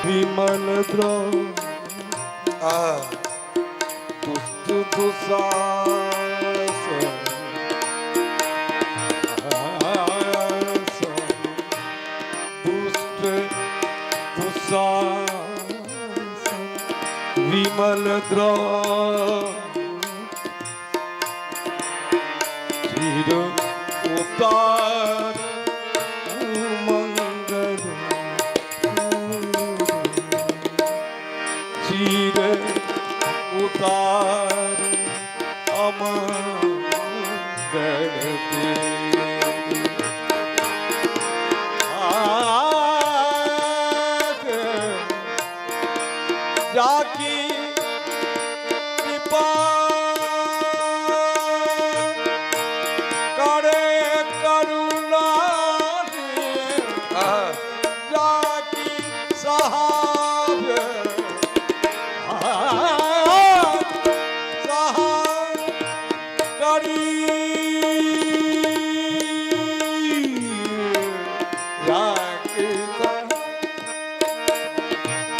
विमल द्रोह दुष्ट दुशासन दुष्ट दुशासन विमल द्रोह चिर उतार मंगल चिर उतार अमंगल जाकी कृपा करे करुणा जाकी सहाय करी जाकी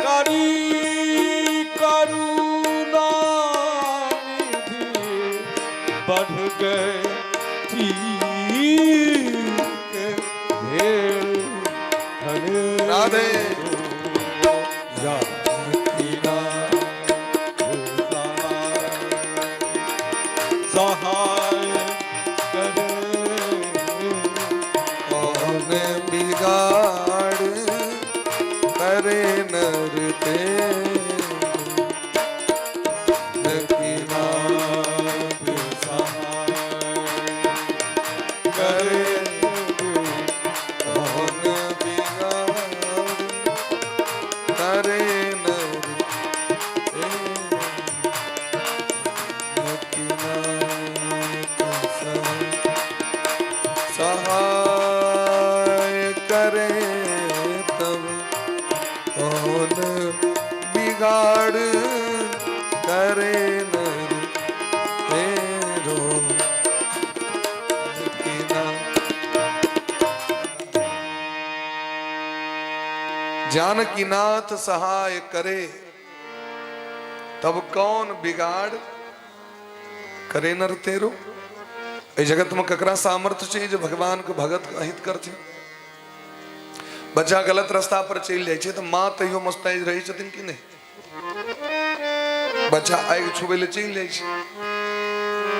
करी करुणा निधि बढ़ गए राधे सहाय करे कौन बिगाड़ करे नर पे सहाय करे तब कौन बिगाड़ करे नर तेरो जानकीनाथ सहाय करे तब कौन बिगाड़ करे नर तेरो। ए जगत में ककरा सामर्थ्य चाहिए जो भगवान को भगत हित करते। बच्चा गलत रास्ता पर चल जाए तो माँ तैयो मस्ताइज रही छथिन कि नहीं। बच्चा आग छुबे ले चल जाए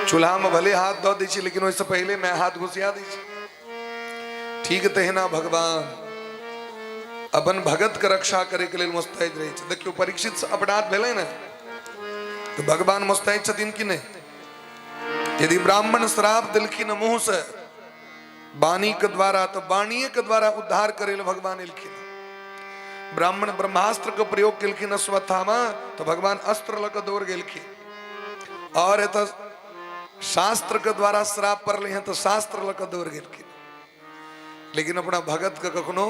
चूल्हा में भले हाथ दो दी लेकिन वैसे पहले मैं हाथ घुसिया दी। ठीक तहिना भगवान अपन भगत के रक्षा करे के लिए मुस्तैद रहे। देखियो परीक्षित अपराध भेले ना तो भगवान मुस्तैद छथिन कि नहीं। यदि ब्राह्मण श्राप दिलखिन मुंह से वाणी के द्वारा तो वाणी के द्वारा उद्धार करे भगवान इलखिन। ब्राह्मण ब्रह्मास्त्र का प्रयोग किलखिन अश्वत्थामा तो भगवान अस्त्र लग दौड़ गेलखिन। और तो शास्त्र के द्वारा श्राप पर ले तो शास्त्र लग दौड़ गेलखिन। लेकिन अपना भगत का कखनो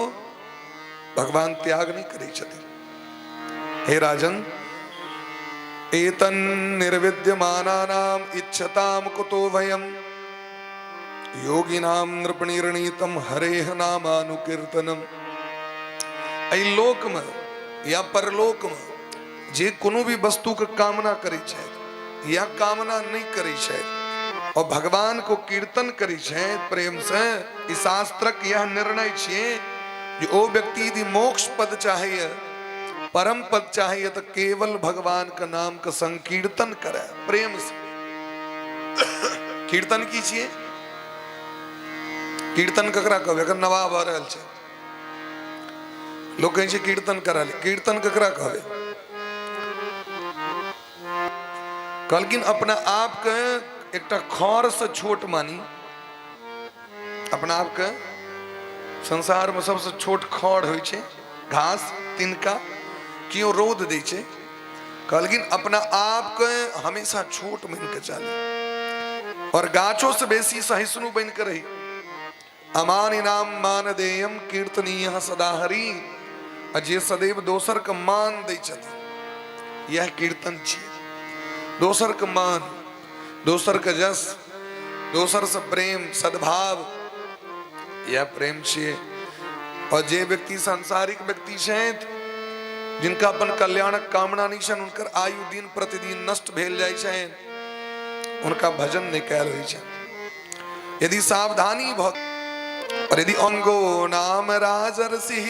भगवान त्याग नहीं करे छथिन। हे राजन एतन निर्विद्यमानानाम इच्छताम कुतो भयम योगिनाम नृपणीरणीतम हरेह नामानुकीर्तनम। ऐ लोक में या परलोक में जे कोनो भी वस्तु के कामना करे छे या कामना नहीं करे छे और भगवान को कीर्तन करे छे प्रेम से, इस शास्त्रक यह निर्णय छे जो ओ व्यक्ति यदि मोक्ष पद चाहिए परम पद चाहिए तो केवल भगवान का नाम का संकीर्तन करे प्रेम से। कीर्तन कीजिए। कीर्तन ककरा कहबे अगर नवाब आ रहल छे लोग कहे छे कीर्तन करा ले। कीर्तन ककरा कहबे कहलकिन अपना आप के एकटा खौर से छोट मानी। अपना आप के संसार में सबसे छोट खौर होय छे घास तिनका क्यों रोद दे छे। कहलकिन अपना आप के हमेशा छोट मान के चली और गाछों से बेसी सहिष्णु बन के रही। अमान इनाम मान देयम कीर्तनीय सदा हरि। अजय सदैव दोसर के मान दे छथि यह कीर्तन छे। दोसर के मान दोसर के जस दोसर से प्रेम सद्भाव यह प्रेम छे। और जे व्यक्ति सांसारिक व्यक्ति छथि जिनका अपन कल्याणक कामना नहीं छन उनकर आयु दिन प्रतिदिन नष्ट भेल जाय छै, उनका भजन नहीं कैल होय छै। यदि सावधानी भ और यदि अंगो नाम राजर्षि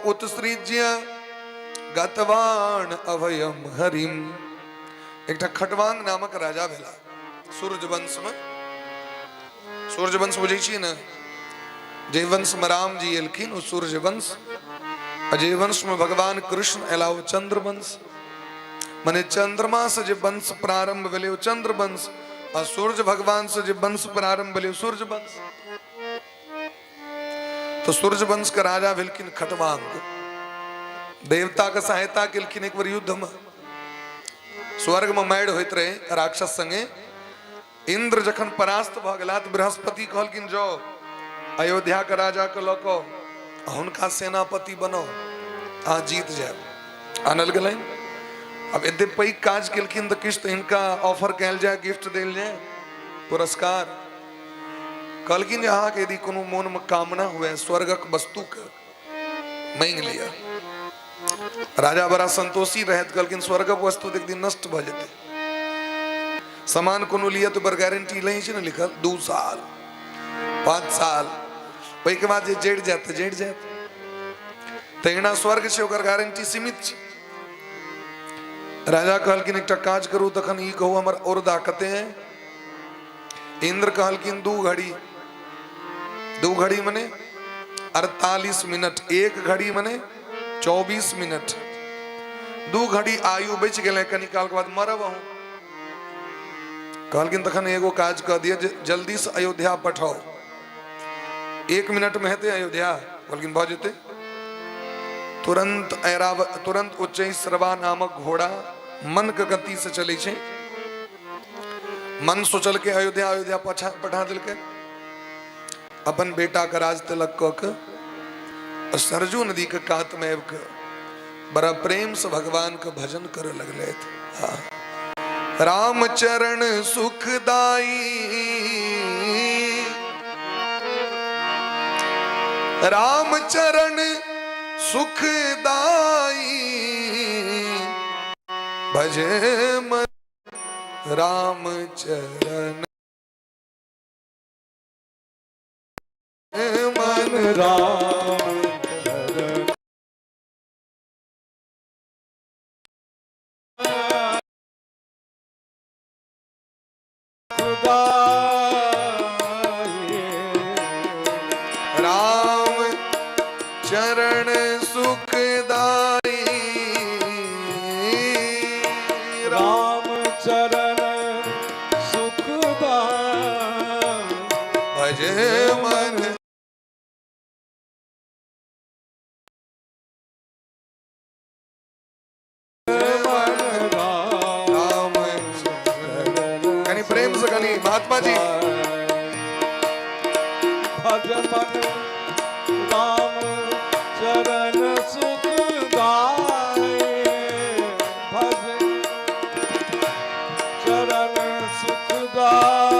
उत्सृज्य गतवान अभयम हरिम। एक खटवांग नामक राजा भेला सूर्यवंश में। सूर्यवंश बुझे छी न, जे वंश में राम जी एलखिन ओ सूर्यवंश, अजय वंश में भगवान कृष्ण अलाव चंद्रवंश। माने चंद्रमा से जो वंश प्रारंभ भेले ओ चंद्रवंश, और सूर्य भगवान से जो वंश प्रारंभ भेले सूर्यवंश। तो सूर्यवंश का राजा भेलखिन खटवांग। देवता का सहायता केलखिन एक बार युद्ध में। स्वर्ग में मैड होइत रहे राक्षस संगे। इंद्र जखन परास्त भ गेला तो बृहस्पति कहलखिन जाओ अयोध्या का राजा के लको हुनका सेनापति बनो, आ जीत जाए। आनल गलन। अब एते पैघ काज केलखिन तो किस्त इनका ऑफर कैल जाए, गिफ्ट देल जाए, पुरस्कार। कहलखिन अहाँ के यदि कोनो मन में कामना हुए स्वर्गक वस्तु के मांग लिया। राजा बड़ा संतोषी रहत, कहलखिन स्वर्गक वस्तु एक दिन नष्ट भ जेते। सामान कोनो लिया तो बर गारंटी लै छै न लिखल 2 साल 5 साल, ओहि के बाद जे जड़ जात जड़ जात। तहिना स्वर्ग छै ओकर गारंटी सीमित छै। राजा कहलखिन एकटा काज करू, तखन ई कहू हमर औरदा कते है। इंद्र कहलखिन 2 घड़ी। 2 घड़ी मने 48 मिनट, 1 घड़ी मने 24 मिनट। 2 घड़ी आयु बच गए, कनी काल के बाद मरब हूं। कहलखिन तखन एगो काज कह दिया, जल्दी से अयोध्या पठाओ। 1 मिनट में हेते अयोध्या? कहलखिन भ जेते। तुरंत उच्चैश्रवा नामक घोड़ा मन के गति से चले छे। मन सोचल के अयोध्या पठा दिल के। अपन बेटा का राज तिलक क के सरजू नदी के कात में बड़ा प्रेम से भगवान का भजन करे लगले। हाँ। राम चरण सुखदाई, राम चरण सुखदाई, भजे मन राम चरण मन राम चरण। राम चरण सुखदाई, राम चरण सुखदाई, भजे मन राम चरण। कनी प्रेम से कनी महात्मा जी भज मन राम चरण सुखदाई, भज चरण सुखदाई,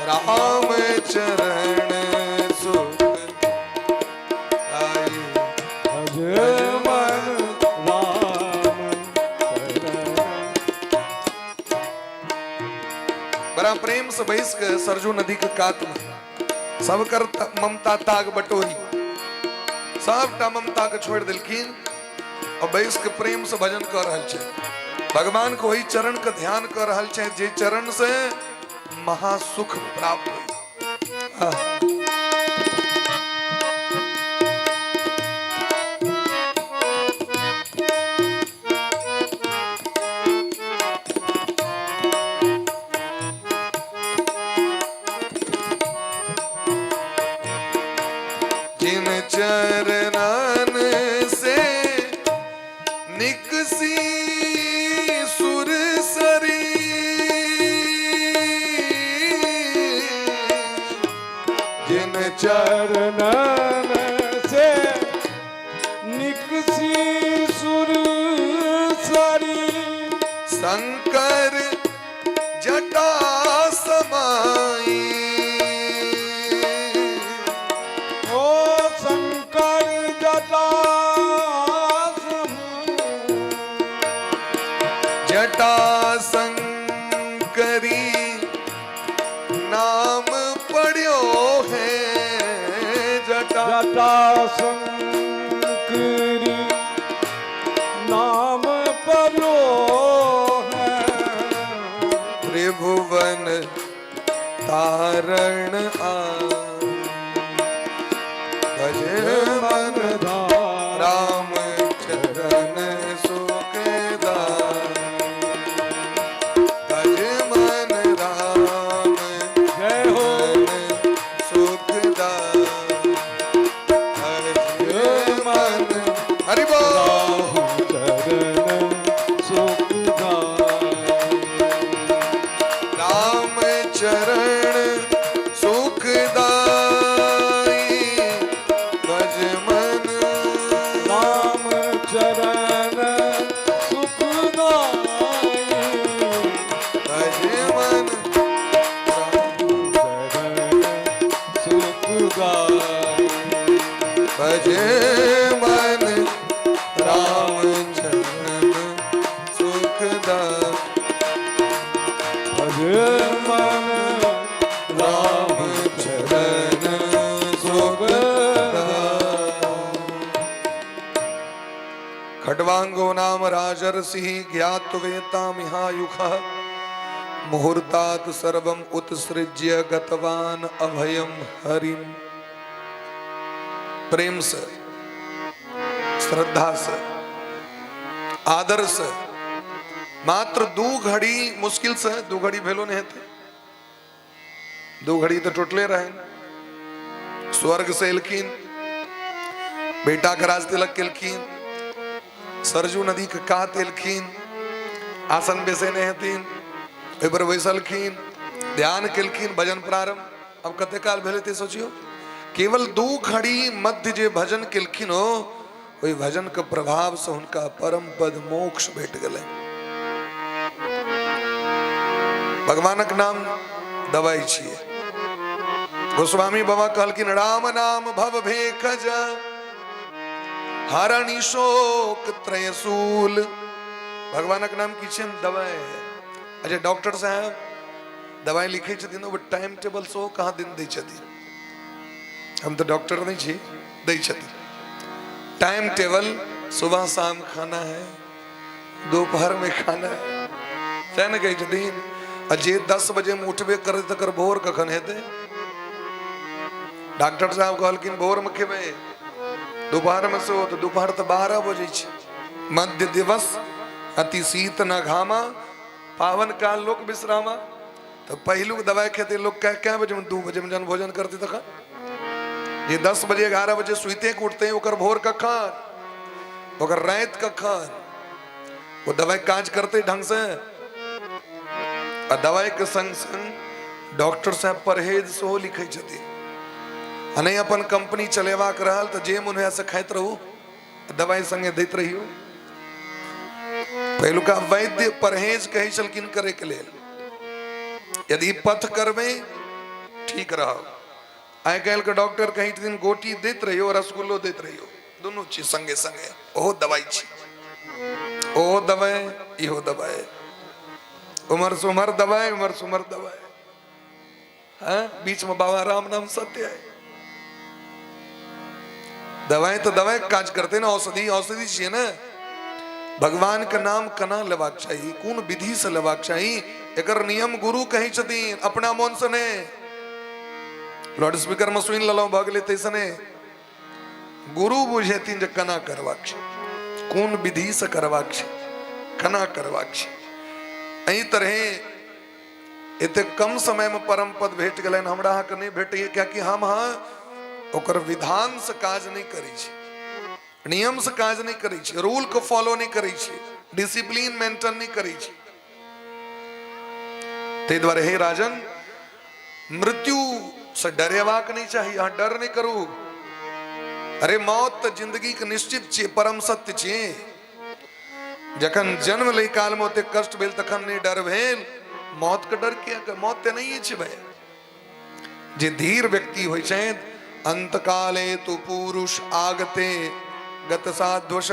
राम चरण सुखदाई, भज मन राम चरण। बड़ा प्रेम से बैस के सरजू नदी के कात में सब कर ममता ताग बटोरी, सबटा ममता के छोड़ दिलखिन और बैस के प्रेम से भजन कर रहल छे। भगवान को वही चरण का ध्यान कर रहल छे जे चरण से महासुख प्राप्त हुई। जिन चरणन से निकसी सुरसरी, जिन चरणन से निकसी सुरसरी, शंकर जटा समाई, ओ जटा शंकरी नाम पढ़ियो है जटा जटा शंकरी नाम परो है त्रिभुवन तारण भजे मन राम चरण सुखदाय भजे मन राम जय हो सुखदाय भजे मन हरि बोल चरण सुखदाय राम चरण सुखदाई भज मन राम चरण सुखदाय भज मन चरण सुखदाय भज मन राम चरण सुखदाई भजे मन राम चरण सुखदाई खड्वांगो नाम राजर्षि ज्ञातवेता मिहायुखः मुहूर्तात् सर्वम् उत्सृज्य गतवान अभयम हरिम। प्रेम से, श्रद्धा से, आदर से मात्र 2 घड़ी मुश्किल से 2 घड़ी भेलो नहीं थे 2 घड़ी तो टोटले रहे स्वर्ग से एलखीन बेटा का राज तिलक केलखीन सरजू नदी के कात एलखीन आसन बेसे ने हतीन पर बैसलखीन ध्यान केलखीन भजन प्रारंभ। अब कते काल भेले थे सोचियो केवल 2 घड़ी मध्य जे भजन केलखीन हो वही भजन के प्रभाव से उनका परम पद मोक्ष भेट गए। भगवानक नाम दवाई छिए। गोस्वामी बाबा कहलखिन राम नाम भव भेखज हरणि शोक त्रयशूल। भगवानक नाम की छिन दवाई है। अच्छा डॉक्टर साहब दवाई लिखे छथिन वो टाइम टेबल सो कहाँ दिन दै छथिन हम तो डॉक्टर नहीं छी दै छथिन टाइम टेबल सुबह शाम खाना है दोपहर में खाना है सैन कही छथिन अजे 10 बजे में उठबे करे तकर भोर कखन हेते डॉक्टर साहब कहलखिन भोर में खेबे दोपहर में सो तो दोपहर तो 12 बजे छै मध्य दिवस अति शीत न घामा पावन काल लोक विश्रामा। तो पहलू दवाई खेते लोग क्या बजे में 2 बजे में जन भोजन करते तक ये 10 बजे 11 बजे सुते के उठते हैं ओकर भोर कखन ओकर रात कखन वो दवाई काज करते ढंग से और दवाई के संग संग डॉक्टर साहब परहेज सेहो लिखे छथिन नहीं अपन कंपनी चलेबाक रहल तो जे मन से खाइत रहू दवाई संगे दैत रहियो। पहिलुका वैद्य परहेज कहे छलखिन करे के लेल यदि पथ करबे ठीक रहो आइ काल्हि के डॉक्टर कहीं दिन गोटी देत रहियो रसगुल्लो देत रहियो दोनों चीज संगे संगे ओहो दवाई छी ओहो दवाई इहो दवाई उमर सुमर दवाई उमर सुमर दवाई हाँ बीच में बाबा राम नाम सत्य है दवाई तो दवाई काज करते ना औषधि औषधि चाहिए ना भगवान का नाम कना लेवाक चाहिए कौन विधि से लेवाक चाहिए एकर नियम गुरु कही छथिन अपना मन से ने लाउड स्पीकर में सुन ललो भगले तैसने गुरु बुझेथिन जे कना करवाक छै कौन विधि से करवाक छै कना करवाक छै एही तरह एते कम समय में परम पद भेट गेलन हमरा अहाँ के नहीं भेटैए कियाकि हम हाँ ओकर विधान से काज नहीं करै छी नियम से काज नहीं करै छी रूल को फॉलो नहीं करै छी डिसिप्लिन मेंटेन नहीं करै छी ते द्वारे हे राजन मृत्यु से डरेवाक नहीं चाहिए यहाँ डर नहीं करू अरे मौत तो जिंदगी के निश्चित छे परम सत्य छे जखन जन्म ले काल में ओते कष्ट भेल तखन नहीं डर भेल मौत के डर किया मौत ते नहीं छे भाई जे धीर व्यक्ति होय छै अंत काले तु पुरुष आगते गत साध्वश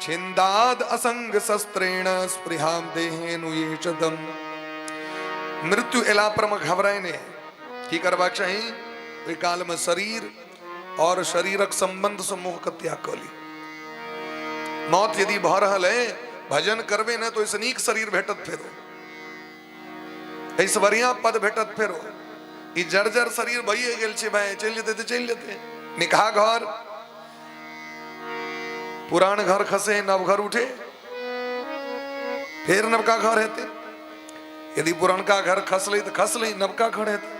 छिंदाद असंग शस्त्रेण स्पृहाम देहेनु ये चदम। मृत्यु एला पर में घबराए ने की करवा चाहिए ओई काल में शरीर और शरीरक संबंध से मोह का त्याग कर ली। मौत यदि भ रहल है भजन करबे न तो नीक शरीर भेटत फेरो, ऐश्वर्या पद भेटत फेरो। ई जर्जर शरीर भइए गेल छे भाई, चल जेते तो चल जेते। निकाह घर पुरान घर खसे नव घर उठे, फिर नवका घर हेते। यदि पुरानका घर खसले तो खसले, नवका घर हेते।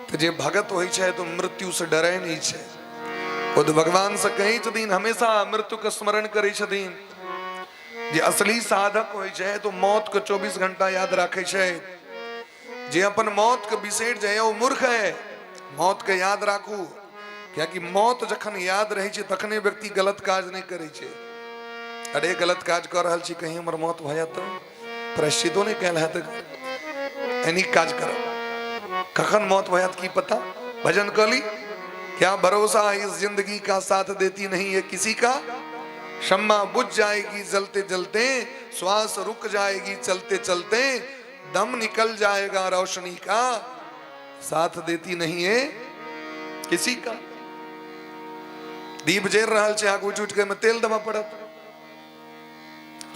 तो जे भगत होई छे तो मृत्यु से डरे नहीं छे। खुद भगवान से कही छथिन हमेशा मृत्यु का स्मरण करे छथिन। जे असली साधक होई छे तो मौत को 24 घंटा याद रखे छे। जे अपन मौत के बिसर जाए वो मूर्ख है। मौत के याद राखू, क्या कि मौत जखन याद रहे छे तखने व्यक्ति गलत काज नहीं करे छे। अरे गलत काज कर रहल छी, कहीं हमर मौत भ जात प्रायश्चितो नहीं कैल है, एनी काज करो। कखन मौत भ जात की पता। भजन कली क्या भरोसा इस जिंदगी का साथ देती नहीं है किसी का। शम्मा बुझ जाएगी जलते जलते, श्वास रुक जाएगी चलते चलते, दम निकल जाएगा रोशनी का, साथ देती नहीं है किसी का। दीप जेर रहल छे, आग उठ के में तेल दमा पड़त,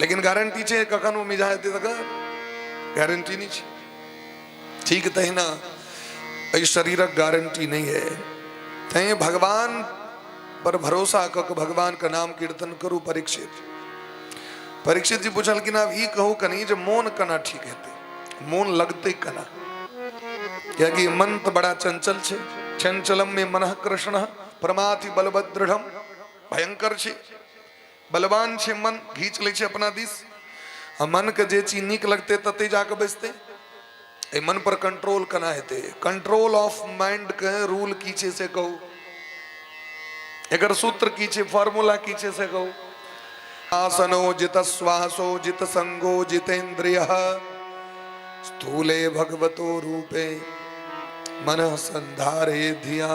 लेकिन गारंटी छे कखन वो मिजा हेते तक गारंटी नहीं छे। ठीक तहिना ऐ शरीरक गारंटी नहीं है। तय भगवान पर भरोसा क भगवान का नाम कीर्तन करू। परीक्षित जी पूछल कि ना ई कहू कनी जो मोन कना ठीक हेते, मोन लगते कना, क्या कि मन तो बड़ा चंचल छे। चंचलम में मनः कृष्ण परमाति बलभद्रढ़, भयंकर छे, बलवान छे। मन घींच ले छे अपना दिस। मन के जे चीज नीक लगते तते जाके बचते। ए मन पर कंट्रोल कना हेते। कंट्रोल ऑफ माइंड के रूल कीछे से कहू, एकर सूत्र कीछे, फार्मूला कीछे से कहू। आसनो जित श्वासो जित संगो जितेन्द्रियः, स्थूले भगवतो रूपे मन संधारे धिया।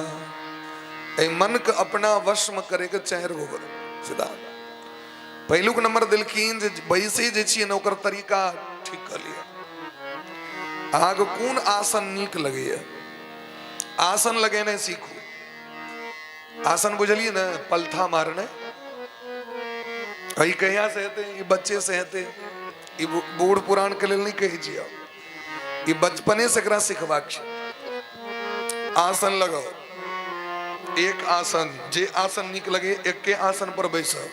ए मन के अपना वश में करे के चार गो सिद्धांत। पहलुक नंबर दिलखीन जे बैसे जे छिए न ओकर तरीका ठीक कर लिया। आग कौन आसन नीक लगे, आसन लगेने सीखो। आसन बुझलिए ना, पलथा मारने कहीं कहिया से हेते, ये बच्चे से हेते, ये बूढ़ पुरान के लिए नहीं कही जिया, ये बचपने से करा सिखवाक। आसन लगाओ, एक आसन जे आसन नीक लगे एक के आसन पर बैसो।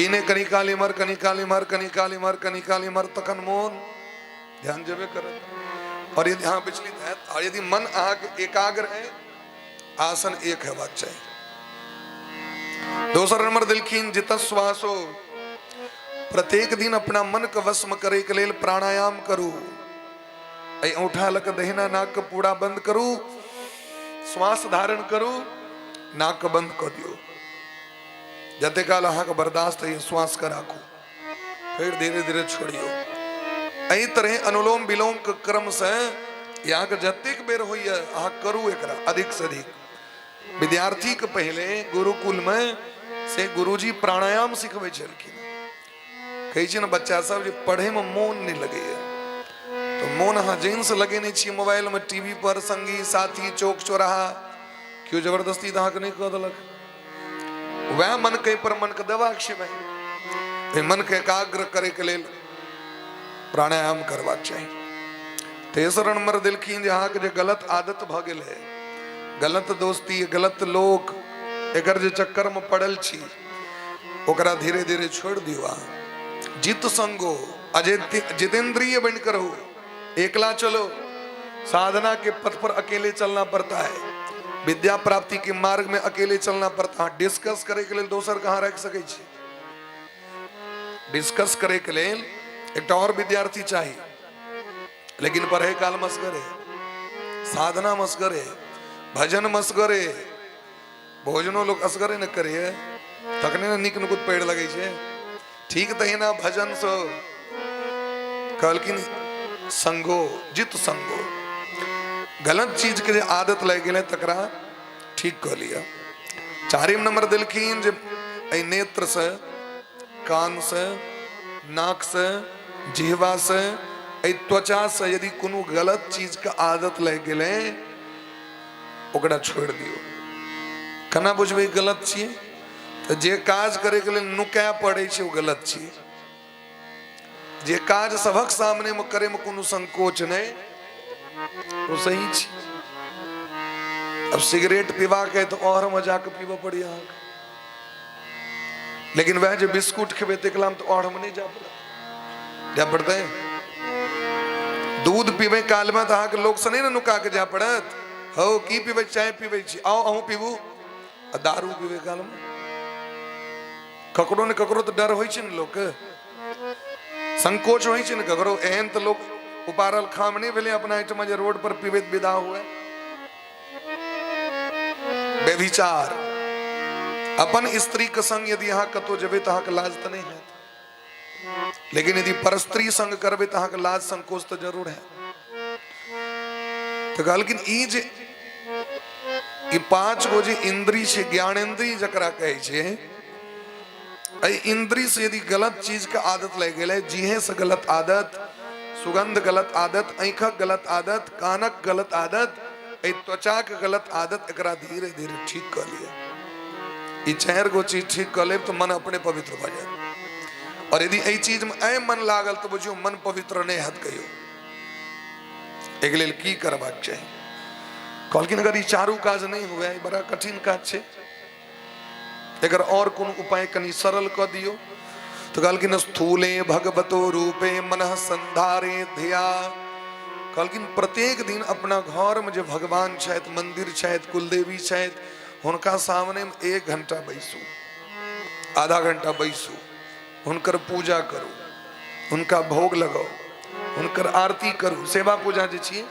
इने कनी काली मर कनी काली मर कनी काली मर कनी काली मर, तखन मोन ध्यान जबे करत। और यदि हाँ विचलित है, और यदि मन आग एकाग्र है, आसन एक है बात चाहिए। दूसरा नंबर दिलखीन जित श्वासो, प्रत्येक दिन अपना मन के वश में करे के लेल प्राणायाम करू। औठा लक दहिना नाक पूरा बंद करू, श्वास धारण करू, नाक बंद कर दियो। जते काल अहाँ के बर्दाश्त है श्वास का राखू, फिर धीरे धीरे छोड़ियो। एही तरह अनुलोम विलोम के क्रम से यहाँ के जतेक बेर होइए अहाँ करू एकरा अधिक से अधिक। विद्यार्थी के पहले गुरुकुल में से गुरुजी प्राणायाम सिखबै छलखिन। कहै छै न बच्चा सब जे पढ़े में मोन नहीं लगे, तो मोन अहाँ जैन से लगे नहीं छी मोबाइल में, टीवी पर, संगी साथी, चौक चौराहा, क्यों जबरदस्ती तो अहाँ नहीं कह देलक। वह मन के पर मन के देबाक छै भाई। मन के एकाग्र करे के लेल प्राणायाम करबाक चाहिए। तेसर नंबर दिलखीन जे अहाँ के जे गलत आदत भ गेल है, गलत दोस्ती, गलत लोग, एकर जे चक्कर में पड़ल छी, ओकरा धीरे धीरे छोड़ दियो। जित संगो जितेंद्रिय बनकर हो, एकला चलो। साधना के पथ पर अकेले चलना पड़ता है, विद्या प्राप्ति के मार्ग में अकेले चलना पड़ता है। डिस्कस करे के लिए दोसर कहाँ रख सके छी। डिस्कस करे के लिए एक और विद्यार्थी चाहिए, लेकिन पढ़े काल मस्करे, साधना मस्करे, भजन मस्करे, भोजनो लोग असगरे न करे, तखने न नीक नुकुत पेड़ लगे छे। ठीक तहिना भजन सो कहलखिन संगो जित संगो, गलत चीज के आदत लग गए तकरा ठीक कर लिया। चारिम नंबर दिलखीन जे नेत्र से कान से, नाक से, जिह्वा से, त्वचा से यदि कोनो गलत चीज का आदत लग गए ओकरा छोड़ दियो। केना बुझबे गलत छिए? तो जे काज करे के लेल नुकाय पड़े छै ओ गलत छिए। जे काज सबक सामने में करे में कोनो संकोच नहीं वो सही छी। अब सिगरेट पीवा के तो और मजा के पीवा पड़ी अहाँ, लेकिन वह जो बिस्कुट खेबे तेकला में तो और हम नहीं जा पड़ता है। दूध पीबे काल में तो अहाँ लोग से नहीं नुका के जा पड़त, हो की पीबे, चाय पीबे छी, आओ अहूँ पीबू। दारू पीबे काल में ककरो ने ककरो तो डर होई छै न, लोक संकोच होई छै न ककरो। एहन तो लोग उपारल खाम नहीं भेले अपना आइटम जे रोड पर पीबे विदा हुए। व्यभिचार, अपन स्त्री के संग यदि अहाँ कतो जेबे तो अहाँ लाज तो नहीं है, लेकिन यदि परस्त्री संग करबे तो अहाँ लाज संकोच तो जरूर है। तो कहलखिन ई जे ई 5 गो जे इंद्री छे, ज्ञानेंद्री जकरा कहे छे, अई इंद्री से यदि गलत चीज का आदत लग गेले, जीहे से गलत आदत, सुगंध गलत आदत, आंखक गलत आदत, कानक गलत आदत, त्वचा के गलत आदत, एकरा धीरे धीरे ठीक कर लिया। ये 4 गो चीज ठीक कर ले तो मन अपने पवित्र हो जाए। और यदि यही चीज में ऐ मन लागल तो बुझियो मन पवित्र नहीं हत कहियो। एक लेल की करबाक चाहिए? कहलखिन अगर ये 4 काज नहीं हुए, बड़ा कठिन काज छे, अगर और कोनो उपाय कनी सरल कर दियो। तो कहलखिन स्थूले भगवतो रूपे मनः संधारे धिया। कहलखिन प्रत्येक दिन अपना घर में जो भगवान छथि, मंदिर छथि, कुलदेवी छथि, हुनका सामने में 1 घंटा बैसू, आधा घंटा बैसू, हुनकर पूजा करू, हुनका भोग लगाओ, हुनकर आरती करू, सेवा पूजा जे छिए।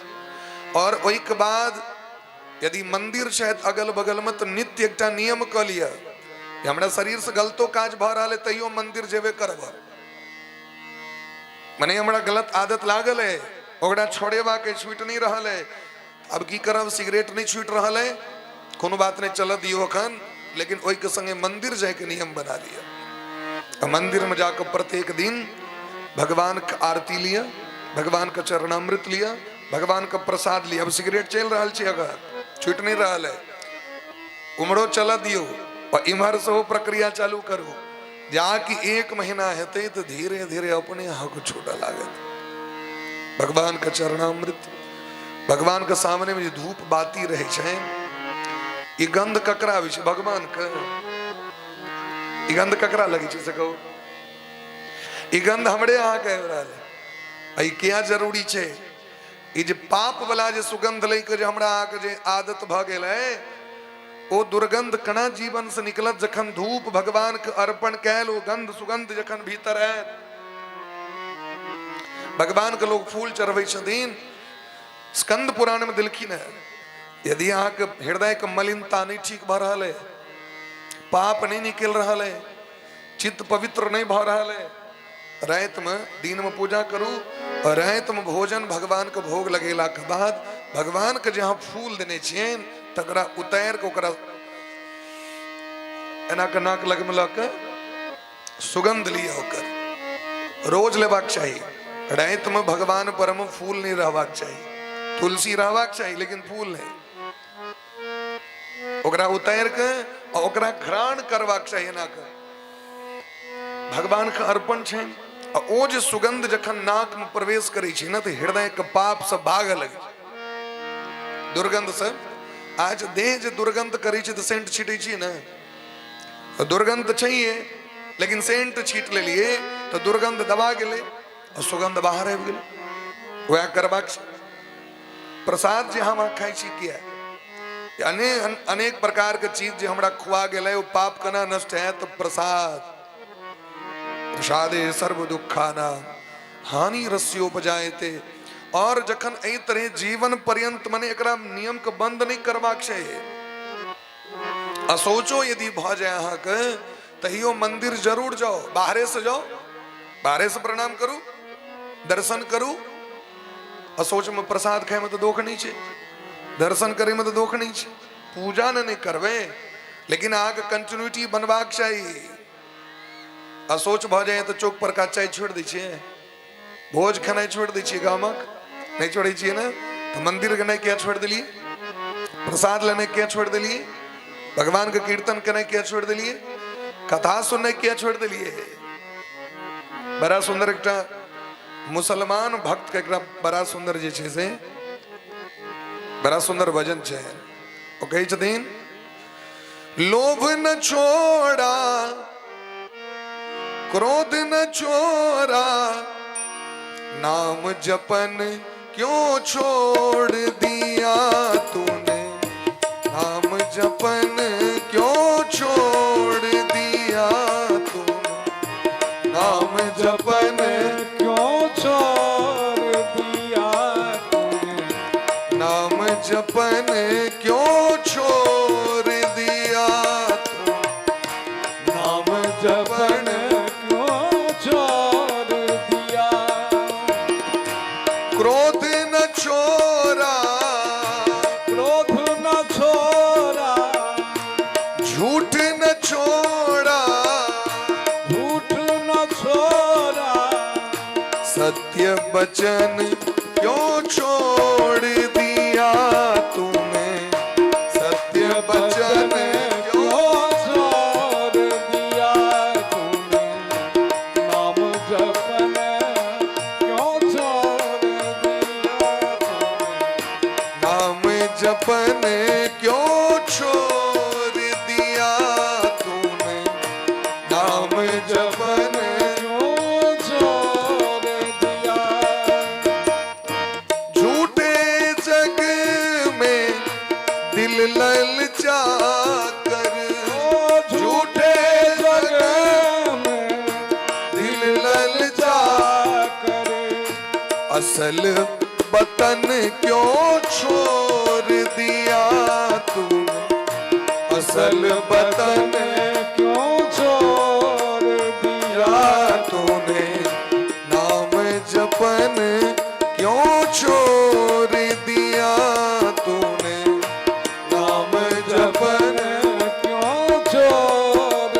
और ओहि के बाद यदि मंदिर छथि अगल बगल में तो नित्य एकटा नियम क लिया, हमरा शरीर से गलतो काज भ रहा है तैयो मंदिर जेबे करब। मने हमरा गलत आदत लागल है, ओकरा छोड़ेबा के छूट नहीं रहा है। अब की करब? सिगरेट नहीं छूट रहा है, कोनो बात नहीं, चल दियो अखन, लेकिन ओहि के संगे मंदिर जाए के नियम बना लिया। मंदिर में जाकर प्रत्येक दिन भगवान का आरती लिया, भगवान का चरणामृत लिया, भगवान का प्रसाद लिया। अब सिगरेट चल रहा है, अगर छूट नहीं रहा है, उमड़ो चल दियो और इमहर से वो प्रक्रिया चालू करो। जाकि 1 महीना हेते तो धीरे धीरे अपने यहाँ को छोटा लागत। भगवान का चरणामृत, भगवान के सामने में धूप बाती रहे छे, ये गंध ककरा भी भगवान का, ये गंध ककरा लगी छे से कहो? ये गंध हमरे यहाँ कह रहा है। क्या जरूरी छे? ये जे पाप वाला जे सुगंध लेके जे हमरा आके जे आदत भ गेल है, ओ दुर्गंध कना जीवन से निकलत जखन धूप भगवान के अर्पण कैल, ओ गंध सुगंध जखन भीतर है। भगवान के लोग फूल चढ़बै छथिन, स्कंद पुराण में दिलखिन है, यदि अहाँ के हृदय के मलिनता नहीं ठीक भ रहा है, पाप नहीं निकल रहा है, चित्त पवित्र नहीं भ रहा है, रात में दिन में पूजा करू और रात में भोजन भगवान के भोग लगेला के बाद भगवान के जहाँ फूल देने छियन तकरा उतार के ओकरा एना के नाक लग में लग सुगंध लिया होकर रोज लेबाक चाहिए। रात में भगवान पर में फूल नहीं रहबाक चाहिए, तुलसी रहबाक चाहिए लेकिन फूल नहीं। ओकरा उतार के और ओकरा घ्राण करबाक चाहिए ना के भगवान के अर्पण छै। और ओ जे सुगंध जखन नाक में प्रवेश करे छै ना तो हृदय के पाप सब भागे लगे दुर्गंध से। आज देह जे दुर्गंध करे छै तो सेंट छीटे छी ना, दुर्गंध चाहिए लेकिन सेंट छीट ले लिए तो दुर्गंध दबा गेले और सुगंध बाहर आबि गेले। वह करबाक प्रसाद जे हम खाई छी किया अनेक प्रकार के चीज जे हमरा खुआ गेले वो पाप कना नष्ट है। तो प्रसाद प्रसादे सर्व दुखाना हानि रस्योपजायते। और जखन एहि तरह जीवन पर्यंत मने एकरा नियम के बंद नहीं करबाक चाहिए। असोचो यदि भ जाए अहाँ के तहियो मंदिर जरूर जाओ, बाहरे से जाओ, बाहरे से प्रणाम करू, दर्शन करू। असोच में प्रसाद खाए में तो दोख नहीं छे, दर्शन करे में तो दोख नहीं छे, पूजा नहीं करवे लेकिन आगे कंटिन्यूटी बनवाक चाहिए। असोच भ जाए तो चौक पर का चाय छोड़ दी छिए, भोज खाना छोड़ दी छिए, गामक नहीं छोड़ी छिए ना, तो मंदिर के नहीं क्या छोड़ दिलिए, प्रसाद लेने क्या छोड़ दिलिए, भगवान का कीर्तन करने क्या छोड़ दिलिए, कथा सुनने क्या छोड़ दिलिए। बड़ा सुंदर एक मुसलमान भक्त के बड़ा सुंदर जे छे से बड़ा सुंदर भजन छे, ओ कही छथिन, लोभ न छोड़ा क्रोध न छोड़ा, नाम जपन क्यों छोड़ दिया तूने, नाम जपन क्यों छोड़ दिया तूने, नाम जपन क्यों छोड़ दिया तूने, नाम जपन क्यों छोड़ दिया तूने, नाम जपन क्यों छोड़ दिया, क्रोध न छोड़ा क्रोध न छोड़ा, झूठ न छोड़ा, झूठ न छोड़ा, सत्य वचन क्यों छोड़ दिया तूने, सत्य वचन क्यों छोड़ दिया तूने, नाम जपन क्यों छोड़ दिया तूने, नाम जपन क्यों छोड़ दिया तूने, नाम जपन क्यों छोड़ दिया, झूठे जग में दिल ललचा कर, झूठे जग में दिल ललचा करे, असल वतन क्यों छोड़ दिया तूने, असल वतन क्यों छोड़ दिया, या तूने, नाम जपन क्यों छोड़ दिया तूने, नाम जपन क्यों छोड़,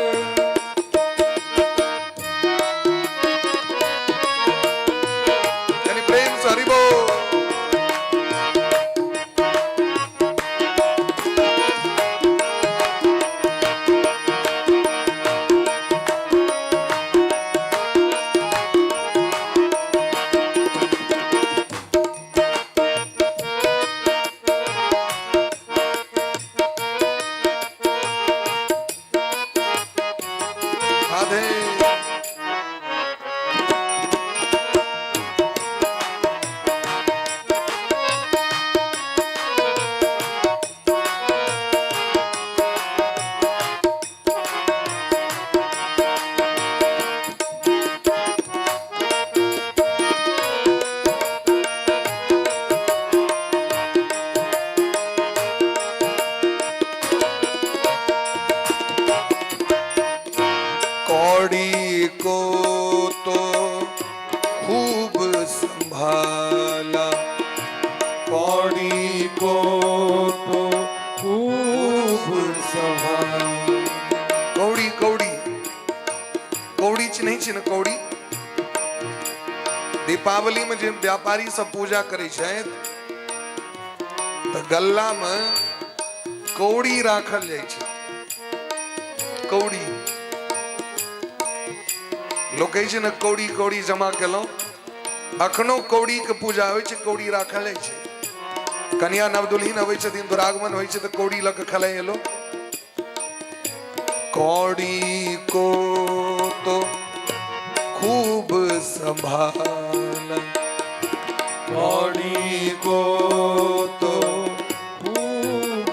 यानी प्रेम से हरि बोल। राधे कौड़ी को तो खूब संभाला, कौड़ी को तो खूब संभाला, कौड़ी कौड़ी कौड़ी नहीं छी ने कौड़ी, दीपावली में जे व्यापारी सब पूजा करे छथि त गल्ला में कौड़ी राखल जाय छै, कौड़ी लोग कहै छै ने कौड़ी कौड़ी जमा केलहुं, अखनो कौड़ी के पूजा होइ छै, कौड़ी राखल जाइ छै, कन्या नवदुल्हिन अबै छथिन, दुरागमन होइ छै तऽ कौड़ी लऽ के खेलै एलो, कौड़ी को तो खूब संभाला, कौड़ी को तो खूब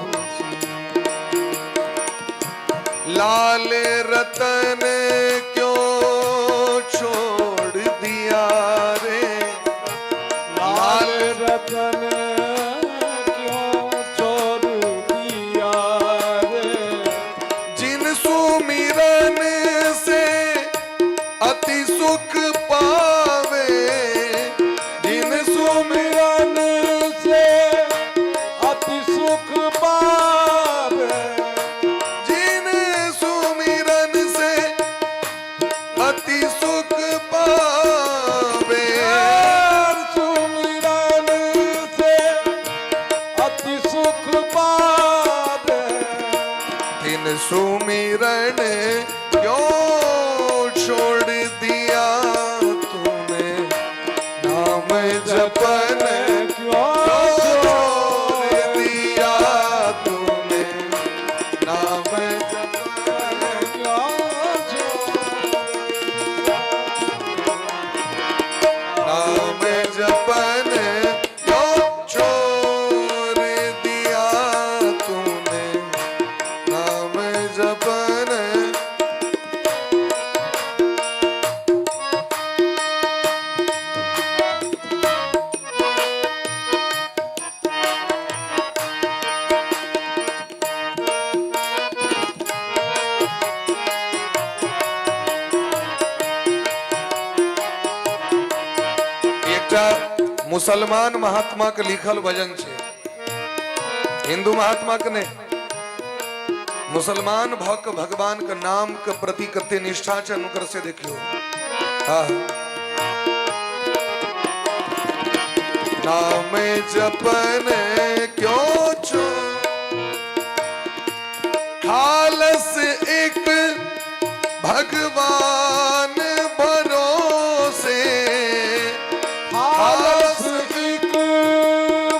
लाल रतन क्यों छोड़ दिया रे, लाल रतन क्यों छोड़ दिया रे, जिन सुमिरन से अति सुख पावे, जिन सुमिरन मिलन से अति सुख पावे, जिन सुमिरन से बिन सुमिरन क्यों छोड़ दिया तूने, नाम जपन क्यों छोड़ दिया तूने, नाम जपन नाम जपन क्यों छोड़ दिया तूने, नाम जपन। मुसलमान महात्मा के लिखल भजन छे, हिंदू महात्मा के ने। मुसलमान भक्त भगवान के नाम के प्रति कते निष्ठा छे, अनुकर से देखियो। नाम जपन क्यों छो खालस एक भगवान भरोसे, खालस एक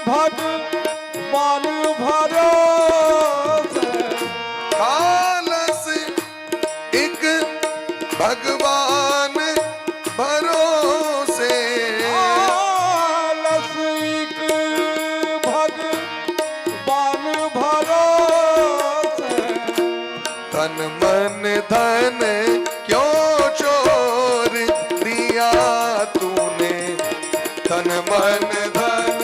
भगवान भरोसे, खालस एक भगवान भरोसे, खालस एक भगवान भरोसे, तन मन धन क्यों चोर दिया तूने, तन मन धन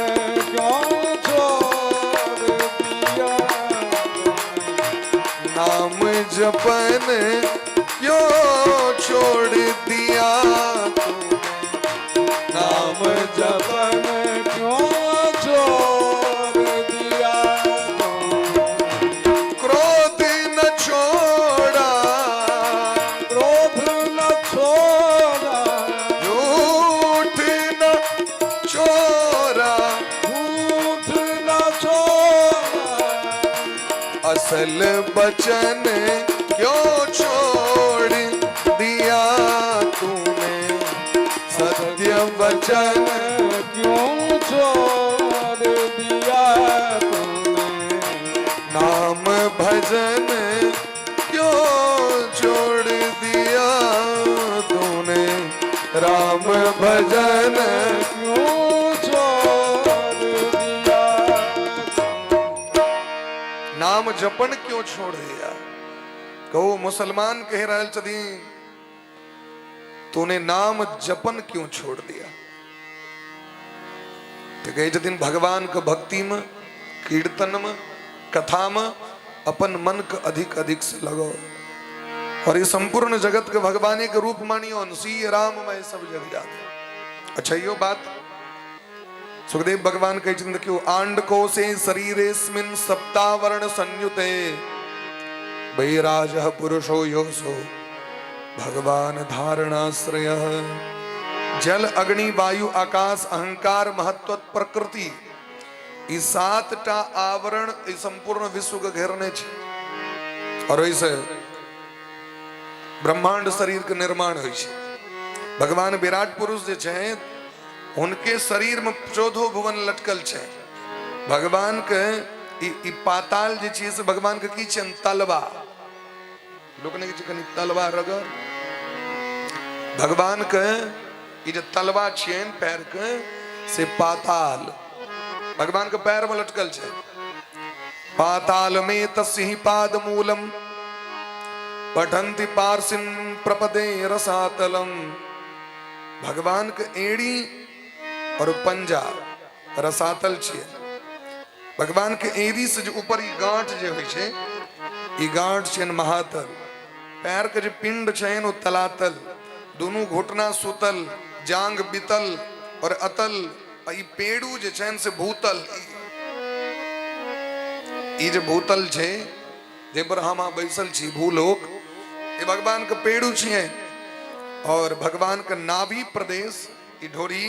क्यों छोड़ दिया, नाम जपन क्यों छोड़ दिया तूने, नाम जपन क्यों छोड़ दिया, क्रोध न छोड़ा, क्रोध न छोड़ा, झूठ न छोड़ा, झूठ न छोड़ा, असल बचन क्यों छोड़ दिया तूने, सत्य वचन क्यों छोड़ दिया तूने, नाम भजन क्यों छोड़ दिया तूने, राम भजन। क्यों छोड़ दिया, नाम जपन क्यों छोड़ दिया। कहो मुसलमान कह रहल छथि तूने नाम जपन क्यों छोड़ दिया। तो कहे छथिन भगवान के भक्ति में, कीर्तन में, कथा में अपन मन के अधिक अधिक से लगो, और ये संपूर्ण जगत के भगवान के रूप मानियो, अनुसीय राम मैं सब जग जाने। अच्छा यो बात सुखदेव भगवान कहे छथिन देखियो, आंड को से शरीरेस्मिन् सप्तावरण संयुते, वैराजः पुरुषो योसो भगवान धारणाश्रय। जल अग्नि वायु आकाश अहंकार महत्व प्रकृति ई 7टा आवरण ई संपूर्ण विश्व के घेरने छे, और ऐसे ब्रह्मांड शरीर के निर्माण होय छे। भगवान विराट पुरुष जे छे उनके शरीर में 14 भुवन लटकल छे। भगवान के ई पाताल जे छे से भगवान के की छे तलवा, लोग ने कनी तलवा रगर। भगवान के ई जे तलवा छेन पैर के से पाताल भगवान के पैर में लटकल छे। पाताल में तस्हि पाद मूलम पठन्ति पार्सिन प्रपदे रसातलम। भगवान के एड़ी और पंजा रसातल छे। भगवान के एड़ी से जो ऊपर ई गांठ जे होय छे ई गांठ छे महातल। पैर के जो पिंड छे वो तलातल। दोनों घुटना सुतल, जांग बितल और अतल। ई पेड़ू जे छे से भूतल। ई जे भूतल छे जे पर हम बैसल छी भूलोक, ये भगवान के पेड़ू छे। और भगवान का नाभि प्रदेश ई ढोरी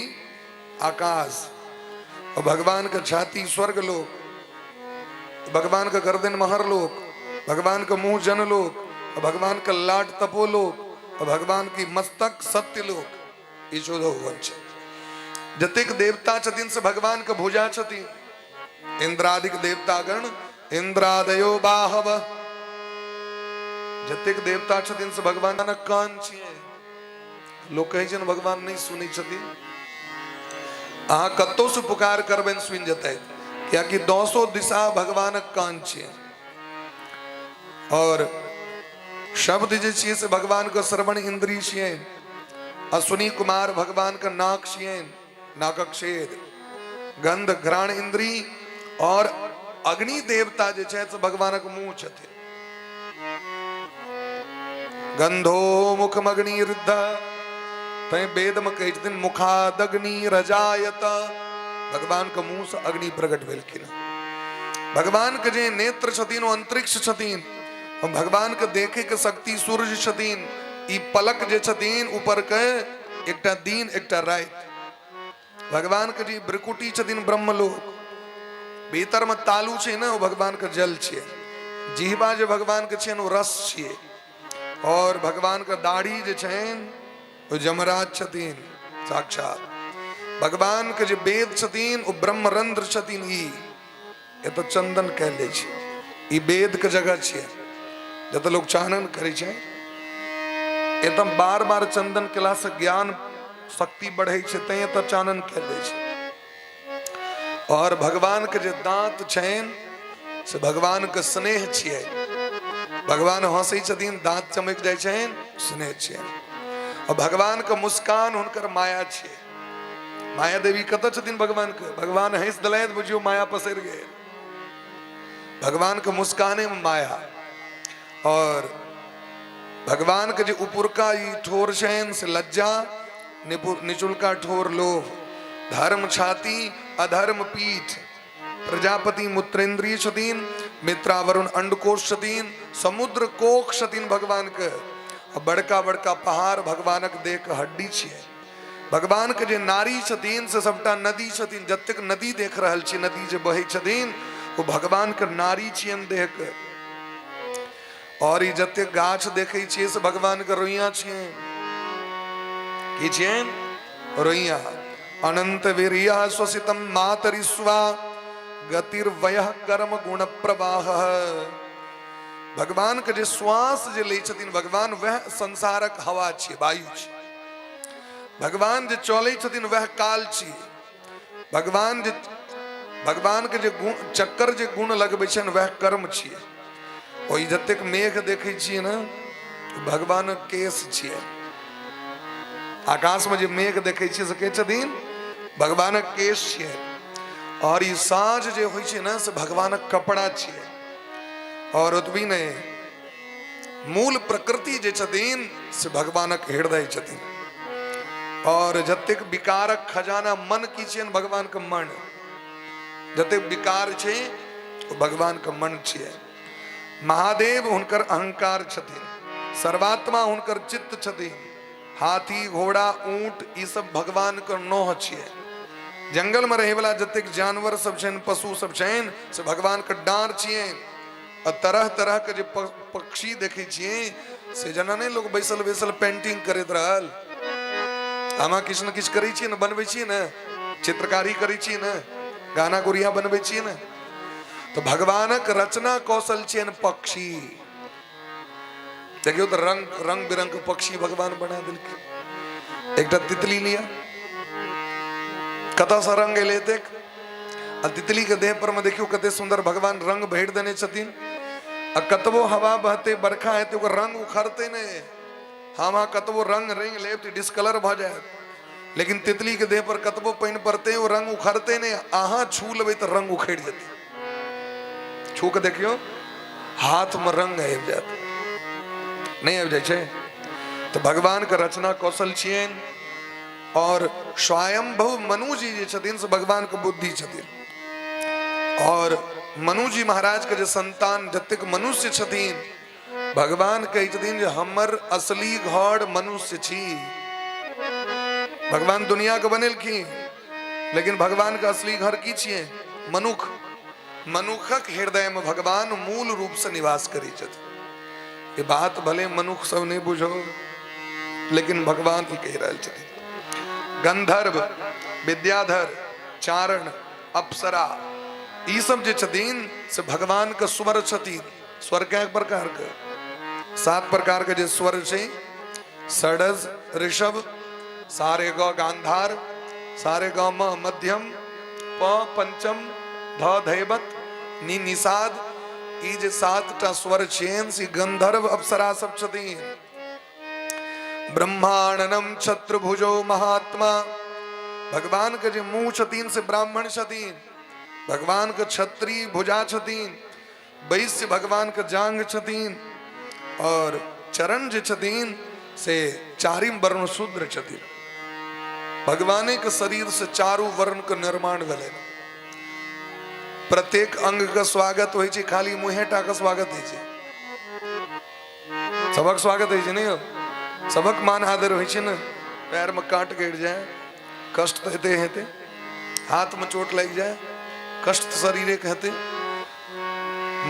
आकाश, और भगवान का छाती स्वर्ग लोक, भगवान का गर्दन महर लोक, भगवान का मुंह जनलोक, भगवान का लाट तपोलोक, भगवान की मस्तक सत्यलोक। ई 14 भुवन छे। जतेक देवता छथिन से भगवान का भुजा छथिन। इंद्रादिक देवतागण, इंद्रादयो बाहव, जतेक देवता छथिन से भगवान ना कान छिए। लोग कहै छन भगवान नहीं सुनै छथिन। अहाँ कतौ से पुकार करबेन सुनि जेतै, कियाकि 200 दिशा भगवानक कान छिए। और शब्द जे छिए से भगवान का श्रवण इंद्रिय छिए। अश्विनी कुमार भगवान का नाक छिए, नाकक छेद। गंध घ्राण इंद्री और अग्नि देवता जे छै से भगवानक मुंह छथिन। गंधो मुखमग्नि रुद्ध, तै वेद में कहै छथिन मुखादग्नि रजायत। भगवान का मुंह से अग्नि प्रकट भेलखिन। भगवान के जे नेत्र छथिन ओ अंतरिक्ष छथिन। भगवान के देखे के शक्ति सूर्य छथिन। ई पलक जे छथिन ऊपर के एकटा दिन एकटा रात। भगवान के जी ब्रकुटी छथिन ब्रह्मलोक। भीतर में तालू छे ना, वो भगवान के जल छे। जिह्वा जे भगवान के छेन वो रस छे। और भगवान का दाढ़ी जे छेन वो जमराज छथिन साक्षात। भगवान के जे वेद छथिन वो ब्रह्मरंध्र छथिन। ई तो चंदन कहले छे। ई वेद के जगह छे जत लोग चानन करे छे। एकदम बार बार चंदन केला से ज्ञान शक्ति बढ़े छे, तै तो चानन कहले छे। और भगवान के जे दांत छेन से भगवान के स्नेह छिए। भगवान हंसै छथिन, दांत चमक जाय छेन, स्नेह छिए। और भगवान के मुस्कान हुनकर माया छे। माया देवी कत छथिन भगवान के? भगवान हंस दलैत बुझियो माया पसर गए। भगवान के मुस्काने में माया। और भगवान के जो ऊपर का ई ठोर छेन से लज्जा, निचुल का ठोर लोभ, धर्म छाती अधर्म पीठ। प्रजापति मूत्रेंद्रिय छतीन, मित्रा वरुण अंडकोश छतीन, समुद्र कोख छतीन भगवान के। बड़का बड़का पहाड़ भगवानक देख हड्डी छिए। भगवान के जे नारी छतीन से सबटा नदी छतीन। जतेक नदी देख रहल छी, नदी जे बहे छतीन वो भगवान के नारी छियन देह के। और ई जते गाछ देखे छिए से भगवान के रोइया छिए। की छियन? रोइया। अनंत वीर्या स्वसितम मातरिस्वा, गतिर्वयः कर्म गुण प्रवाह। भगवान के जे श्वास जे ले छथिन भगवान, वह संसारक हवा छिए, वायु छिए। भगवान जे चले छथिन वह काल छिए। भगवान के जे गुण चक्कर जे गुण लगबै छन वह कर्म छिए। ओइ जतेक मेघ देखे छिए ना, भगवान केश छिए। आकाश में जे मेघ देखे छिए से के छथिन? भगवान केश छिए। और ई साँझ जे होइ छै ना से भगवान कपड़ा छिए। और ओतबी नहीं, मूल प्रकृति जे छथिन से भगवानक हृदय छथिन। और जतेक विकारक खजाना मन की छियन भगवान के मन। जतेक विकार छे वो भगवान के मन छिए। महादेव हुनकर अहंकार छथिन। सर्वात्मा हुनकर चित्त छथिन। हाथी घोड़ा ऊंट ई सब भगवान के नोह छिए। जंगल में रहे वाला जतेक जानवर सब छन, पशु सब छन से भगवान के डांर छिए। और तरह तरह के जे पक्षी देखे छिए से जनने लोग बैसल बैसल पेंटिंग करैत रहल। आमा किछ न किछ करै छिए न, बनबै छिए न, चित्रकारी करै छिए न, गाना गुड़िया बनबै छिए न। तो भगवानक रचना कौशल छियन पक्षी। देखियो तो रंग रंग बिरंग के पक्षी भगवान बना दिलखिन। एकटा तितली लिया, कत सा रंग लेते। तितली के देह पर में देखियो कते सुंदर भगवान रंग भेड़ देने छथिन। कतबो हवा बहते बरखा है तो रंग उखड़ते नहीं। हाँ कतबो रंग रेंग ले डिस्कलर भ जाए, लेकिन तितली के देह पर कतबो पानी पड़ते वो रंग उखड़ते नहीं। अहाँ छू लेबे तो रंग उखड़ जाते। छू के देखियो हाथ में रंग आबि जात, नहीं आबि जाए। तो भगवान के रचना कौशल छियन। और स्वयंभू मनु जी जे छथिन से भगवान के बुद्धि छथिन। और मनु जी महाराज के जे संतान जतेक मनुष्य छथिन भगवान कहै छथिन जे हमर असली घर मनुष्य छी। भगवान दुनिया के बनेलखिन, लेकिन भगवान के असली घर की छिए? मनुख। मनुखक हृदय में भगवान मूल रूप से निवास करी छथि। ये बात भले मनुख सब नहीं बुझो, लेकिन भगवान ही कह रहे छथि। गंधर्व, विद्याधर, चारण, अप्सरा, ई सब जे छथिन से भगवान के स्वर छथिन। स्वर कै प्रकार के? 7 प्रकार के जे स्वर छे, षडज ऋषभ, सारे ग गांधार, सारे ग म मध्यम, प पंचम, ध धैवत, नि निषाद, ई जे 7टा स्वर छेन से गंधर्व अप्सरा सब छथिन। ब्रह्मांडनम छत्रभुजो महात्मा, भगवान के जे मुंह छथिन से ब्राह्मण छथिन। भगवान के छत्री भुजा छथिन, वैश्य भगवान के जांग छथिन, और चरण जे छथिन से चारिम वर्ण शूद्र छथिन। भगवान के शरीर से चारू वर्ण के निर्माण भेलै। प्रत्येक अंग का स्वागत होइ छै, खाली मुँहेटा का स्वागत होइ छै। सबक स्वागत होइ छै नहीं हो? सबक मान आदर होइ छै न। पैर में काट गिर जाए, कष्ट तो हेते हेते, हाथ में चोट लग जाए, कष्ट तो शरीरे के हेते,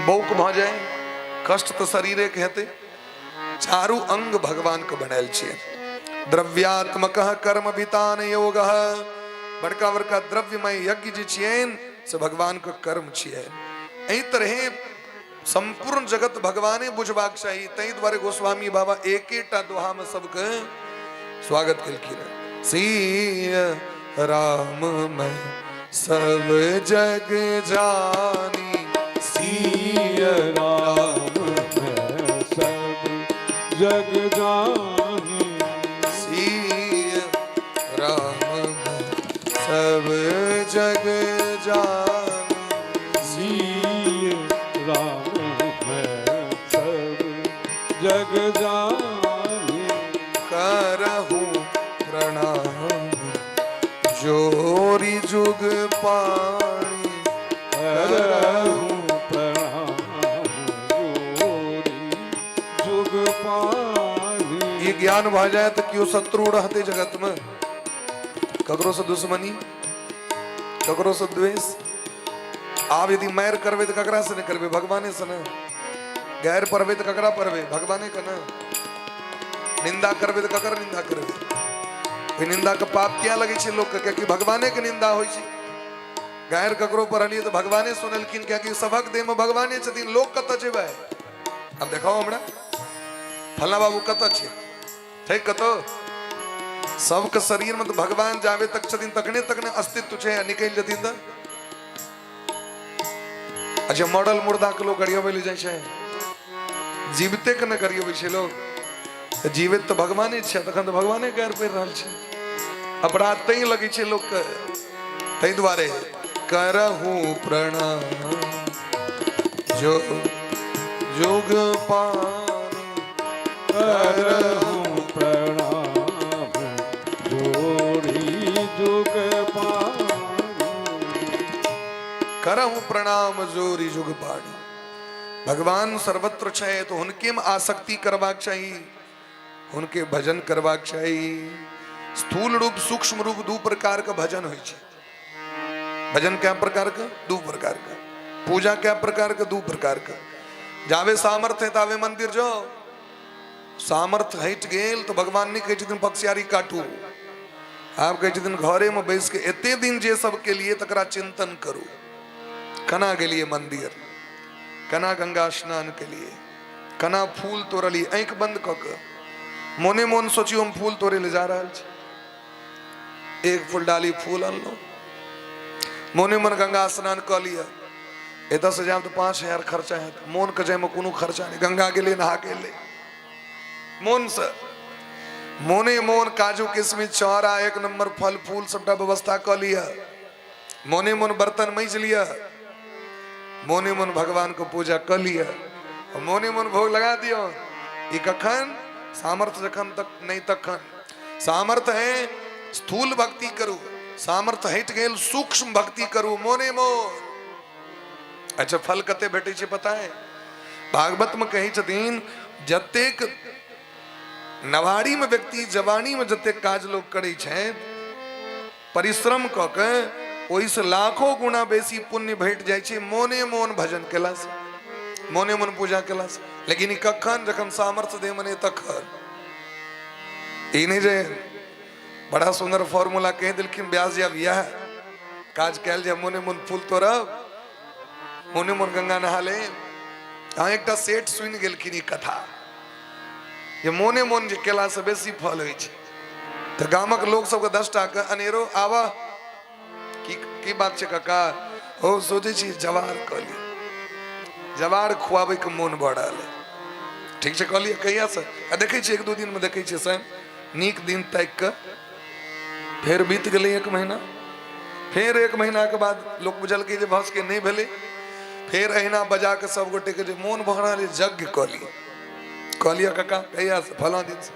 बौक भ जाए, कष्ट तो शरीरे के हेते। चारू अंग भगवान के बनायल छै। द्रव्यात्मक कर्म वितान योग, बड़का बड़का द्रव्यमय यज्ञ जे छियन से भगवान के कर्म छियै। एहि तरह संपूर्ण जगत भगवाने बुझबाक चाही। तै द्वारे गोस्वामी बाबा एकेटा दोहा में सबके स्वागत केलखिन। सिय राम मैं सब जग जानी, सिय राम मैं सब जग जानी, सिय राम मैं सब जग जानी, सिय राम मैं सब जग जानी, करहूं प्रणाम जोरी जुग पाणी, करहूं प्रणाम जोरी जुग पानी। ये ज्ञान भ जाए तो क्यों शत्रु रहते जगत में? ककरो से दुश्मनी, ककरो से द्वेष। आप यदि मैर करबे तो ककरा से नहीं करबे? भगवाने से न। गैर परबे तो ककरा परबे? भगवाने का न। निंदा करबे तो ककर निंदा करबे? निंदा का पाप क्या लगे छे लोग के? क्योंकि भगवाने के निंदा होई छे। गैर ककरो परलिए तो भगवाने सुनलखिन, क्योंकि सबक देह में भगवाने छथिन। लोग कत जेबे? अब देखाओ हमरा फलना बाबू कत छे, थे कतो? सबके शरीर में तो भगवान जावे तक छथिन, तकने तकने अस्तित्व छे। निकल जथिन तो अच्छा मॉडल मुर्दा के लोग गड़ियों में ले जाए छे, जीवते के न करियो छे लोग। जीवित तो भगवाने छे, तखन तो भगवाने गैर कर रहल छे। अपराध तई लगे छे लोग के। तई द्वारे करहूं प्रणाम जो जुग पानी, करहूं प्रणाम जोरी जुग पानी, करहूं प्रणाम जोरी जुग पानी। भगवान सर्वत्र छे तो उनके में आसक्ति करवाक चाहिए, उनके भजन करवाक चाहिए। स्थूल रूप सूक्ष्म रूप दो प्रकार का भजन होय छे। भजन क्या प्रकार का? 2 प्रकार का। पूजा क्या प्रकार का? 2 प्रकार का। जावे सामर्थ है तावे मंदिर जाओ। सामर्थ हट गेल तो भगवान नहीं कहे दिन पक्षियारी काटू। आप कहे दिन घरे में बैस के एते दिन जे सब के लिए तकरा चिंतन करू। कना के लिए मंदिर, कना गंगा स्नान के लिए, कना फूल तोड़ली आंख बंद क के मोने मोन सोचियो हम फूल तोड़े ले जा रहा छे। एक फूल डाली फूल अनलो, मोने मन गंगा स्नान क लिया। ए 10,000 तो 5,000 खर्चा है। मोन के जाय में कोनो खर्चा नहीं। गंगा के लिए नहा के ले मोन से मोने मोन काजू किशमिश चौरा 1 नंबर फल फूल सबटा व्यवस्था क लिया। मोने मोन बर्तन मैज लिया, मोने मन भगवान को पूजा कर लिया, मोने मन भोग लगा दियो। ये कखन? सामर्थ्य जखन तक नहीं तखन। सामर्थ्य है स्थूल भक्ति करू, सामर्थ्य हट गेल सूक्ष्म भक्ति करू मोने मोन। अच्छा फल कते भेटे छे पता है? भागवत में कही छथिन जतेक नवाड़ी में व्यक्ति जवानी में जतेक काज लोग करे छे परिश्रम क के ओहि से लाखों गुना बेसी पुण्य भेट जाय छै मोने मोन भजन केला से, मोने मोन पूजा केला से। लेकिन ई कखन जखन सामर्थ्य दे मने तखन। ई नहीं जे बड़ा सुंदर फॉर्मूला कह दिलखिन व्यास जी, अब यह काज कैल जे मोने मोन फूल तोड़ब, मोने मोन गंगा नहा ले। हाँ एक सेठ सुनि गेलखिन ई कथा जे मोने मोन जे केला से बेसी फल होइ छै। तो गामक लोग सबके 10 टा के अनेरो आवा की बात छै काका, ओ सोचे छी जवार क ली, जवार खुआबे के मोन बढ़ल है। ठीक छै कहलिए कहिया से देखे छी, 1-2 दिन में देखे छी स्वयं नीक दिन ताक के। फिर बीत गए 1 महीना, फिर 1 महीना के बाद लोग बुझल के भस के नहीं भेले। फिर अहिना बजा के सब गोटे के मोन भरल यज्ञ कहलिए काका कहिया से, फला दिन से।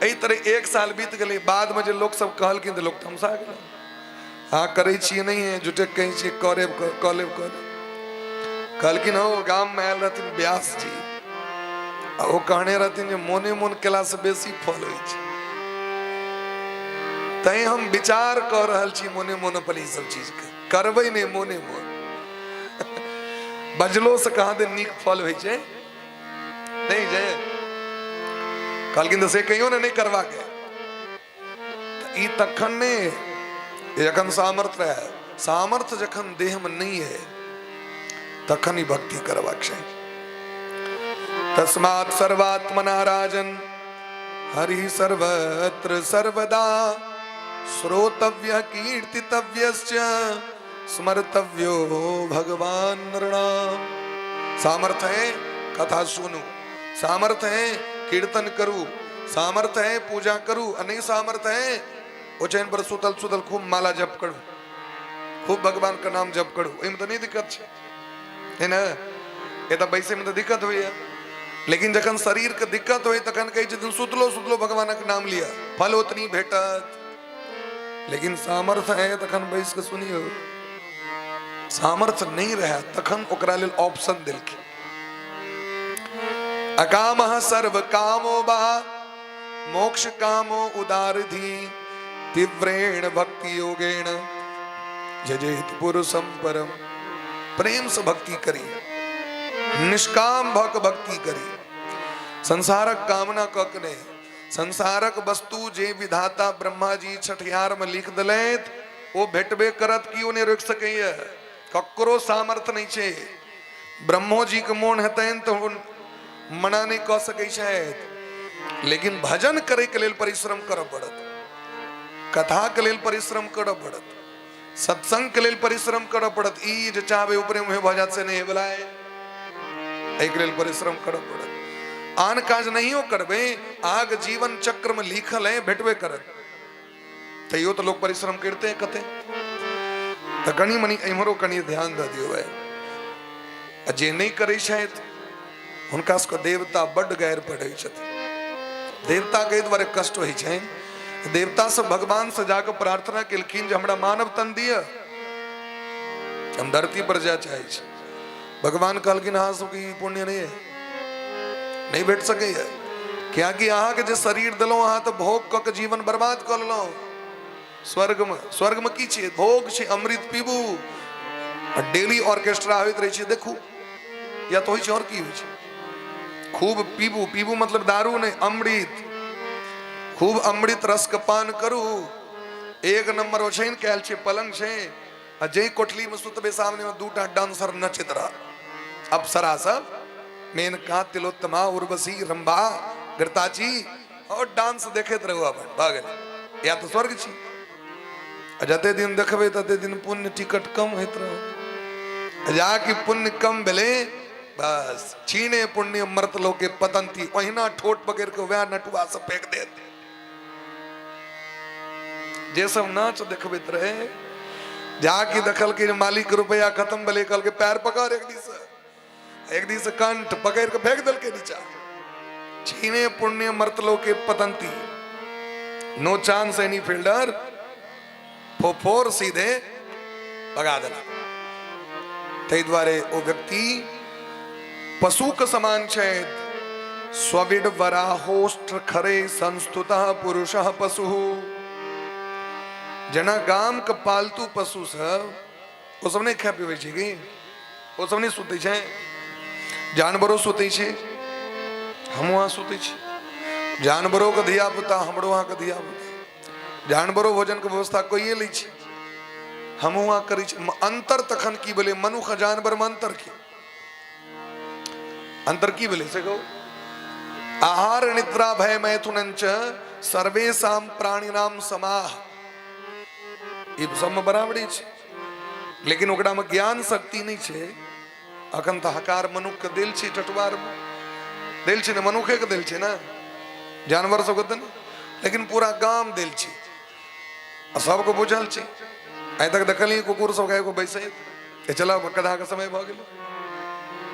एहि तरह 1 साल बीत गए। बाद में जो लोग सब कहलखिन तो लोग थमसा गेल। हाँ करे छी नहीं है जुटे कहीं छी करे कॉलेब कहलखिन हो गाम में आयल रहथिन व्यास जी, वो कहने रहथिन जे मोने मोन केला से बेसी फल होइ छै। तै हम विचार कर रहल छी मोने मोन पर ई सब चीज के करबै नहीं मोने मोन। बजलो से कहा दे नीक फल होइ छै नहीं जे कहलखिन से कहियो ने नहीं करवा के। ई तखन ने जखन सामर्थ्य है, सामर्थ्य जखन देह में नहीं है तखन ही भक्ति करबाक छै। तस्मात् सर्वात्मना राजन हरि सर्वत्र सर्वदा श्रोतव्य कीर्तितव्यश्च स्मर्तव्यो भगवान नृणाम। सामर्थ्य है कथा सुनू, सामर्थ्य है कीर्तन करूं, सामर्थ्य है पूजा करूं, नहीं सामर्थ्य है उज्जैन पर सुतल सुतल खूब माला जप करूं, खूब भगवान का नाम जप करूं। इनमें तो नहीं दिक्कत है ना, ये तो वैसे में तो दिक्कत हुई है। लेकिन जखन शरीर के दिक्कत हुई तखन कही दिन सुतलो सुतलो भगवान के नाम लिया फल उतनी भेटत। लेकिन सामर्थ्य है तखन बैस के सुनियो, सामर्थ्य नहीं रहा तखन ओकरा लेल ऑप्शन दिलखिन। अकामः सर्व कामो बा मोक्ष कामो उदारधी तीव्रेण भक्ति योगेण जजेत पुरुषम परम। प्रेम से भक्ति करी, निष्काम भक्ति करी, संसारक कामना ककने। संसारक वस्तु जे विधाता ब्रह्मा जी छठियार में लिख दिलैत वो भेटबे करत कि ओ नहीं रोक सकैया, ककरो सामर्थ्य नहीं छे। ब्रह्मो जी के मोन हेतैन तो मना नहीं कह सकै छथि। लेकिन भजन करे के लेल परिश्रम करब पड़त, कथा के लेल परिश्रम करब पड़त, सत्संग के लेल परिश्रम करब पड़त। ई जे चाहबे ऊपरे मुहे भ जात से नहीं हेबलाय, एहि के लेल परिश्रम करब पड़त। आन काज नहियो करबे आग जीवन चक्र में लिखल है भेटबे करत, तैयो तो लोग परिश्रम करते हैं कते। तो कनी मनी इम्हरो कनी ध्यान द दियो है। जे नहीं करे शायद हुनका सबके देवता बड़ गैर पड़े छथिन। देवता के द्वारे कष्ट होइ छै। देवता से भगवान से जाकर प्रार्थना केलखिन जे हमरा मानव तन दिया, हम धरती पर जा चाहे छी। भगवान कहलखिन अहाँ सबके पुण्य नहीं है, नहीं भेट सके है। क्या कि अहाँ के जे शरीर दिलौं अहाँ तो भोग क के जीवन बर्बाद कर लेलौं। स्वर्ग में की छै भोग छै, अमृत पीबू, डेली ऑर्केस्ट्रा होइत रहे छै देखू, या तो होइ छै और की होइ छै। खूब पीबू, पीबू मतलब दारू नहीं अमृत, खूब अमृत रस के पान करू। 1 नंबर ओछैन कैल छै, पलंग छै, आ जे कोठली में सुतबे सामने में 2टा डांसर नचित रह। अप्सरा सब मेनका तिलोत्तमा उर्वशी रंभा घृताची और डांस देखैत रहू अपन भागल। या तो स्वर्ग छी। जते दिन देखबे तते दिन पुण्य टिकट कम होइत रह। जाकि पुण्य कम भेले बस छीने पुण्य मर्त लोके पतंती, ओहिना ठोट पकड़ के वह नटुआ से फेंक देत। जे सब नाच देखबैत रहे जाकि देखल के मालिक रुपया खत्म भले कल के पैर पकड़ एक दी से कंठ पकड़ के फेंक दल के नीचा। छीने पुण्य मर्त लोके पतंती, no chance any fielder, four सीधे भगा देला। तै द्वारे ओ व्यक्ति पशु के समान छै। स्विड वराहोष्ट्र खरे संस्तुतः पुरुषः पशु जेना गाम के पालतू पशु सब वो सब नहीं खा पीवे छे कि वो सब नहीं सुते छे, जानवरों सुते छे, हम वहां सुते छे, जानवरों का धिया पुता हमरो वहां का धिया पुता, जानवरों भोजन के व्यवस्था कोई ले छे, हम वहां करी छे। अंतर तखन की बोले मनुष्य जानवर में अंतर की बोले से कहो, आहार निद्रा भय मैथुनंच सर्वेषां प्राणिनाम समाह, ये सब में बराबरी छे, लेकिन ओकरा में ज्ञान शक्ति नहीं छे। अखन तो हकार मनुष्य के दिल छे, टटवार में दिल छे, मनुष्य के दिल छे ना, जानवर सब के ना, लेकिन पूरा गांव दिल छे, सबको बुझल छे। अभी तक देखलिए कुकुर सब गाय को बैसे चला कदा का समय भ गेल,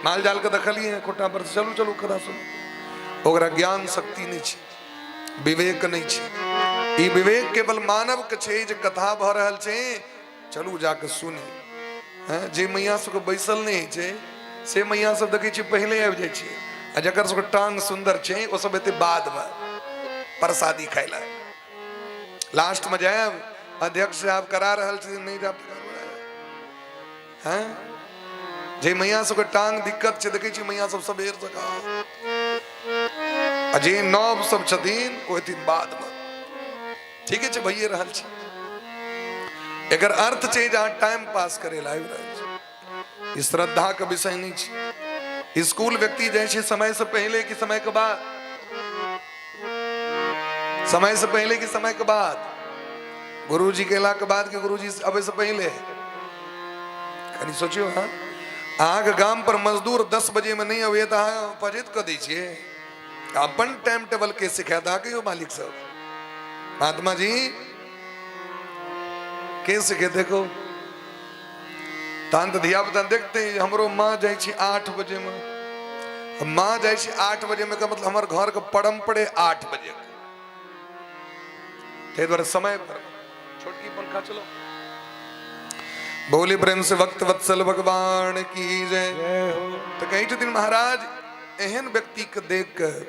माल जाल के देखलिए खुट्टा पर चलू चलू कदा सुन, ओकरा ज्ञान शक्ति नहीं छे, विवेक नहीं छे। ई विवेक केवल मानव के छे जे कथा भ रहल छे, चलू जाके सुनी। हैं जे मैया सब बैसल नहीं छे से मैया सब देखे छे पहले आबि जाय छे, आ जकर सब टांग सुंदर छे ओ सब एते बाद में प्रसादी खाइला। लास्ट में जाए अध्यक्ष साहब करा रहल छे नहीं जा हैं, जे मैया सब टांग दिक्कत छे देखे छे मैया सब सबेर सका, आ जे नव सब छथिन ओ एथिन बाद में, ठीक है भइए रहल छे। एकर अर्थ छे जहां टाइम पास करे ला आबि रहल छे, श्रद्धा का विषय नहीं छे। स्कूल व्यक्ति जाय छे समय से पहले कि समय के बाद, समय से पहले कि समय के बाद, गुरुजी केला के बाद कि गुरुजी अबे से पहले, कनी सोचियो। हाँ आग गांव पर मजदूर 10 बजे में नहीं अवे तो पजेत कर दी छे, अपन टाइम टेबल के सिखाता कि मालिक साहब, महात्मा जी के सिखे देखो तान तो धिया पुता देखते हमरो माँ जाय छी 8 बजे में, माँ जाय छी 8 बजे में का मतलब हमारे घर के परम पड़े 8 बजे ते द्वारा समय पर छोटकी पंखा चलो। बोली प्रेम से भक्त वत्सल भगवान की जय। तो कही दिन महाराज एहन व्यक्ति के देख कर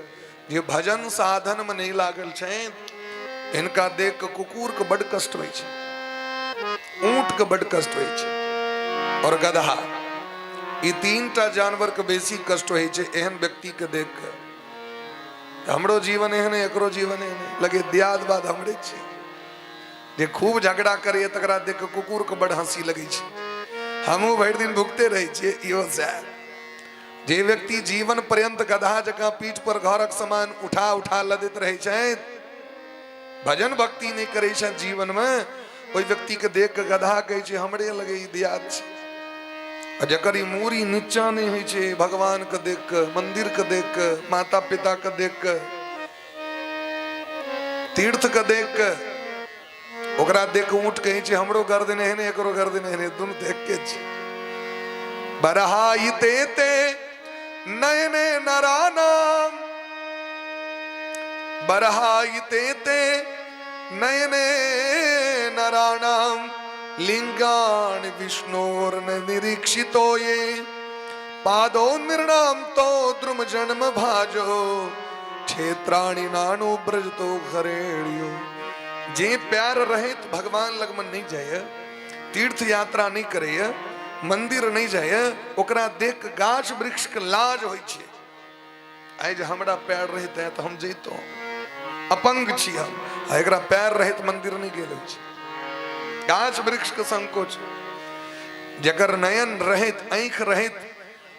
जे भजन साधन में नहीं लागल छे, इनका देख के कुकुर के बड़ कष्ट होय छे, ऊंट के बड़ कष्ट होय छे, और गधा, ये 3टा जानवर के बेसी कष्ट होय छे एहन व्यक्ति के देख के। हमरो जीवन एहन है, एकरो जीवन एहन लगे दियाद बाद हमरे छे, जे खूब झगड़ा करे तकरा देख के कुकुर के बड़ हंसी लगे छे, हमहू भर दिन भुगते रहे छे। इहो से जे व्यक्ति जीवन पर्यंत गधा जका पीठ पर घरक सामान उठा उठा लदैत रहे छे, भजन भक्ति नहीं करे छे जीवन में, ओई व्यक्ति के देख के गधा कहे छे हमरे लगे ई दियाद छे। आ जकर ई मूरी नीचा नहीं होय छे, भगवान के देख के, मंदिर के देख के, माता पिता के देख के, तीर्थ के देख के, ओकरा देख के ऊंट कहे छे हमरो गर्दन एहने एकरो गर्दन एहने, दुनु देख के छे। बरहाइते ते नयने नरानाम, बरहाइते ते नयने नराणाम, लिंगान विष्णोर्न निरीक्षितो ये, पादो निर्णाम तो द्रुम जन्म भाजो, क्षेत्राणि नानो ब्रजतो घरेड़ियो। जे प्यार रहे तो भगवान लगमन नहीं जाए, तीर्थ यात्रा नहीं करे, मंदिर नहीं जाए, ओकरा देख गाछ वृक्ष के लाज होय छे। आइ जे हमरा पैर रहते हैं तो हम जैतो, अपंग छी हम, एकरा पैर रहित मंदिर नहीं गेल होय छे, गाछ वृक्ष के संकोच। जकर नयन रहित, आंख रहित,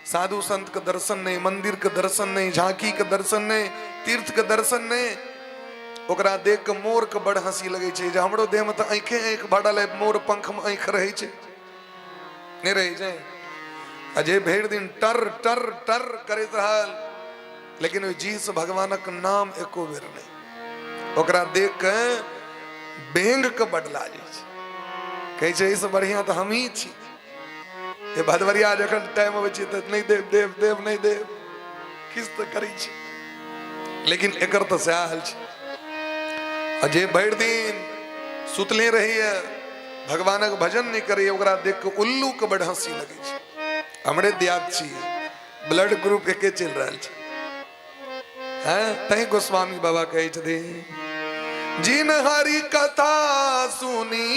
साधु संत के दर्शन नहीं, मंदिर के दर्शन नहीं, झांकी के दर्शन नहीं, तीर्थ के दर्शन नहीं, ओकरा देख के मोर के बड़ हंसी लगे छे। जे हमरो देह में तो आंखे आंख भरल है, मोर पंख में आंख रहे छे नहीं रहे जाए, अजय भेड़ दिन टर टर टर करैत रहल, लेकिन ओइ जी से भगवानक नाम एको बेर नहीं। ओकरा देख के बेंग के बड़ लागे छे, कहे छे इससे बढ़िया तो हम ही छी। ये भदवरिया जखन टाइम होवे छे त नहीं देव देव देव नहीं देव किस त करै छे, लेकिन एकर तो सयाल छे। अजय भर दिन सुतले रही है, भगवानक भजन नहीं करे, ओकरा देख के उल्लू के बड़ हंसी लगे छे। हमरे दियाद छी, ब्लड ग्रुप एके चल रहल छे। हैं तही गोस्वामी बाबा कहे छथिन जिन हरि कथा सुनी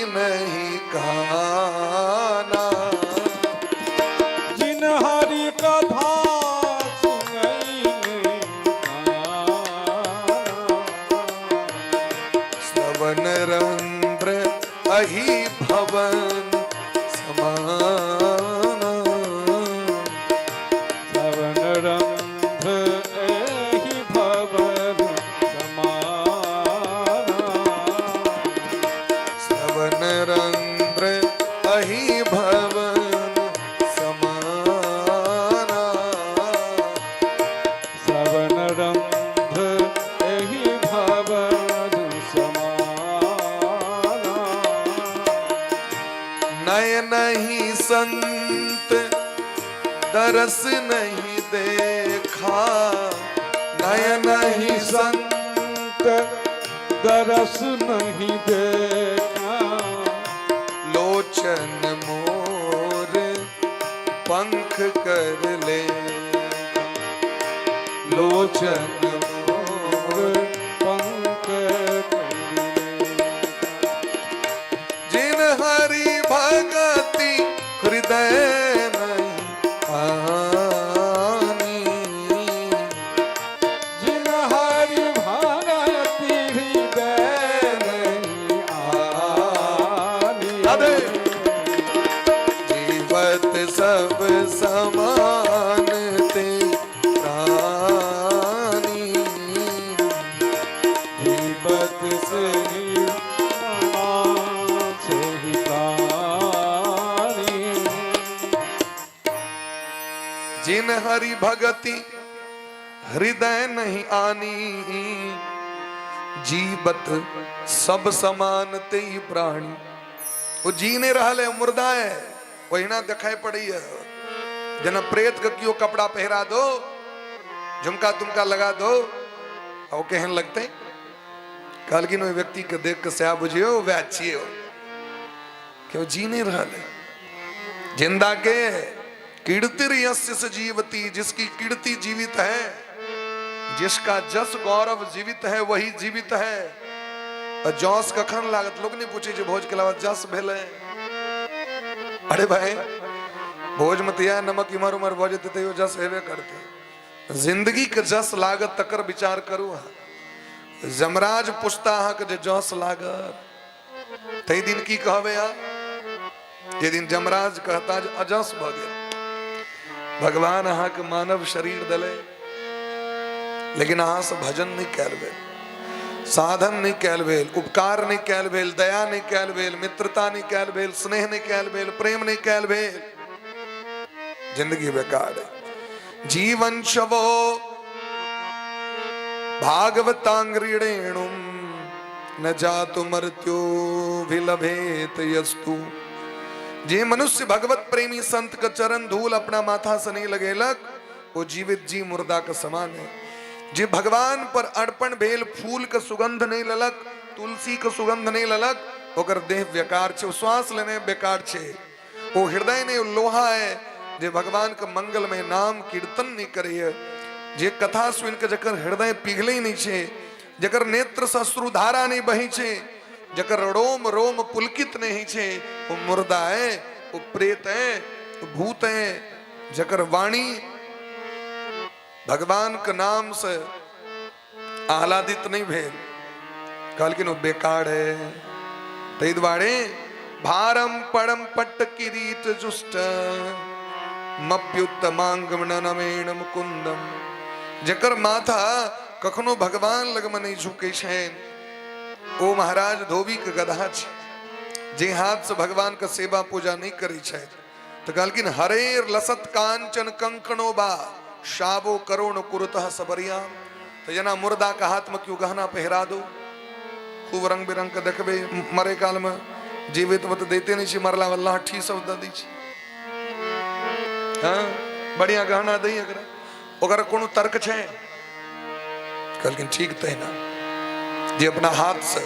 नहीं काना, जिन हरि कथा सुनई नहीं श्रवण रंध्र अहि भवन समाना, श्रवण रंध्र एहि भवन समाना, श्रवण रंध्र अहि भवन समाना, श्रवण रंध्र एहि भवन समाना, नय नहीं संत दरस नहीं देखा, नय नहीं संत दरस नहीं देखा, लोचन मोर पंख कर ले, लोचन मोर पंख करे। जिन हरि भगति हृदय नहीं आनी, जिन हरि भगति हृदय नहीं आनी, राधे। जीवत सब समान ते प्राणी, जीवत से ही से ही प्राणी, जिन हरि भगति हृदय नहीं आनी, जीवत सब समान ते ही प्राणी। वो जीने रहले मुर्दा है, वही ना दिखाई पड़ी है। जना प्रेत का क्यों कपड़ा पहरा दो, झुमका तुमका लगा दो, और कहने लगते कल की नो व्यक्ति के देख के स्या बुझियो वे अच्छी हो, क्यों जीने रहले जिंदा के कीर्ति यस्य से जीवती, जिसकी कीर्ति जीवित है, जिसका जस गौरव जीवित है वही जीवित है। और जस कखन लागत लोग नहीं पूछे जो भोज के अलावा जस भेल है। अरे भाई भोज मतिया नमक इमर उमर भोजते तो जस हेवे करते, जिंदगी के जस लागत तकर विचार करू। जमराज पुछता हा के जस लागत तई दिन की कहवे आ, जे दिन जमराज कहता जो अजस भ गया। भगवान अहा के मानव शरीर दले, लेकिन अहा से भजन नहीं कैल भेल, साधन नहीं कैल भेल, उपकार नहीं कैल भेल, दया नहीं कैल भेल, मित्रता नहीं कैल भेल, स्नेह नहीं कैल भेल, प्रेम नहीं कैल भेल। जिंदगी बेकार है। जीवन शवो भागवतांग्रीणेणुम न जातु मृत्यो विलभेत यस्तु। जे मनुष्य भगवत प्रेमी संत का चरण धूल अपना माथा से नहीं लगेलक, वो जीवित जी मुर्दा का समान है। जे भगवान पर अर्पण भेल फूल का सुगंध नहीं ललक, तुलसी का सुगंध नहीं ललक, ओकर देह बेकार छे, श्वास लेने बेकार छे। वो हृदय ने लोहा है, जे भगवान का मंगल में नाम कीर्तन नहीं करे, जे कथा सुन के जकर हृदय पिघले ही नहीं छे, जकर नेत्र सश्रुधारा नहीं बही छे, जकर रोम रोम पुलकित नहीं छे, वो मुर्दा है, वो प्रेत है, वो भूत है। जकर वाणी भगवान के नाम से आह्लादित नहीं भेल, कहलकिन वो बेकार है। तै द्वारे भारम परम पट्ट किरीट जुष्ट मप्युत्तमांगमनमेण मुकुंदम। जकर माथा कखनो भगवान लग में नहीं झुके छेन, ओ महाराज धोबी के गधा छे, जे हाथ से भगवान का सेवा पूजा नहीं करी छे। तो कहलकिन हरेर लसत कांचन कंकणो बा शाबो करोण कुरुतः सबरिया। तो जना मुर्दा का हाथ में क्यों गहना पहरा दो, खूब रंग बिरंग के देखबे, मरे काल में जीवित मत देते नहीं छी, मरला वल्ला ठी सब दी छी। हाँ बढ़िया गहना दई अगर ओकर कोनो तर्क छे। कहलकिन ठीक तय ना, जे अपना हाथ से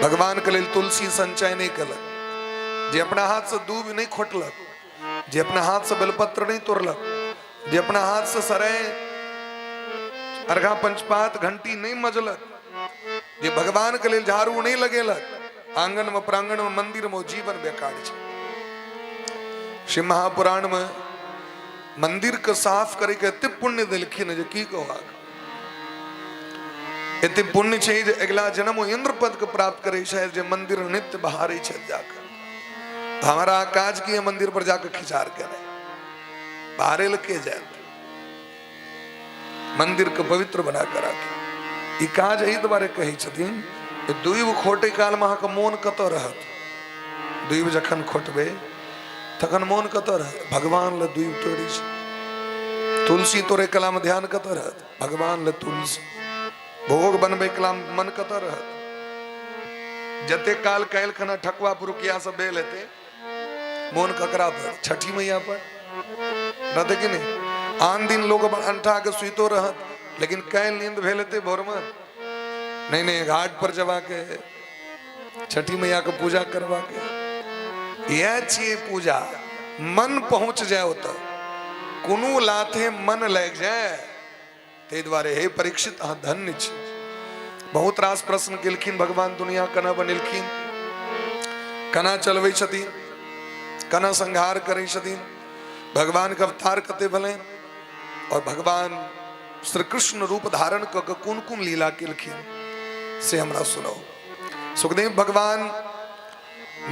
भगवान के लिए तुलसी संचय नहीं कलक, जे अपना हाथ से दूब नहीं खोटलक, जे अपना हाथ से बेलपत्र नहीं तोड़लक, जे अपना हाथ से सरे अर्घा पंचपात घंटी नहीं मजलक, जे भगवान के लिए झाड़ू नहीं लगेलक आंगन में प्रांगण में मंदिर में जीवन बेकार है। श्री महापुराण में मंदिर के साफ करे के एते पुण्य दिलखिन जे की कहो एते पुण्य छै जे अगला जन्म इंद्र पद के प्राप्त करे शायद जे मंदिर नित्य बहारे छै जाकर हमारा काज की मंदिर पर जाकर खिचार करे बाहरे लके जाए मंदिर को पवित्र बना कर राखे ई काज एहि दुआरे कहै छथिन दुइब खोटे काल में अहाँके मोन कतऽ रहत दुइब जखन खोटबे तखन मोन कतऽ रहत भगवान ले दुइब तोड़ै छै तुलसी तोड़े कला में ध्यान कतऽ रहत भगवान ले तुलसी भोग बनबे कला में मन कतऽ रहत जते काल काल्हि खना ठकुआ पुरुकिया सब बेल हेतै मोन ककरा पर छठी मैया पर रहते कि नहीं आन दिन लोग अंठा के सुतो रहत लेकिन काल्हि नींद भेल हेतै भोर में नहीं घाट पर जवा के छठी मैया के पूजा करवा के यह छिए पूजा मन पहुंच जाए तो कोनो लाथे मन लग जाए ते द्वारे हे परीक्षित अहाँ धन्य छी बहुत रास प्रश्न केलखिन भगवान दुनिया कना बनेलखिन कना चलबै छथिन कना संहार करै छथिन भगवान के अवतार कते भले और भगवान श्री कृष्ण रूप धारण क कुन कुन लीला केलखिन से हमरा सुनो सुखदेव भगवान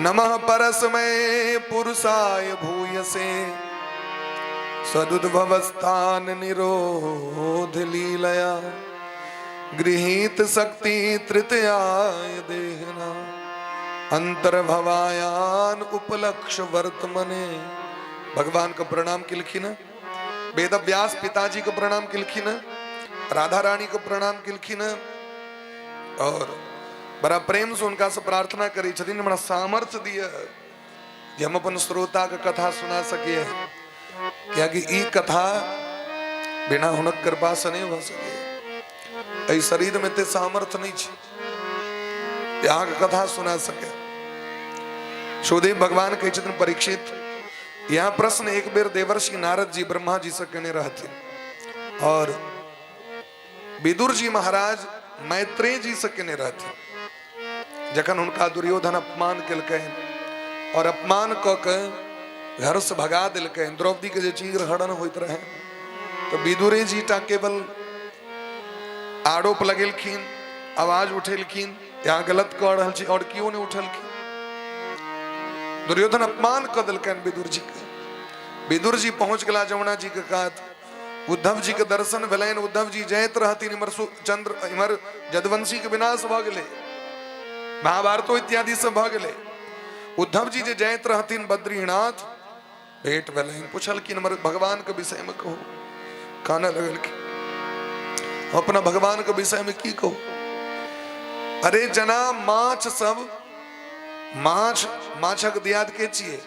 नमः परस्मै पुरुषाय भूयसे सदुद्भवस्थान निरोध लीलया गृहीत शक्ति तृतीयाय देहना अंतर्भवायान उपलक्ष्य वर्तमने भगवान को प्रणाम किलखिन वेद व्यास पिताजी को प्रणाम किलखिन राधा रानी को प्रणाम किलखिन और बड़ा प्रेम से उनका से प्रार्थना करी छथिन बड़ा सामर्थ्य दिया कि हम अपन श्रोता का कथा सुना सके क्या कि ई कथा बिना हुनक कृपा से नहीं हो सके शरीर में ते सामर्थ्य नहीं छे यहाँ का कथा सुना सके सुखदेव भगवान कहे छथिन परीक्षित यहाँ प्रश्न एक बेर देवर्षि नारद जी ब्रह्मा जी से कहने रहते और विदुर जी महाराज मैत्रेय जी से कहने रहते जखन उनका दुर्योधन अपमान केलकै और अपमान क के घर से भगा दिलकै द्रौपदी के जे चीर हरण होइत रहे तो विदुरे जी टा केवल आरोप लगेलखिन आवाज उठेलखिन यहाँ गलत कह रहल छी और क्यों नहीं उठलखिन दुर्योधन अपमान क दिलकैन विदुर जी के विदुर जी पहुंच गला जमुना जी के कात उद्धव जी के दर्शन भेलैन उद्धव जी जैत रहथिन इमर चंद्र इमर जदवंशी के विनाश भ गेलै महाभारतो इत्यादि सब भ गेलै उद्धव जी जे जैत रहथिन बद्रीनाथ भेंट भेलैन पूछलखिन हमर भगवान के विषय में कहो काने लगलखिन अपना भगवान के विषय में की कहो अरे जना माछ सब माछ माछक दियाद के छिए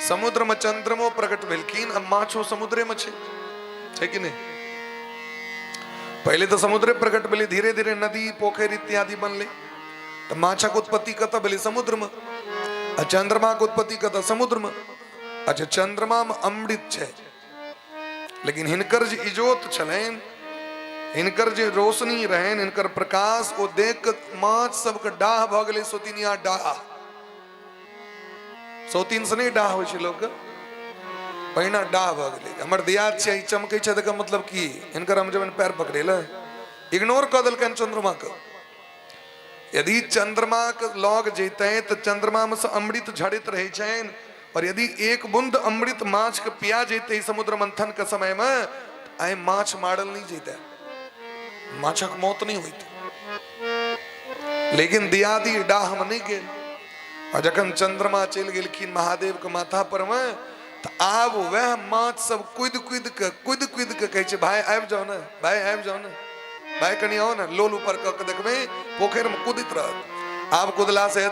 समुद्र में चंद्रमो प्रकट भेलखिन अब माछो समुद्रे में छे कि नहीं पहले तो समुद्रे प्रकट भेले धीरे धीरे नदी पोखर इत्यादि बनले तो माछक उत्पत्ति कत भेले समुद्र में चंद्रमा के उत्पत्ति कत समुद्र में अच्छा चंद्रमा में अमृत छे लेकिन हिनकर जे इजोत छलैन हिनकर जे रोशनी रहन हिनकर प्रकाश ओ देख माछ सबके डाह भ गेलै सोतिनिया डाह सोतिन से नहीं डाह होइ छै लोक पहिना डाह भ गेलै हमर दियाद छै चमकै छै त मतलब की हिनकर हम जब पैर पकड़े ल इग्नोर क देलकन चंद्रमा के यदि चंद्रमा के लग जैते तो चंद्रमा में से अमृत झड़ित रहे छन और यदि एक बूंद अमृत माछ के पिया जैते समुद्र मंथन के समय में आए माछ मारल नहीं जैते माछक मौत नहीं हुई लेकिन दियादी डाह में नहीं गेल और जखन चंद्रमा चल गेलखिन महादेव के माथा पर में तो आब वह माछ सब कुद कुद के कहे भाई आबि जाओ ना भाई आबि जाओ ना भाई कनी आओ ना लोल ऊपर क के देखबे पोखर में कुदित रहत आब कुदला से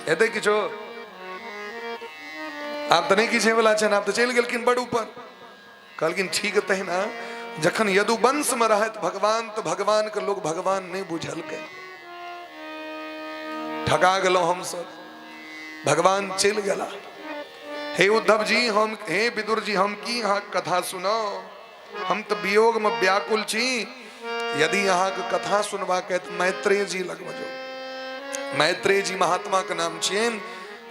हेतै किछो आप तो नहीं किछे वाला छन आप तो चल गेलखिन बड़ ऊपर कहलखिन ठीक तहिना जखन यदुवंश में रहत भगवान तो भगवान के लोग भगवान नहीं बुझल के ठगा गेलो हम सब भगवान चल गेला हे उद्धव जी हम हे विदुर जी हम की यहाँ कथा सुनो हम तो वियोग में व्याकुल छी यदि यहाँ की कथा सुनवा के तो मैत्रेय जी लगम जो। मैत्रेय जी महात्मा का नाम चेन,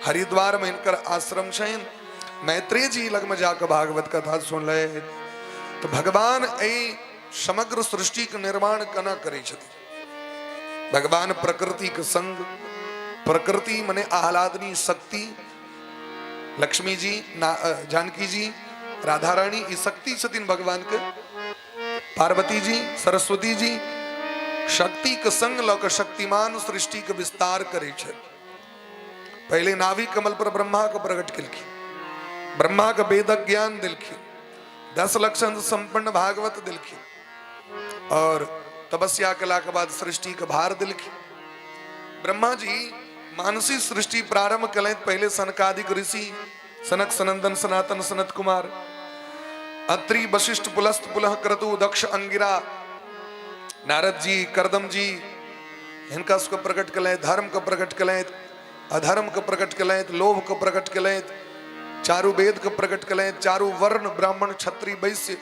हरिद्वार में इनकर आश्रम छेन। मैत्रेय जी लगम जाकर भागवत कथा सुन ले तो भगवान ए समग्र सृष्टि का निर्माण कना करे छथि। भगवान प्रकृति के संग, प्रकृति मने आह्लादनी शक्ति, लक्ष्मी जी, जानकी जी, राधा रानी ई शक्ति छथिन भगवान के। पार्वती जी, सरस्वती जी शक्ति के संग लौक शक्तिमान सृष्टि के विस्तार करे छे। पहले नाभि कमल पर ब्रह्मा को प्रकट किलखी, ब्रह्मा का वेद ज्ञान दिलखी, 10 लक्षण संपन्न भागवत दिलखी और तपस्या कला के बाद सृष्टि का भार दिलखी। ब्रह्मा जी मानसी सृष्टि प्रारंभ कलें पहले सनकादिक ऋषि सनक सनंदन सनातन सनत कुमार अत्रि वशिष्ठ पुलस्त पुलह क्रतु दक्ष अंगिरा नारद जी करदम जी इनका उसको प्रकट कलें, धर्म को प्रकट कलें, अधर्म को प्रकट कलें, लोभ को प्रकट कलें, चारु वेद को प्रकट कलें, चारु वर्ण ब्राह्मण क्षत्रिय वैश्य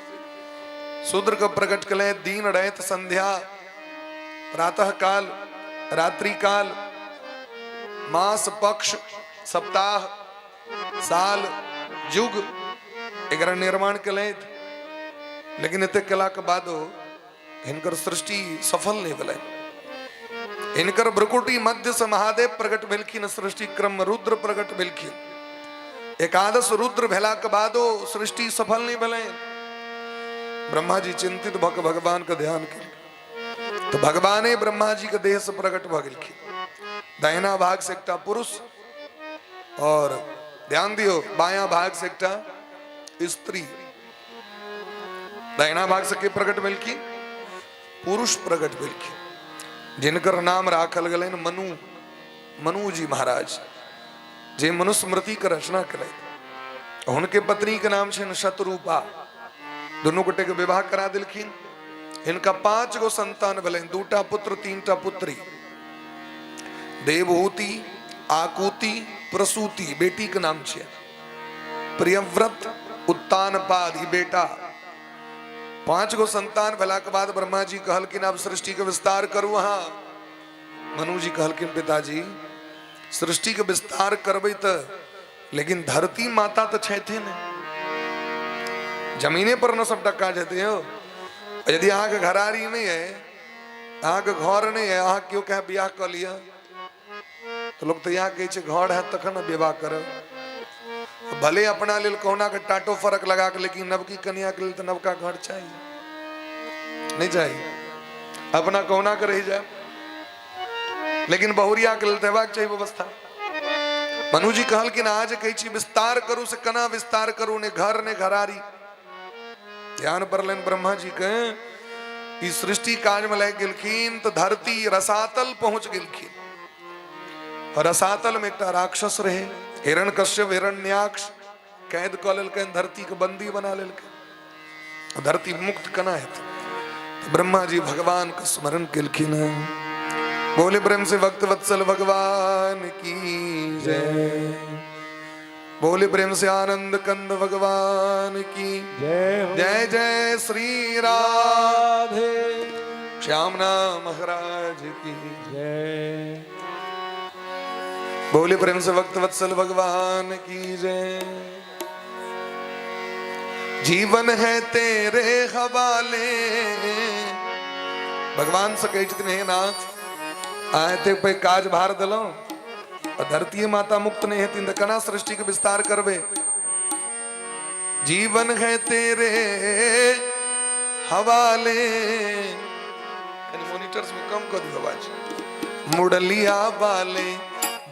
शूद्र को प्रकट कलें, दीन रैत संध्या, प्रातः काल, रात्रि काल, मास पक्ष, सप्ताह, साल, युग एकर निर्माण कलें। लेकिन इतने कला के बाद इनकर सृष्टि सफल नहीं भले। इनकर भ्रुकुटी मध्य से महादेव प्रकट भेलखिन, सृष्टि क्रम रुद्र प्रकट भेलखिन। एकादश रुद्र भेला के बादो सृष्टि सफल नहीं भले। ब्रह्मा जी चिंतित भक भगवान का ध्यान कर तो भगवान ब्रह्मा जी के देह से प्रकट भ गेलखिन। दाहिना भाग से एकटा पुरुष और ध्यान दियो बाया भाग से एकटा स्त्री। दाहिना भाग से के प्रकट भेलखिन? पुरुष प्रकट भेलखिन जिनकर नाम राखल गए मनु, मनु जी महाराज जे मनुस्मृति का रचना करे। उनके पत्नी के नाम छे शतरूपा। दोनों गोटे के विवाह करा दिलखिन। इनका 5 गो संतान भले, 2टा पुत्र 3टा पुत्री। देवहूति, आकुति, प्रसूति बेटी के नाम छे। प्रियव्रत, उत्तानपाद ई बेटा। 5 गो संतान भला के बाद ब्रह्मा जी कहलकिन अब सृष्टि के विस्तार करू। हाँ मनु जी कहलकिन पिताजी सृष्टि के विस्तार करबे त लेकिन धरती माता तो छे ने, जमीने पर न सब टक्का जाते हो। यदि अहाँ के घरारी नहीं है, अहाँ के घर नहीं है, अहाँ क्यों कहे ब्याह कर लिया तो लोग तो यहाँ कहे घर है तखन विवाह कर। भले अपना लेल कहुना के टाटो फरक लगा के, लेकिन नवकी कन्या के लिए तो नवका घर चाहिए नहीं चाहिए। अपना कहुना के रह जाए, लेकिन बहुरिया के लिए हेबाक चाहिए व्यवस्था। मनु जी कहल कि आज कही विस्तार करू से कना विस्तार करू ने घर ने घरारी। ध्यान पर लेन ब्रह्मा जी के इस सृष्टि काज में लग गेलखिन तो धरती रसातल पहुंच गेलखिन। और रसातल में एक राक्षस रहे हिरण्यकश्यप हिरण्याक्ष, कैद क लेलकन, धरती के बंदी बना लेलकन। धरती मुक्त कना है तो ब्रह्मा जी भगवान का स्मरण केलखिन। बोले ब्रह्म से भक्त वत्सल भगवान की जय। बोले प्रेम से आनंद कंद भगवान की जय। जय जय श्री राधे श्यामना महाराज की जय। बोले प्रेम से भक्त वत्सल भगवान की जय। जीवन है तेरे हवाले। भगवान से कही जितने नाथ आए थे पे काज भार दिलो और धरती माता मुक्त नहीं है तीन कना सृष्टि के विस्तार करवे। जीवन है तेरे हवाले। मॉनिटर्स में कम कर दियो आवाज। मुरलिया वाले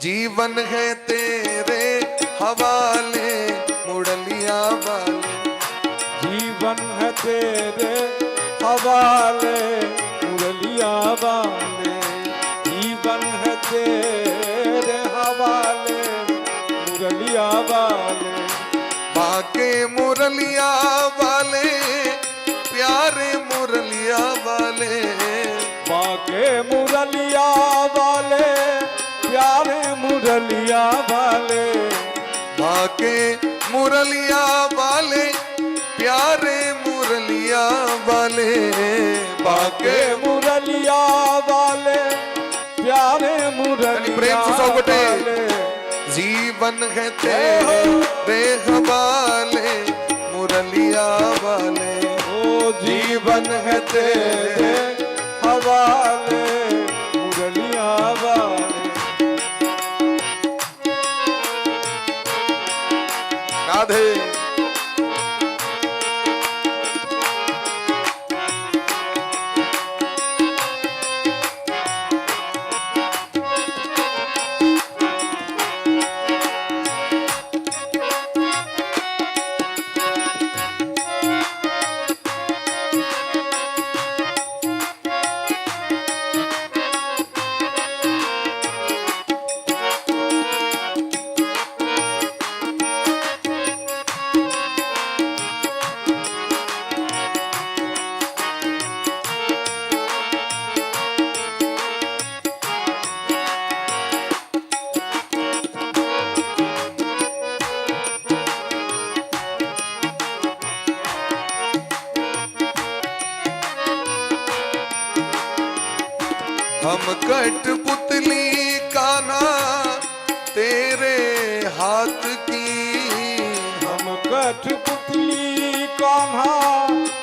जीवन है तेरे हवाले। मुरलिया वाले जीवन है तेरे हवाले। मुरलिया वाले जीवन है तेरे हवाले। मुरलिया वाले बाके मुरलिया वाले प्यारे मुरलिया वाले। बाके मुरलिया वाले प्यारे मुरलिया वाले। बाके मुरलिया वाले प्यारे मुरलिया वाले। बाके मुरलिया वाले प्यारे प्रेम मुरलिया से सौ गोटे। वाले जीवन है तेरे हवाले मुरलिया वाले, ओ जीवन है तेरे हवाले मुरलिया वाले। राधे हम कठपुतली कान्हा तेरे हाथ की, हम कठपुतली कान्हा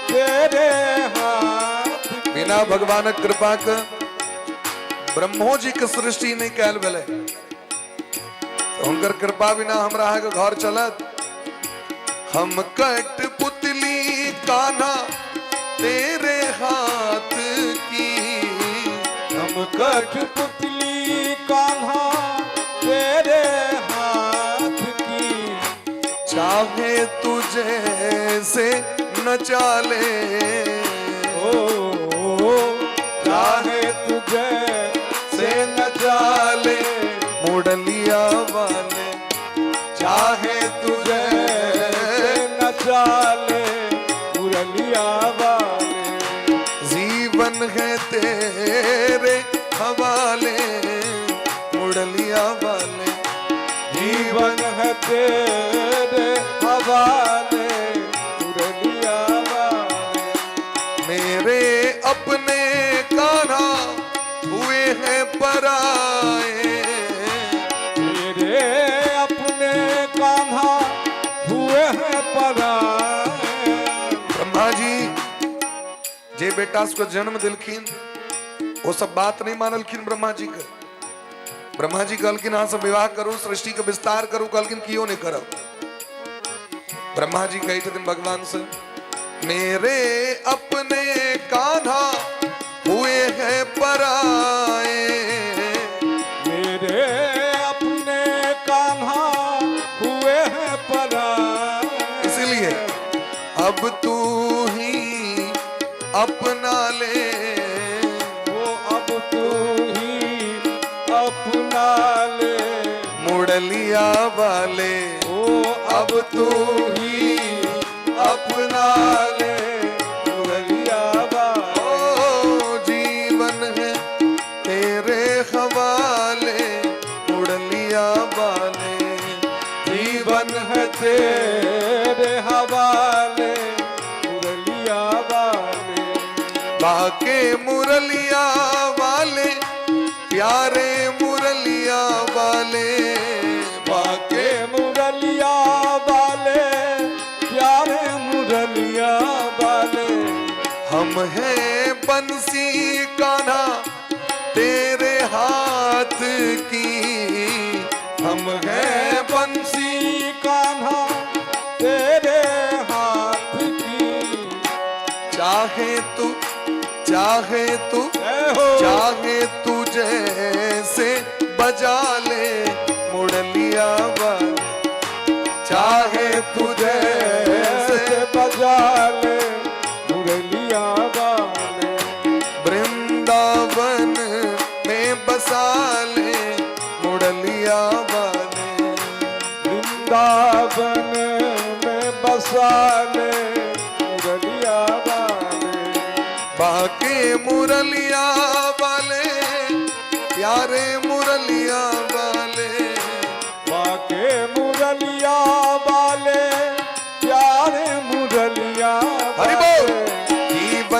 तेरे हाथ की। बिना भगवान कृपा का ब्रह्मो जी के सृष्टि नहीं कैल बेले, तो उनकर कृपा बिना हमरा के घर चलत। हम कठपुतली कान्हा तेरे हाथ की, हम कठपुतली कान्हा तेरे हाथ की। चाहे तुझे से नचा ले, ओ चाहे तुझे से नचा ले मुरलिया वाले, चाहे तुझे से नचा ले मुरलिया वाले। जीवन है तेरे हवाले मुरलिया वाले, जीवन है तेरे हवाले मुरलिया वाले। मेरे अपने कान्हा हुए हैं पराए, मेरे अपने कान्हा हुए हैं पराए। ब्रह्मा जी जे बेटा उसको जन्म दिलखिन वो सब बात नहीं मानलखिन ब्रह्मा जी का। ब्रह्मा जी कहलखिन हाँ सब विवाह करू, सृष्टि का विस्तार करू, कहलखिन क्यों नहीं करब। ब्रह्मा जी कही थे भगवान से, मेरे अपने कान्हा हुए हैं पराए, मेरे अपने कान्हा हुए हैं पराए। इसलिए अब तू ही अपना ले, वो अब तू ही अपना ले मुरलिया वाले, ओ अब तू ही अपना ले मुरलिया वाले। ओ जीवन है तेरे हवाले मुरलिया वाले, जीवन है तेरे हवाले मुरलिया वाले। बाके मुरलिया वाले प्यारे मुरलिया वाले, बाके मुरलिया वाले प्यारे मुरलिया वाले। हम हैं बंसी कान्हा तेरे हाथ की, हम हैं बंसी कान्हा तेरे हाथ की। चाहे तू चाहे तू जय हो चाहे तू जैसे बजा ले मुरलिया वाले, चाहे तू जैसे जैसे बजा ले मुरलिया वाले। वृंदावन में बसा ले मुरलिया वाले, वृंदावन में बसा ले मुरलिया वाले। बाके मुरलिया वाले प्यारे मुरलिया वाले, बाके मुरलिया वाले प्यारे मुरलिया हरि वाले। बोल। जीवन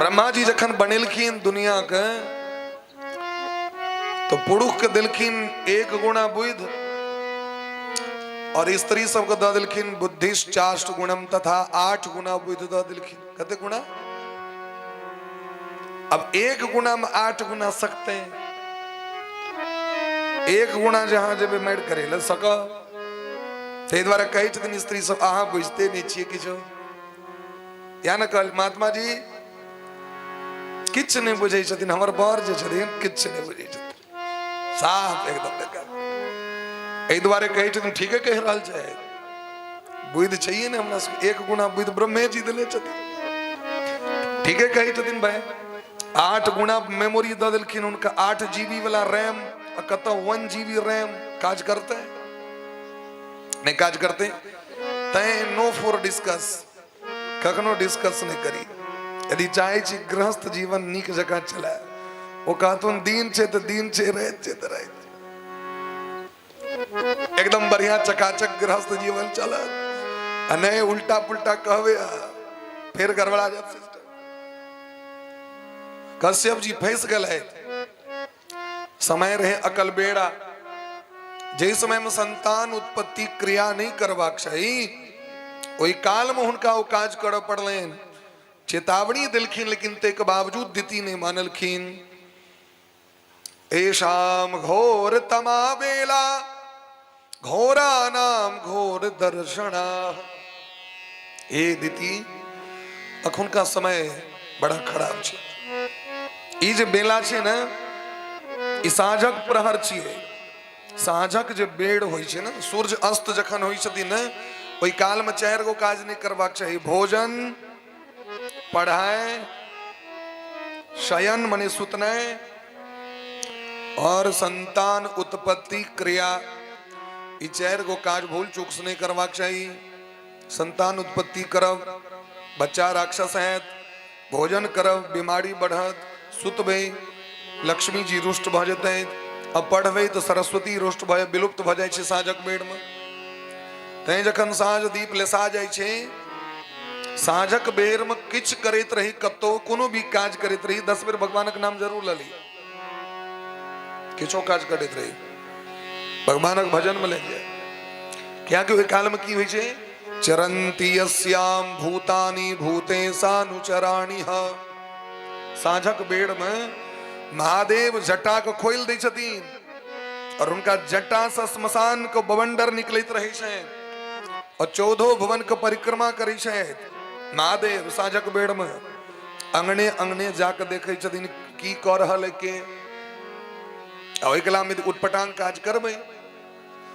ब्रह्मा जी जखन बनेलखिन दुनिया के तो पुरुष के दिलखिन 1 गुणा बुध और स्त्री सबके द दिलखिन बुद्धिश्च चाष्ट गुणम तथा 8 गुणा बुध द दिलखिन। कते गुणा? अब 1 गुणा में 8 गुणा सकते हैं। 1 गुणा जहां जब मेड करे ल सक ते द्वारा कही छथिन स्त्री सब अहाँ बुझते नहीं छिए किछो या न कल महात्मा जी किछ नहीं बुझे छथिन हमर बर जे छथिन किछ नहीं बुझे छथिन साफ एकदम बेकार। एहि द्वारे कही छथिन ठीक है कह रहल छै बुद्धि चाहिए ने हमरा सब 1 गुणा बुद्धि ब्रह्मे जी देले छथिन। ठीक है कही छथिन भाई 8 गुणा मेमोरी द देलखिन उनका 8 GB वाला रैम कत 1 GB रैम काज करते नहीं काज करते तय नो फॉर डिस्कस कखनो डिस्कस नहीं करी। यदि चाहे छी गृहस्थ जीवन नीक जगह चला वो कहतुन दिन छे तो दिन छे रात छे तो रात एकदम बढ़िया चकाचक गृहस्थ जीवन चलत नहीं उल्टा पुल्टा कहवे फिर गड़बड़ा जात सिस्टम। कश्यप जी फंस गए समय रहे अकल बेड़ा जे समय में संतान उत्पत्ति क्रिया नहीं करवाक चाहिए वही काल में हुनका वो काज कर पड़लेन चेतावनी दिलखिन लेकिन तेक बावजूद दिति नहीं मानलखिन। एशाम घोर तमा बेला घोरा नाम घोर दर्शना। ए दिति अखुन का समय बड़ा खराब छे। ई जे बेला छे ना ई साँझक प्रहर छिए। साँझक जे बेड़ होई छे ना सूर्य अस्त जखन होई छथिन ना ओई काल में 4 गो काज नहीं करबाक चाहिए। भोजन पढ़ाए शयन मने सुतनाए और संतान उत्पत्ति क्रिया ये 4 गो काज भूल चूक से नहीं करवाक चाहिए। संतान उत्पत्ति करब बच्चा राक्षस है भोजन करब बीमारी बढ़त सुतबे लक्ष्मी जी रुष्ट भ जते अब पढ़बे तो सरस्वती रुष्ट भय विलुप्त भ जाय छे साँझक बेड़ में। तैं जखन साँझ दीप लेसा जाय छे साँझक बेर में किछ करैत रही कतो कोनो भी काज करैत रही 10 बेर भगवानक नाम जरूर लली किछो काज करैत रही भगवानक भजन में लग जाए। क्या कि काल में की होय छे चरंती यस्याम भूतानि भूतेशानुचराणि ह। साँझक बेड़ में महादेव जटा को खोल दै छथिन और उनका जटा से श्मशान को बवंडर निकलैत रहे छे और 14 भुवन के परिक्रमा करै छे। महादेव साँझक बेड़ में अंगने अंगने जाके देखे छथिन की क रहल के ओहि कला में उटपटांग काज करबे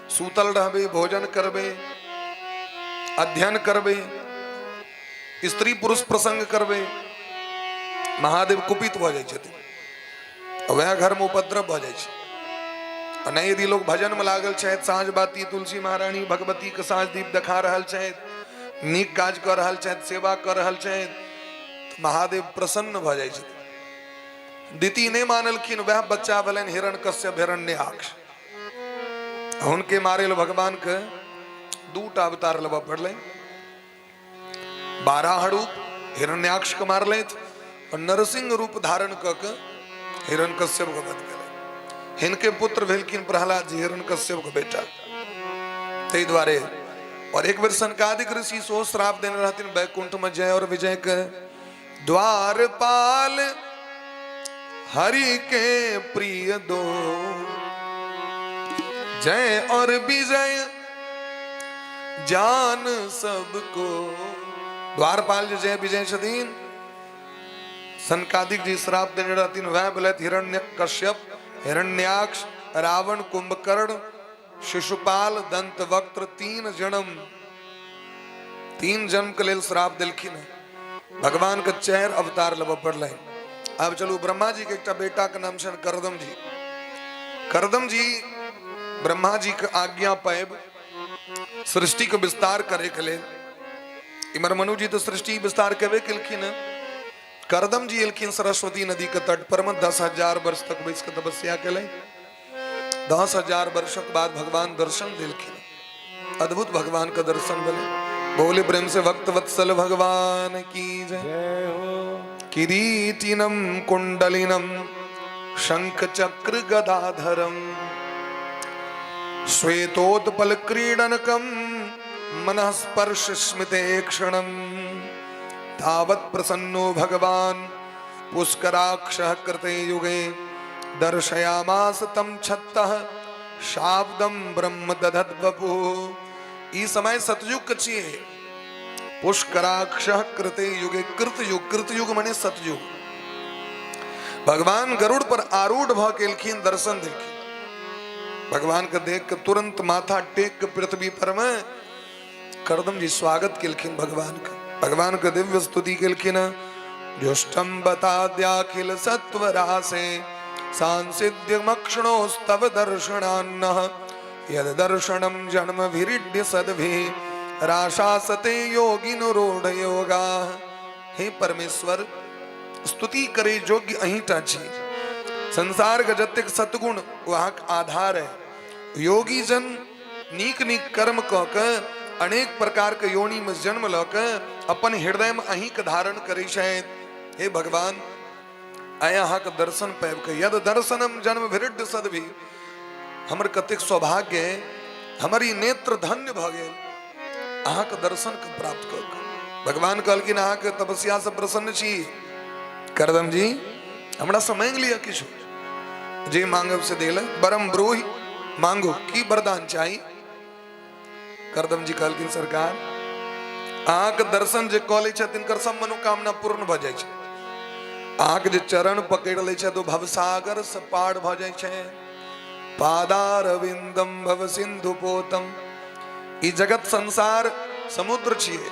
सूतल रहबे भोजन करबे अध्ययन करबे स्त्री पुरुष प्रसंग करबे महादेव कुपित भ जाय छथिन वह घर में उपद्रव भ जाय छे। नहीं यदि लोग भजन में लागल छे साँझ बाती तुलसी महारानी भगवती के साँझ दीप देखा रहल छे नीक काज कर रहल छे सेवा कर रहल छे तो महादेव प्रसन्न भ जाय छथिन। दिति नहीं मानलखिन वह बच्चा भलन हिरण्यकश्यप हिरण्याक्ष उनके मारे भगवान के 2टा अवतार लब पड़ले 12 रूप हिरण्याक्ष के मारले और नरसिंह रूप धारण क हिरण्यकश्यप को वध करे। हिनके पुत्र भेलखिन प्रहलाद जी हिरण्यकश्यप के बेटा ते द्वारे। और एक बेर सनकादिक ऋषि सो श्राप देने रहथिन बैकुंठ में जय और विजय के द्वारपाल हरि के प्रिय दो जय और विजय जान सबको। द्वारपाल जो जय विजय छथिन सनकादिक जी श्राप देने रहथिन वह बोलत हिरण्यकश्यप हिरण्याक्ष रावण कुंभकर्ण शिशुपाल दंतवक्त्र 3 जन्म के लेल श्राप दिलखिन भगवान के 4 अवतार लब पड़ल। अब चलू ब्रह्मा जी के एक बेटा के नाम छन करदम जी। करदम जी ब्रह्मा जी के आज्ञा पाएब सृष्टि के विस्तार करे के लेल इमर मनु जी तो सृष्टि विस्तार केबे केलखिन। करदम जी एलखिन सरस्वती नदी के तट पर में 10,000 वर्ष तक बैस के तपस्या केले। 10,000 वर्षक बाद भगवान दर्शन दिलखिन अद्भुत भगवान का दर्शन बोले बोले प्रेम से भक्त वत्सल भगवान की जय। किरीटिनं कुण्डलिनं शङ्खचक्रगदाधरम् श्वेतोत्पलक्रीडनकं मनः स्पर्शस्मिते क्षणं तावत् प्रसन्नो भगवान् पुष्कराक्षः कृते युगे दर्शयामास तं छत्तः शाब्दं ब्रह्म दधद्वपुः। ई समय सतयुग कचिए पुष्कराक्षः कृते युगे कृतयुग माने सतयुग। भगवान गरुड़ पर आरूढ़ भ केलखिन दर्शन देलखिन। भगवान के देख के तुरंत माथा टेक के पृथ्वी पर में करदम जी स्वागत केलखिन भगवान के दिव्य स्तुति केलखिन। जुष्टम बताद्याखिल सत्वरासे सांसिद्यमक्षणोस्तव दर्शनान्नः यद दर्शनम जन्म विरिड्य सद्भिः राशासते योगिनुरूढ़ योगा। हे परमेश्वर स्तुति करे योग्य अहिटा छी। संसार का जतिक सतगुण वहाँ आधार है। योगी जन नीक नीक कर्म क के अनेक प्रकार के योनि में जन्म ल के अपन हृदय में अहीं के धारण करे शायद। हे भगवान आया अहाँ के दर्शन पाब के यद दर्शनम जन्म विरुद्ध सदभी हमर कतेक सौभाग्य है। हमारी नेत्र धन्य भ गेल अहाँ के दर्शन के प्राप्त कर। भगवान कहलखिन अहाँ के तपस्या से प्रसन्न छी करदम जी हमरा से मांग लिया किछु जे मांगब से देल बरम ब्रूहि मांगो की वरदान चाहिए। करदम जी कहलखिन सरकार अहाँ के दर्शन जे कऽ लै छथिन तिनकर सब मनोकामना पूर्ण भ जाइ छै। अहाँ के जे चरण पकड़ ले छथि भवसागर से पार भ जाइ छै। पादारविंदम भव सिंधु पोतम ई जगत संसार समुद्र छिए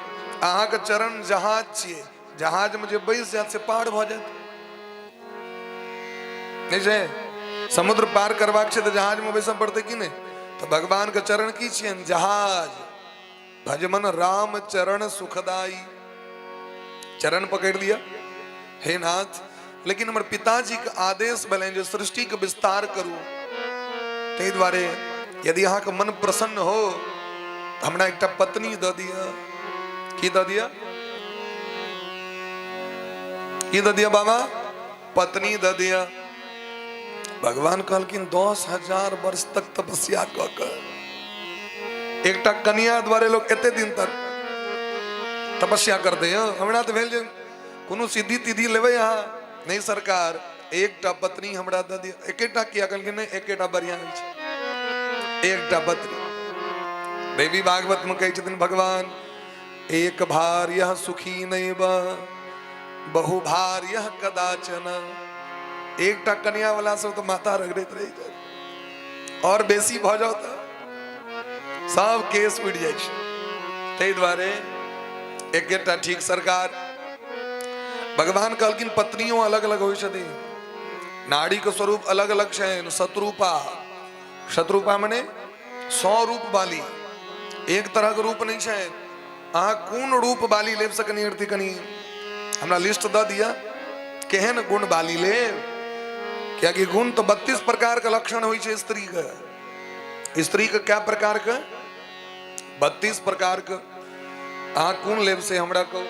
अहाँ के चरण जहाज छिए। जहाज में जे बैस जात से पार भ जात। नहीं छै समुद्र पार करबाक छै तो जहाज में बैसब पड़ते कि नहीं। तो भगवान के चरण की छियन जहाज। भजमन राम चरण सुखदाई चरण पकड़ लिया हे नाथ। लेकिन हमारे पिताजी के आदेश भले जो सृष्टि के विस्तार करूं ते द्वारे यदि यहाँ के मन प्रसन्न हो तो हमरा एक पत्नी द दिया। की द दिया की द दिया बाबा पत्नी द दिया। भगवान कहलखिन 10,000 वर्ष तक तपस्या क के एकटा कन्या द्वारे लोग एते दिन तक तपस्या करते हैं। हमरा तो भेल जे कोनो सिद्धि तिद्धि लेवे यहाँ नहीं सरकार एकटा पत्नी हमरा द दिया। एकेटा किया कहलखिन नहीं एकेटा बढ़िया छै एकटा पत्नी। देवी भागवत में कहै छथिन भगवान एक भार्य सुखी नैव बहु भार्य कदाचन। एकटा कन्या वाला सब तो माथा रगड़ैत रही जाए और बेसी भ जाओ तो सब केस उड़ जाए छै। तै द्वारे एकेटा ठीक सरकार। भगवान कहलखिन पत्नियों अलग अलग होइ छथिन। नाड़ी के स्वरूप अलग अलग छनि। शत्रुपा माने 100 रूप वाली एक तरह के रूप नहीं छनि। अहाँ कोन रूप वाली लेब सकनी अर्थी कनी हमरा लिस्ट द दिया केहन गुण वाली लेब। क्या कि गुण तो 32 प्रकार का लक्षण होइ छै स्त्री के। स्त्री के क्या प्रकार के 32 प्रकार के अहाँ कोन लेब से हमरा कहू।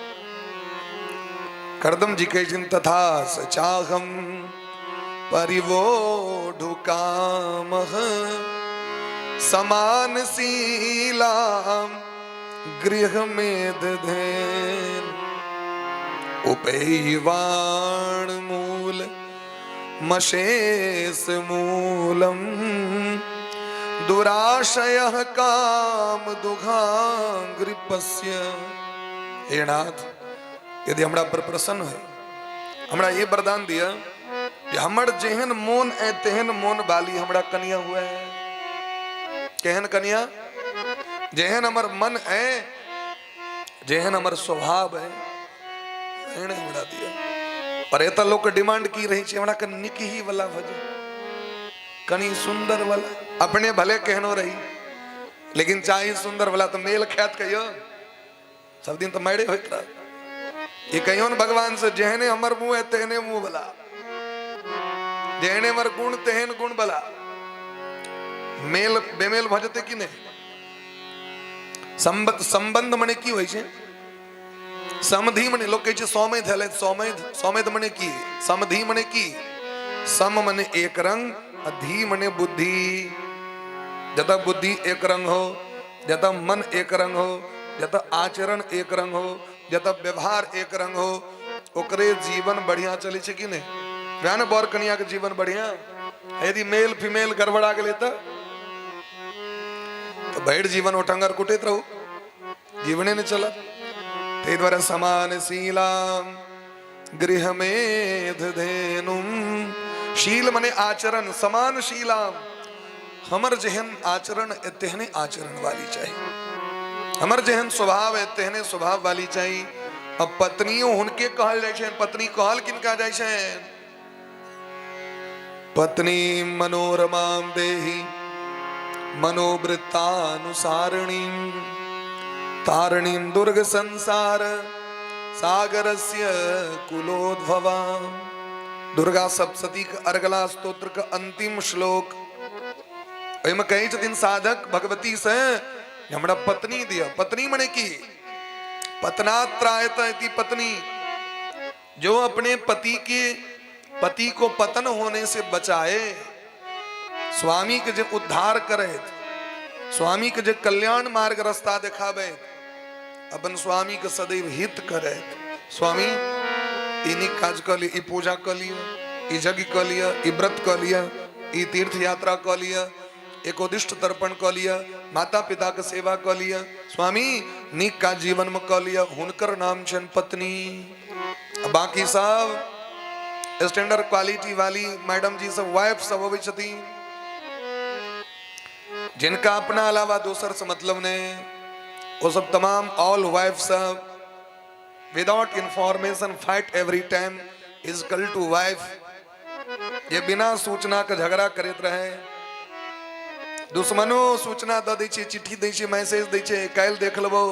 करदम जी कहै छथिन तथा सचाहम परिवोढु कामः समानशीलां गृहमेध धेन उपैवाण मूल मशेष मूलम दुराशयः काम दुघांग्रिपस्य। हे नाथ यदि हमरा पर प्रसन्न है हमरा ये वरदान दिया कि हमर जेहन मोन है तेहन मोन वाली हमरा कन्या हुआ है। केहन कन्या जेहन हमर मन है जेहन हमर स्वभाव है एहने हमरा दिया। पर एत लोग डिमांड की रही छै हमरा के निकही वाला भजे कनी सुंदर वाला। अपने भले कहनो रही लेकिन चाहिए सुंदर वाला तो मेल ख्यात कहियो सब दिन तो मैड़े होत रह। ये कहियो न भगवान से जेहने हमर मुंह है तेहने मुंह वाला जेहने हमर गुण तेहन गुण वाला। मेल बेमेल भजते कि नहीं। संबंध मने की होइ छै समधी मने लोग कहे सौमेध है सौमेध सौमेध मने की समधी मने की सम मने एक रंग अधी मने बुद्धि जता बुद्धि एक रंग हो जता मन एक रंग हो जता आचरण एक रंग हो जता व्यवहार एक रंग हो ओकरे जीवन बढ़िया चले छे कि नहीं व्यान बर कन्या के जीवन बढ़िया यदि मेल फीमेल गड़बड़ा गेले तो बैठ जीवन ओटंगर कुटित रहू जीवने ने चला ते द्वारा समान शीला गृह में धेनुम शील मने आचरण समान शीला हमर जेहन आचरण तेहने आचरण वाली चाहिए हमर जेहन स्वभाव है तेहने स्वभाव वाली चाहिए अब पत्नियों हुनके कहल जाय छे पत्नी कहल किनका जाय छे पत्नी मनोरमाम देहि मनोवृत्तानुसारिणी तारिणी दुर्ग संसार सागरस्य कुलोद्भवा दुर्गा सप्तशती के अर्गला स्तोत्र का अंतिम श्लोक में कही दिन साधक भगवती से हमरा पत्नी दिया पत्नी मने की पतनात्रायत इति पत्नी जो अपने पति को पतन होने से बचाए स्वामी के जो उद्धार करे स्वामी के जो कल्याण मार्ग रास्ता दिखावे अपन स्वामी के सदैव हित करे स्वामी इन्हीं काज कर लिया पूजा कर लिया यज्ञ कर लिया व्रत कर लिया तीर्थ यात्रा कर लिया एकोदिष्ट तर्पण कर लिया माता पिता के सेवा कर लिया स्वामी नीक का जीवन में कर लिया हुनकर नाम छन पत्नी बाकी सब स्टैंडर्ड क्वालिटी वाली मैडम जी सब वाइफ सब होवे छथिन जिनका अपना अलावा दोसर से मतलब ने वो सब तमाम ऑल वाइफ सब without information fight every time is कल टू वाइफ ये बिना सूचना के झगड़ा करते रहे दुश्मनो सूचना द दै छै चिट्ठी दै छै मैसेज दै छै काल्हि देख लेबो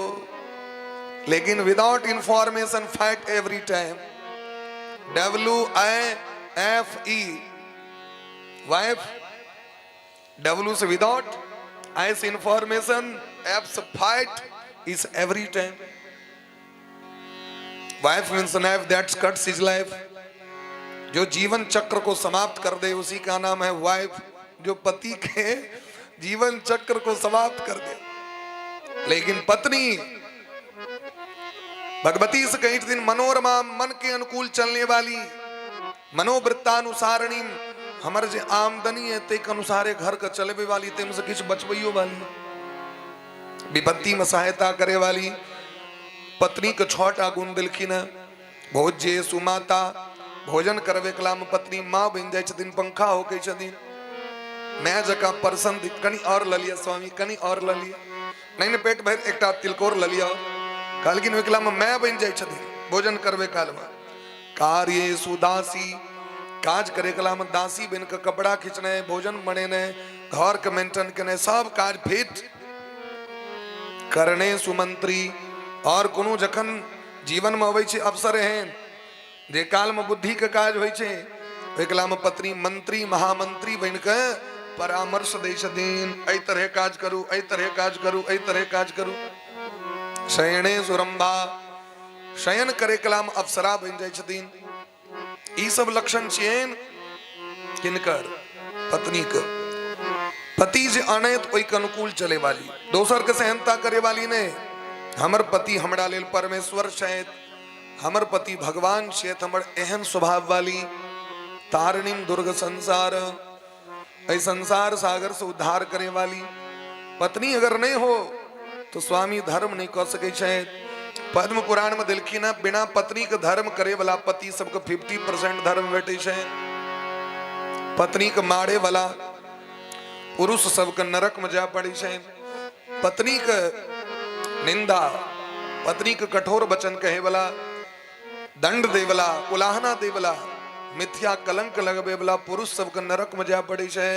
लेकिन without information fight every time WIFE wife W से विदाउट I से इंफॉर्मेशन F से fight is every time wife means knife that's cuts his life जो जीवन चक्र को समाप्त कर दे उसी का नाम है वाइफ जो पति के जीवन चक्र को समाप्त कर दे लेकिन पत्नी भगवती से कई दिन मनोरमा मन के अनुकूल चलने वाली मनोवृत्तानुसारिणी हमर जे आमदनी है ते अनुसारे घर का चलबे वाली ते से किछ बचबइयो वाली विपत्ति में सहायता करे वाली पत्नी के छोटा गुण दिलखिन भोज्य सुमाता भोजन करवे कला में पत्नी माँ बन जाए छथिन पंखा होके छथिन मैं जका पर्सन कनी और ललिया स्वामी कनी और ललिया नहीं पेट भर एक तिलकोर ललिया कालकिन वेकला में मैं बन जाए छथिन भोजन करवे काल में कार्य सुदासी काज करे कला में दासी बन के कपड़ा खींचने भोजन बनेने घर के मेंटेन करने सब काज फिट करने सुमंत्री और कोनो जखन जीवन में अबै छै अवसर एहन जे काल में बुद्धि के काज होइ छै वेकला में पत्नी मंत्री महामंत्री बन के परामर्श दै छथिन एहि तरह काज करू एहि तरह काज करू एहि तरह काज करू शयने सुरंभा शयन करे कला में अप्सरा बन जाय छथिन ई सब लक्षण छियन किनकर पत्नी के पति जे अनैत ओइ के अनुकूल चले वाली दोसर के सहनता करे वाली ने हमर पति हमरा लेल परमेश्वर छथि हमर पति भगवान छथि हमर एहन स्वभाव वाली तारिणी दुर्ग संसार ऐ संसार सागर से उद्धार करे वाली पत्नी अगर नहीं हो तो स्वामी धर्म नहीं कर सके छथि पद्म पुराण में दिलखिन बिना पत्नी के धर्म करे वाला पति सबके 50% धर्म भेटे छै पत्नी के मारे वाला पुरुष सबके नरक में जा पड़े छै पत्नी के निंदा पत्नी के कठोर वचन कहे वाला दंड दे वाला उलाहना दे वाला मिथ्या कलंक लगबे वाला पुरुष सबके नरक में जा पड़े छै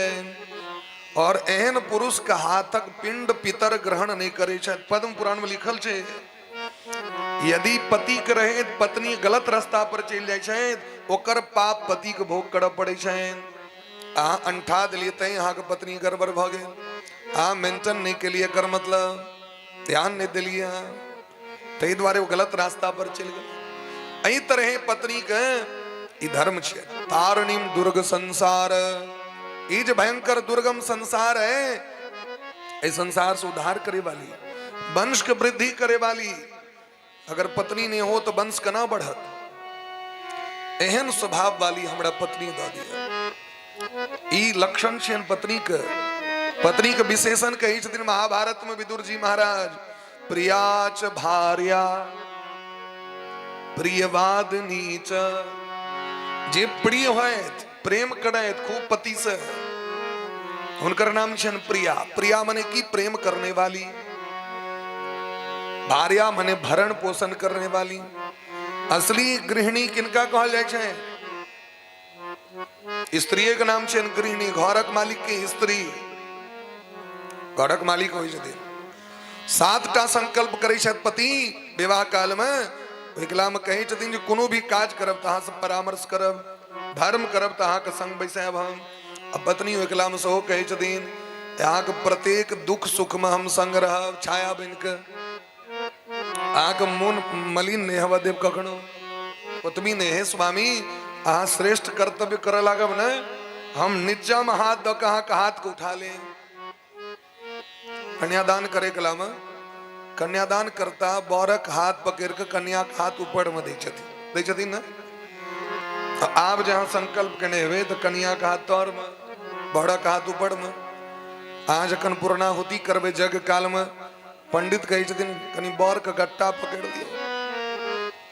और एहन पुरुष के हाथक पिंड पितर ग्रहण नहीं करे छै पद्म पुराण में लिखल छै यदि पति के रहे पत्नी गलत रास्ता पर चल जाए छै ओकर पाप पति के भोग करऽ पड़े छै अहाँ अंठा दिलिए तै अहाँ के पत्नी गड़बड़ भ गेल अहाँ मेंटेन नहीं के लिए कर मतलब ध्यान नहीं दिलिए तई द्वारे वो गलत रास्ता पर चल गए। अही तरह पत्नी के ई धर्म छे। तारणीम दुर्ग संसार, ई जो भयंकर दुर्गम संसार है, इस संसार से उद्धार करे वाली, वंश के वृद्धि करे वाली अगर पत्नी ने हो तो वंश कना बढ़त। एहन स्वभाव वाली हमरा पत्नी द दिया। ई लक्षण छे पत्नी के। पत्नी के विशेषण कही छथिन महाभारत में विदुर जी महाराज, प्रियाच भार्या प्रियवादिनी च। जे प्रिय होत, प्रेम करैत खूब पति से, हुनकर नाम छन प्रिया। प्रिया माने की प्रेम करने वाली, भार्या माने भरण पोषण करने वाली। असली गृहिणी किनका कहल जाय छै? स्त्री के नाम छन गृहिणी। घरक मालिक के स्त्री, घरक मालिक होइ छथिन। 7टा संकल्प करै छथि पति विवाह काल में। एकला में कहे छथिन जे कोनो भी काज करब तहाँ से परामर्श करब, धर्म करब तहाँ के संग बैसाब हम। अब पत्नी एकला में सेहो कहे छथिन यहाँ के प्रत्येक दुख सुख में हम संग रहब, छाया बन के। अहाँ के मन मलिन नहीं हवा देव कखनो। ओतबी ने हे स्वामी अहाँ श्रेष्ठ कर्तव्य करे लागब न, हम नीचा में हाथ द के अहाँ के हाथ को उठा ले। कन्यादान करे कला में कन्यादान करता बौरक हाथ पकड़ के कन्या के हाथ ऊपर में दै छथिन न। आप जहाँ संकल्प कने हुए तो कन्या का हाथ तौर में, बौरक हाथ ऊपर में। आज जखन पूर्णाहुति करबे जग काल में पंडित कहे छथिन कनी बर के गट्टा पकड़ दियो।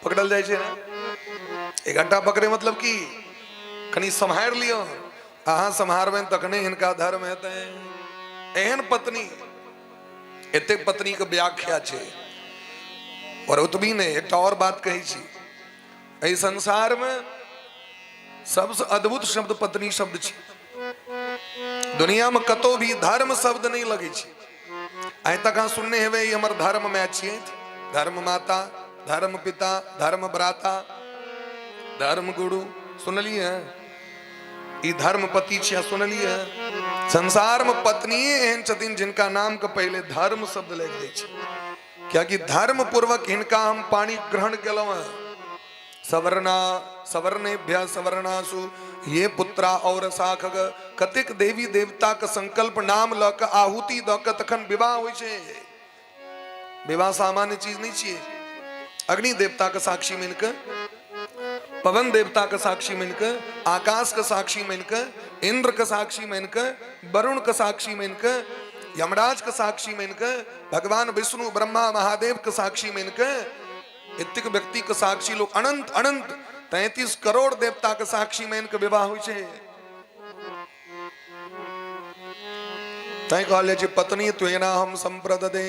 पकड़ल जाय छै ना, ए गट्टा पकड़े मतलब की कनी संभार लियो। अहाँ संभारबे तखने हिनका धर्म हेतै। एहन पत्नी, एते पत्नी के व्याख्या छे। और ओतबी ने एक और बात कही छी, एहि संसार में सबसे अद्भुत शब्द पत्नी शब्द छे। दुनिया में कतो भी धर्म शब्द नहीं लगे छे। आइ तक अहाँ सुनने हेबे ई हमर धर्म में छियै। धर्म माता, धर्म पिता, धर्म भ्राता, धर्म गुरु सुनलिए। ई धर्म पति छिया सुनलिए। संसार में पत्नी एहन छथिन जिनका नाम के पहले धर्म शब्द लग जाय छै। क्या कि धर्म पूर्वक हिनका हम पानी ग्रहण केलौ हैं। सवर्णा सवर्णेभ्य सवर्णासु ये पुत्रा और साखग। कतेक देवी देवता के संकल्प नाम ल के आहुति द के तखन विवाह होय छै। विवाह सामान्य चीज नहीं छिए। अग्नि देवता के साक्षी मान के, पवन देवता के साक्षी मान के, आकाश के साक्षी मान के, इंद्र के साक्षी मान के, वरुण के साक्षी मान के, यमराज के साक्षी मान के, भगवान विष्णु ब्रह्मा महादेव के साक्षी मान के, इतने व्यक्ति के साक्षी लोग अनंत अनंत 33 करोड़ देवता के साक्षी मान के विवाह होय छै। तै कहले छै पत्नी त्वेना हम संप्रददे।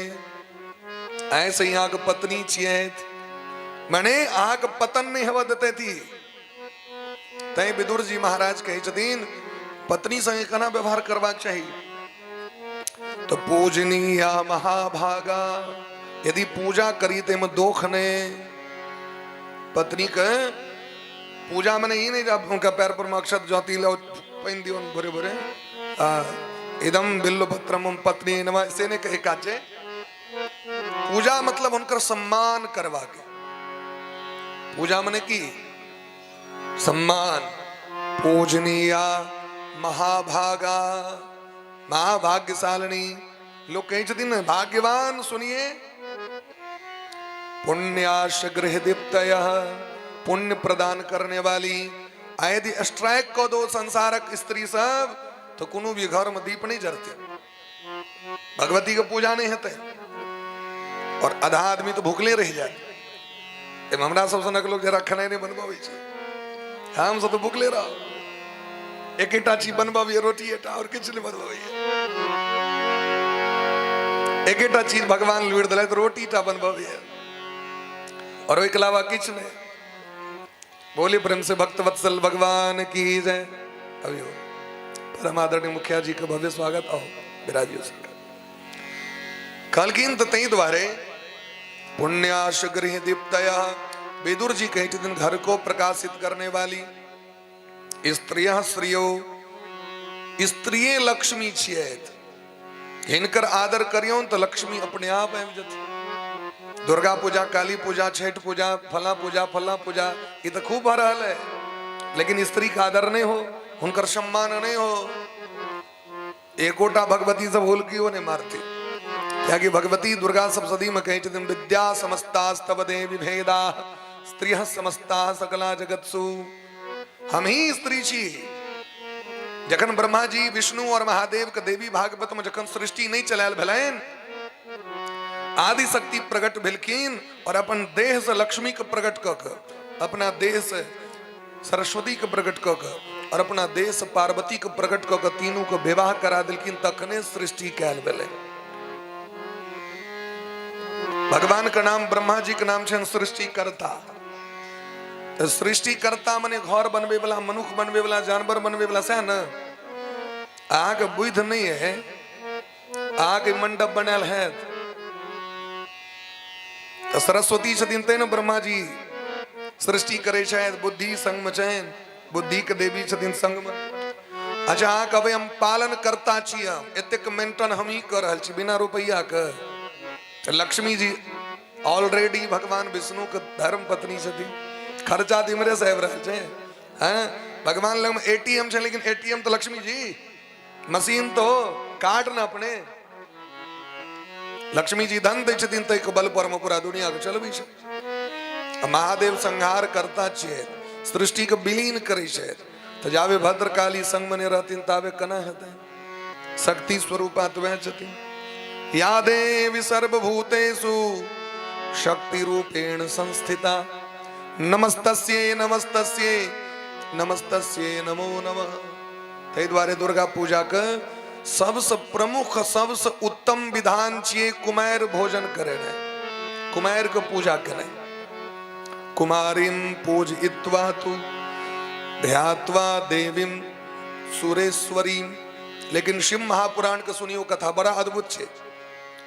ऐसे यहाँ के पत्नी छियै मने अहाँ के पतन नहीं हवा देते थी। तै विदुर जी महाराज कहे छथिन पत्नी संगे केना व्यवहार करबाक चाहिए। तो पूजनीया महाभागा, यदि पूजा करी ते में दोख ने। पत्नी के पूजा मने ही नहीं जब उनका पैर पर अक्षत ज्योति लो पहन दियो भरे भरे इदम बिल्लो पत्रम पत्नी नमः से ने कहे काचे। पूजा मतलब उनका सम्मान करवा के। पूजा मने की सम्मान। पूजनीया महाभागा, महाभाग्यशालिनी। लोग कहे छथिन भाग्यवान सुनिए। पुण्याश गृह दीप्तयः, पुण्य प्रदान करने वाली। यदि स्ट्राइक को दो संसारक स्त्री सब तो कोनो भी घर में दीप नहीं जरते, भगवती के पूजा नहीं होते और आधा आदमी तो भूखले रह जाए। हमरा सब सनक लोग जरा खाना नहीं बनबावे छै, हम सब तो भूखले रहो। एकेटा चीज बनबावे रोटी एटा और किछ नहीं बनबावे। एकेटा चीज भगवान लुड़ दिले तो रोटी टा बनबावे और ओके अलावा किछ नहीं। बोले प्रेम से भक्त वत्सल भगवान की जय। अभी परम आदरणीय मुखिया जी का भव्य स्वागत। आओ विराजियो कलकिन तई द्वारे पुण्याश गृह दीप्तया। विदुर जी कहते दिन घर को प्रकाशित करने वाली स्त्रियां स्त्रियो। स्त्रिये लक्ष्मी छियैत, हिनकर आदर करियो तो लक्ष्मी अपने आप आबि जति। दुर्गा पूजा, काली पूजा, छठ पूजा, फला पूजा ये तो खूब भर रहल है, लेकिन स्त्री का आदर नहीं हो, उनकर सम्मान नहीं हो। एकोटा भगवती से भूल की नहीं मारती, क्या कि भगवती दुर्गा सप्तशती में कही छथिन विद्या समस्तास्तव देवी भेदा स्त्रियः समस्ता सकला जगत्सु। हम ही स्त्री छी। जखन ब्रह्मा जी, विष्णु और महादेव के देवी भागवत में जखन सृष्टि नहीं चलायल भेलैन, आदि शक्ति प्रकट भेलखिन और अपन देह से लक्ष्मी के प्रकट क के, अपना देह से सरस्वती के प्रकट क के और अपना देह से पार्वती के प्रकट क के तीनों को विवाह करा दिलखिन, तखने सृष्टि कैल भेलै। भगवान का नाम, ब्रह्मा जी के नाम छन सृष्टि करता। तो सृष्टि करता माने घर बनबे वाला, मनुष्य बनबे वाला, जानवर बनबे वाला से न। आगे बुद्ध नहीं है, आगे मंडप बनल है। तो सरस्वती छथिन तेन ब्रह्मा जी सृष्टि करे शायद बुद्धि संग में चैन, बुद्धि के देवी छथिन संग में। अच्छा आ कबे हम पालन करता छी, एतेक मेंटेन हम ही कर रहल छी बिना रुपया के। तो लक्ष्मी जी ऑलरेडी भगवान विष्णु के धर्म पत्नी छथिन, खर्चा तिमरे से रहल छै। हैं भगवान लग में एटीएम छै, लेकिन एटीएम तो लक्ष्मी जी, मशीन तो काट न अपने। लक्ष्मी जी धन दै छथिन तै के बल पर में पूरा दुनिया के चलबै छै। महादेव संहार करता छियै, सृष्टि के विलीन करै छै। तो जावे भद्रकाली संग में रहथिन तावे कना हेतै। शक्ति स्वरूपा त्वै छथिन। या देवी सर्वभूतेषु शक्ति रूपेण संस्थिता नमस्तस्यै नमस्तस्यै नमस्तस्यै नमो नमः। तै द्वारे दुर्गा पूजा के सबसे प्रमुख, सबसे उत्तम विधान छियै कुमार भोजन करना, कुमार के पूजा करना। कुमारीं पूजयित्वा तु ध्यात्वा देवीं सुरेश्वरीं। लेकिन शिव महापुराण के सुनियो कथा बड़ा अद्भुत छे।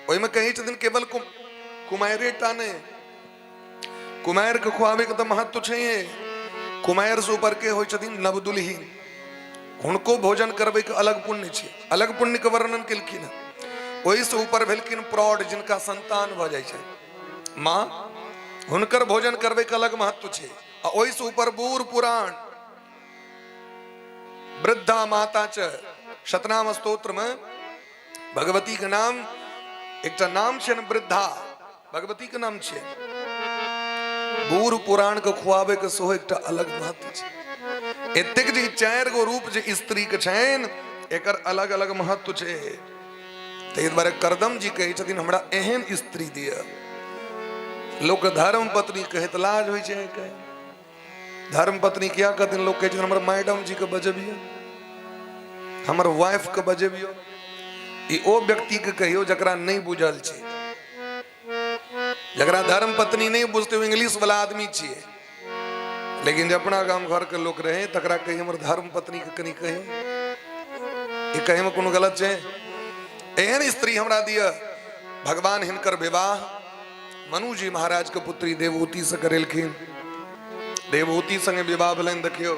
ओहि में कही छथिन केवल कुमारे टा ने, कुमार के खुआबे के तो महत्व छै। कुमार से ऊपर के होय छथिन नवदुल्ही, हुनको भोजन करबे के अलग पुण्य छै, अलग पुण्य के वर्णन केलखिन है। ओहि से ऊपर भेलखिन प्रौढ़, जिनका संतान भ जाय छै, मां, हुनकर भोजन करबे के अलग महत्व छै। आ ओहि से ऊपर बूढ़ पुराण, वृद्धा माता च। शतनाम स्तोत्र में भगवती के नाम, एक नाम छै वृद्धा, भगवती के नाम छै। बूढ़ पुराण के खुआबे के सेहो एक अलग महत्व छै। एतेक जे 4 गो रूप जे स्त्री के छनि, एकर अलग अलग महत्व छै। ताहि दुआरे करदम जी कहै छथिन हमरा एहन स्त्री दिअ। लोक धर्म पत्नी कहैत लाज होइ छै। धर्म पत्नी किया कहथिन? लोग कहै छथिन हमर मैडम जी के बजबियौ, हमर वाइफ के बजबियौ। ई ओ व्यक्ति के कहियो जकरा नहीं बुझल छै, जकरा धर्म पत्नी नहीं बुझते, इंग्लिश वाला आदमी छिए। लेकिन जब अपना गांव घर के लोग रहे तकरा कही हमर धर्म पत्नी के कनी कही, ये कहे में कोनो गलत छै? एहन स्त्री हमरा दिया। भगवान हिनकर विवाह मनु जी महाराज के पुत्री देवहूति से करेलखिन। देवहूति संगे विवाह भेलनि। देखियो,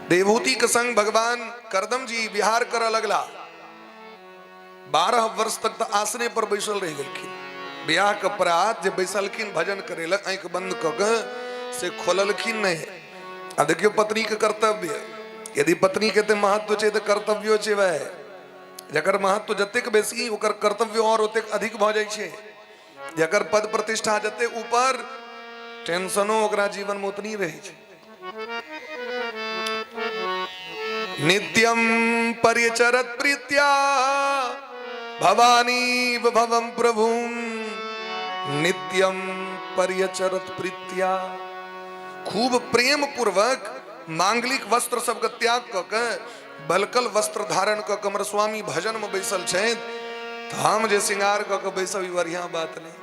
देवहूति के संग भगवान करदम जी विहार करऽ लगला। 12 वर्ष तक तो आसने पर बैसल रह गेलखिन। ब्याह के परात जे बैसलखिन भजन करे लग, आंख बंद क के से खोललखिन नहीं। आ देखियो पत्नी के कर्तव्य, यदि पत्नी के महत्व छै तो कर्तव्यो छै वह। जकर महत्व जतेक बेसी, ओकर कर्तव्य और ओतेक अधिक भ जाइ छै। जकर पद प्रतिष्ठा जते ऊपर, टेंशनो ओकरा जीवन में उतनी रहे छै। नित्यम परिचरत प्रीत्या भवानी भवम प्रभुम, नित्यम परिचरत प्रीत्या। खूब प्रेम पूर्वक मांगलिक वस्त्र सबके त्याग क के बलकल वस्त्र धारण क के हमर स्वामी भजन में बैसल छै। तो हम जे श्रृंगार क के बैसब ई बढ़िया बात नहीं।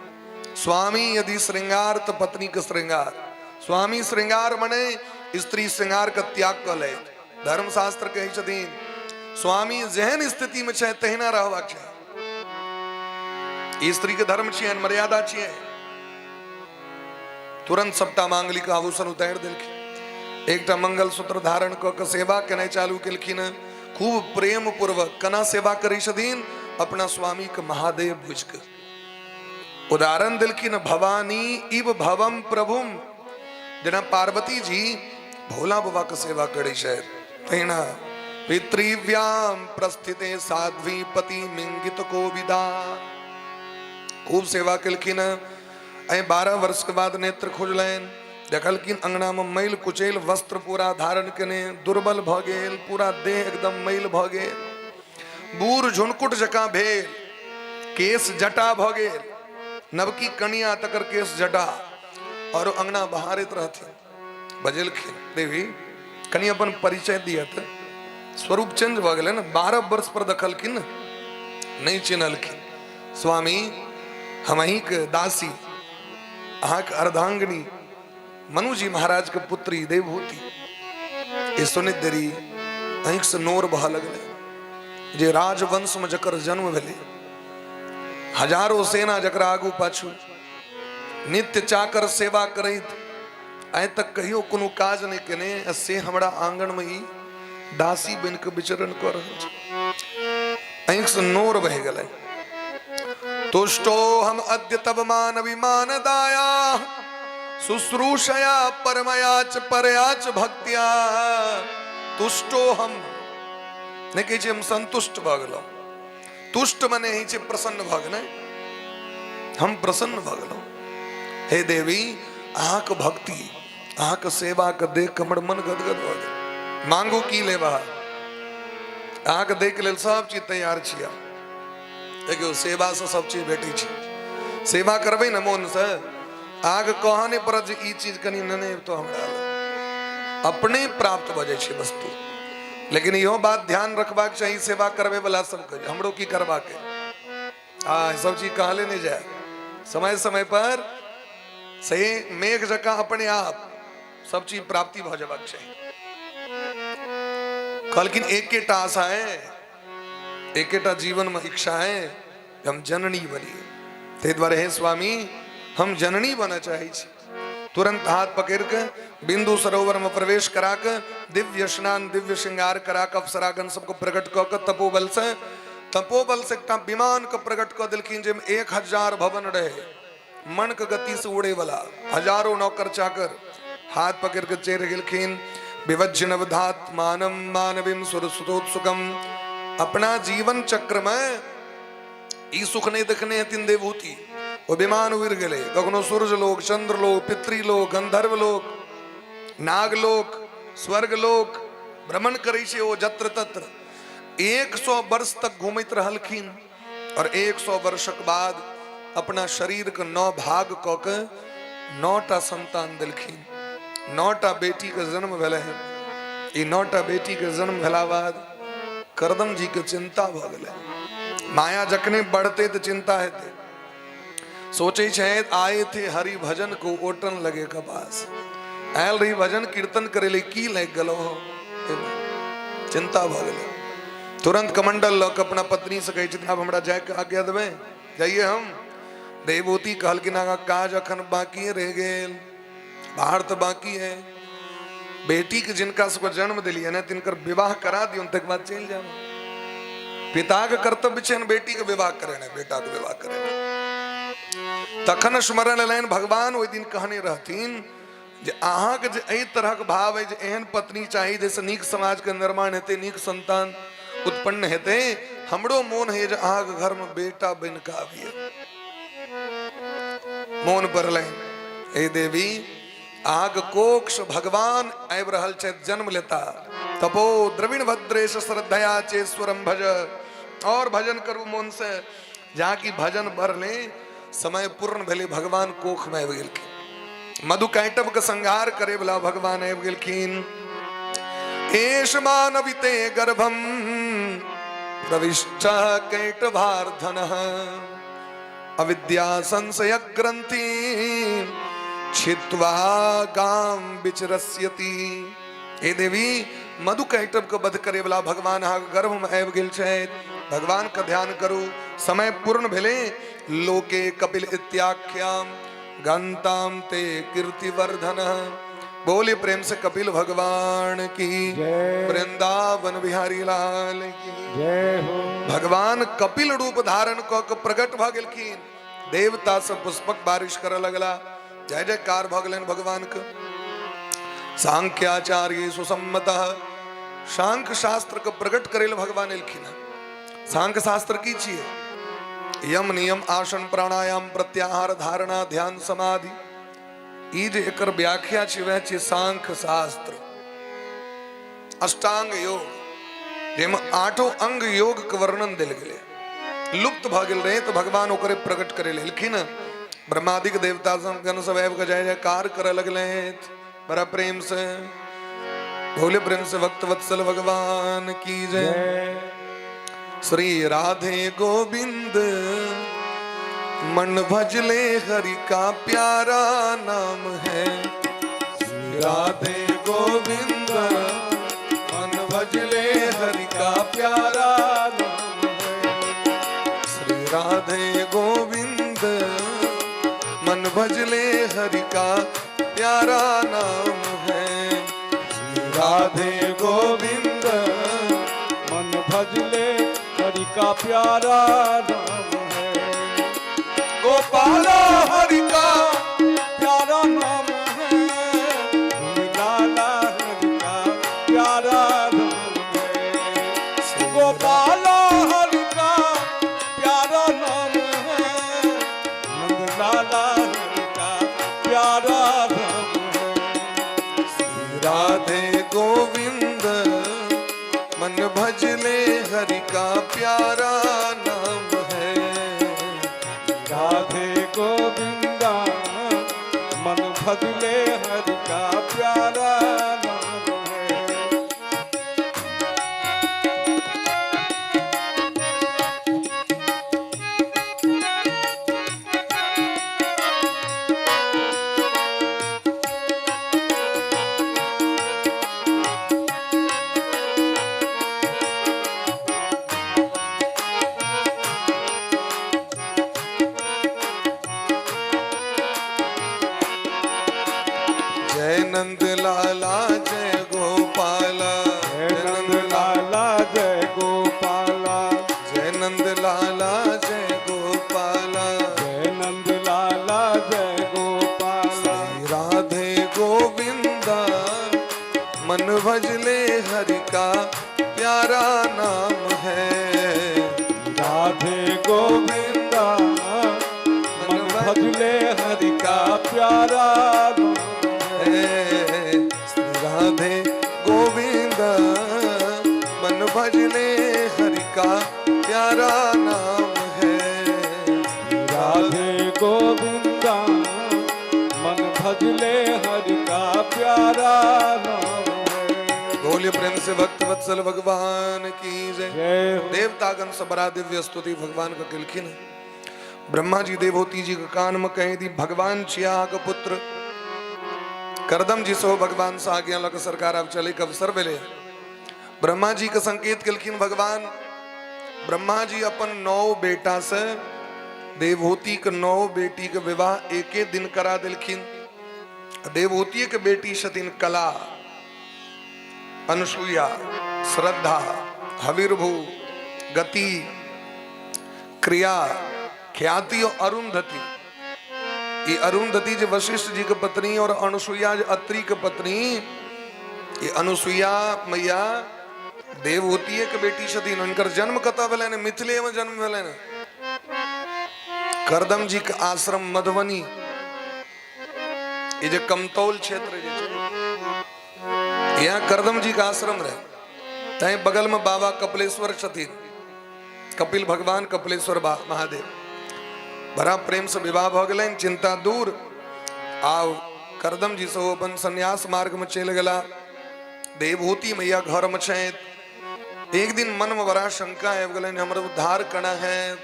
स्वामी यदि श्रृंगार तो पत्नी के श्रृंगार। स्वामी श्रृंगार मने स्त्री श्रृंगार के त्याग क ले। धर्मशास्त्र कहै छथिन स्वामी जेहन स्थिति में छै तहिना रहबाक छै। स्त्री के धर्म छियनि, मर्यादा छियनि। तुरंत सबटा मांगलिक आभूषण उतारि देलखिन। एकटा मंगलसूत्र धारण क के सेवा केनाइ चालू केलखिन। खूब प्रेम पूर्वक कना सेवा करै छथिन? अपना स्वामी के महादेव बुझ के। उदाहरण दिलखिन भवानी इव भवम प्रभुम जना पार्वती जी भोला बाबा का सेवा करी शहर तेना पितृव्याम प्रस्थिते साध्वी पति मिंगित को विदा खूब सेवा कलखिन 12 वर्ष के बाद नेत्र खुजलैन देखलखिन अंगना में मैल कुचेल वस्त्र पूरा धारण कने दुर्बल भ गेल पूरा देह एकदम मैल भ गेल बूढ़ झुनकुट जका भेल केस जटा भ गेल नवकी कनिया तकर केस जटा और अंगना बहारित रहती बजेलखिन देवी कनी अपन परिचय दियत स्वरूप चेंज भ गेल न 12 वर्ष पर दखलखिन नहीं चिन्हलखिन स्वामी हम अहीं के दासी अहाँ के अर्धांगिनी मनु जी महाराज के पुत्री देवभूति ये सुनित देरी अहीं से नोर बह लगले जे राजवंश में जकर जन्म भेले हजारों सेना जकरा आगू पाछू नित्य चाकर सेवा करैत आइ तक कहियो कोनो काज नहीं केने से हमरा आंगन में ही दासी बन के विचरण कर रहल छै अहीं से नोर बह गेलै तुष्टो हम अद्य तब मान अभिमान दाया शुश्रूषया परमयाच परयाच भक्त्या तुष्टो हम नहीं कहे हम संतुष्ट भ गेलौ तुष्ट मने ही छे प्रसन्न भ गेलै हम प्रसन्न भ गेलौ हे देवी अहाँ के भक्ति अहाँ के सेवा के देख हमर मन गदगद भ गेल मांगू की लेबा अहाँ के देख लेल सब चीज तैयार छिया देखियो सेवा से सब चीज भेटी छै सेवा करबै न मोन से आग कहने पर ई चीज कनी नने तो हमरा अपने प्राप्त भ जाय छै वस्तु लेकिन इहो बात ध्यान रखबाक चाहिए सेवा करबे वाला सबके हमरो की करबा के सब चीज कहले नहीं जाए समय समय पर सही मेघ जका अपने आप सब चीज प्राप्ति भ जबाक चाहिए लेकिन एकेटा आशा है एकेटा जीवन में इच्छा है हम जननी बनिए ते द्वारे हे स्वामी हम जननी बना चाहे छी तुरंत हाथ पकड़ के बिंदु सरोवर में प्रवेश करा के दिव्य स्नान दिव्य श्रृंगार करा के अप्सरागण सबको प्रकट क के तपोबल से एकटा विमान के प्रकट क दिलखिन जे 1000 भवन रहे मन के गति से उड़े वाला हजारों नौकर चाकर हाथ पकड़ के चेर गेलखिन विवज्य नवधात मानम मानवीम सुरसुतोत्सुकम अपना जीवन चक्र में ई सुख नहीं देखने हथिन देवभूति वो विमान उड़ गए कखनो सूर्य लोक चंद्र लोक पितृलोक गंधर्व लोक नागलोक स्वर्ग लोक भ्रमण करे छे ओ जत्र तत्र 100 वर्ष तक घूमत रहलखिन और 100 वर्षक बाद अपना शरीर के 9 भाग क के 9टा संतान दिलखिन 9टा बेटी के जन्म भेले हैं ई 9टा बेटी के जन्म भेला बाद करदम जी के चिंता भ गेले माया जखने बढ़ते तो चिंता हेते सोचे शायद आए थे हरि भजन को ओटन लगे कपास आयल रही भजन कीर्तन करे ले की लग गलो हो चिंता भ गेले तुरंत कमंडल लक अपना पत्नी से कहे अब हमरा जाय के आज्ञा देबे जाइए हम देवभूति कहल कि ना काज अखन बाकी रह गेल बाहर तो बाकी है बेटी के जिनका सबको जन्म दिलिए ना तिनकर विवाह करा दियो तक बाद चल जाओ पिता के कर्तव्य छे बेटी के विवाह करे ना बेटा के विवाह करे तखन स्मरण लाइन भगवान ओइ दिन कहने रहथिन जे अहाँ के जे एहि तरह के भाव है जे एहन पत्नी चाहिए जैसे नीक समाज के निर्माण हेते नीक संतान उत्पन्न हेते हमरो मोन है जे अहाँ के घर में बेटा बन के आबिए मोन पर लाइन हे देवी आग कोक्ष भगवान आबि रहल छै जन्म लेता तपो द्रविण भद्रेश श्रद्धया चेश्वरम भज और भजन करू मन से जहाँ की भजन भर ले समय पूर्ण भेले भगवान कोख में आबि गेलखिन मधु कैटव के संहार करे वाला भगवान आबि गेलखिन एष मानविते गर्भम प्रविष्ट कैटभार्धनः अविद्या संशय ग्रंथि छित्वा गाम विचरस्यति हे देवी मधु कैटव के वध करे वाला भगवान अहाँ गर्भ में आबि गेल छथि भगवान का ध्यान करू समय पूर्ण भेले लोके कपिल इत्याख्याम गंताम ते कीर्तिवर्धन बोले प्रेम से कपिल भगवान की वृंदावन बिहारी लाल की जय हो भगवान कपिल रूप धारण क के प्रकट भ गेलखिन देवता सब पुष्पक बारिश कर लगला। जय जयकार भगलन भगवान का। सांख्याचार्य सुसम्मत सांख्य शास्त्र का प्रकट करेल भगवान लिखिन। सांख्य शास्त्र की छिए यम नियम आसन प्राणायाम प्रत्याहार धारणा ध्यान समाधि ई जे एकर व्याख्या छे वह छे सांख्य शास्त्र। अष्टांग योग जेम आठों अंग योग के वर्णन दिल गए लुप्त भ गेल रहे तो भगवान ओकरे प्रकट करे लेलखिन। ब्रह्मादिक देवता गण सब जय जयकार करे लगले बड़ा प्रेम से। भोले प्रेम से भक्त वत्सल भगवान की जय। श्री राधे गोविंद मन भजले हरि का प्यारा नाम है। श्री राधे गोविंद मन भजले हरि का प्यारा नाम है। श्री राधे गोविंद मन भजले हरि का प्यारा नाम है। श्री राधे गोविंद मन भजले हरि का प्यारा नाम है। गोपाला हरि का प्यारा नाम है। लाला हरि का प्यारा नाम है। गोपाला हरि का प्यारा नाम है। नंद लाला हरि का प्यारा नाम है। श्री राधे गोविंद मन भजले हरि का प्यारा नाम है। राधे गोविंदा मन भजले हरि का प्यारा नाम है। जय नंद लाला जय गोपाला। जय नंद लाला जय गोपाला। जय नंद लाला जय गोपाला। जय नंद लाला जय गोपाला। श्री राधे गोविंदा मन भजले हरि का प्यारा नाम है। राधे गोविंदा मन भजले हरि का प्यारा नाम है। श्री राधे गोविंद मन भजले हरि का प्यारा नाम है। राधे गोविंदा मन भजले हरि का प्यारा नाम है। बोलिए प्रेम से भक्त वत्सल भगवान की जय। जय हो। देवतागण सब बड़ा दिव्य स्तुति भगवान का किलखिन। ब्रह्मा जी देवहूति जी का कान में कह दी भगवान छिया का पुत्र करदम जी सो भगवान से आज्ञा लग सरकार अब चले कब सर मिले। ब्रह्मा जी का संकेत किलखिन भगवान। ब्रह्मा जी अपन 9 बेटा से देवहूति के 9 बेटी के विवाह एक दिन करा दिलखिन। देवहूति के बेटी सतीन कला अनुसुईया श्रद्धा हविर्भू गति क्रिया ख्याति और अरुंधति। ये अरुंधति जो वशिष्ठ जी की पत्नी और अनुसुईया जो अत्रि की पत्नी। ये अनुसुईया मैया देवहूति के बेटी छथिन। उनकर जन्म कतऽ भेलैन? मिथिले में जन्म भेलैन। करदम जी का आश्रम मधुबनी ये जो कमतौल क्षेत्र यहाँ करदम जी का आश्रम रहे। तय बगल में बाबा कपिलेश्वर छथिन। कपिल भगवान कपिलेश्वर महादेव बड़ा प्रेम से विवाह भ गए। चिंता दूर आओ करदम जी से अपन संन्यास मार्ग में चल गला। देवहूति मैया घर में छे। एक दिन मन में बड़ा शंका आबि गए हमर उद्धार करना है।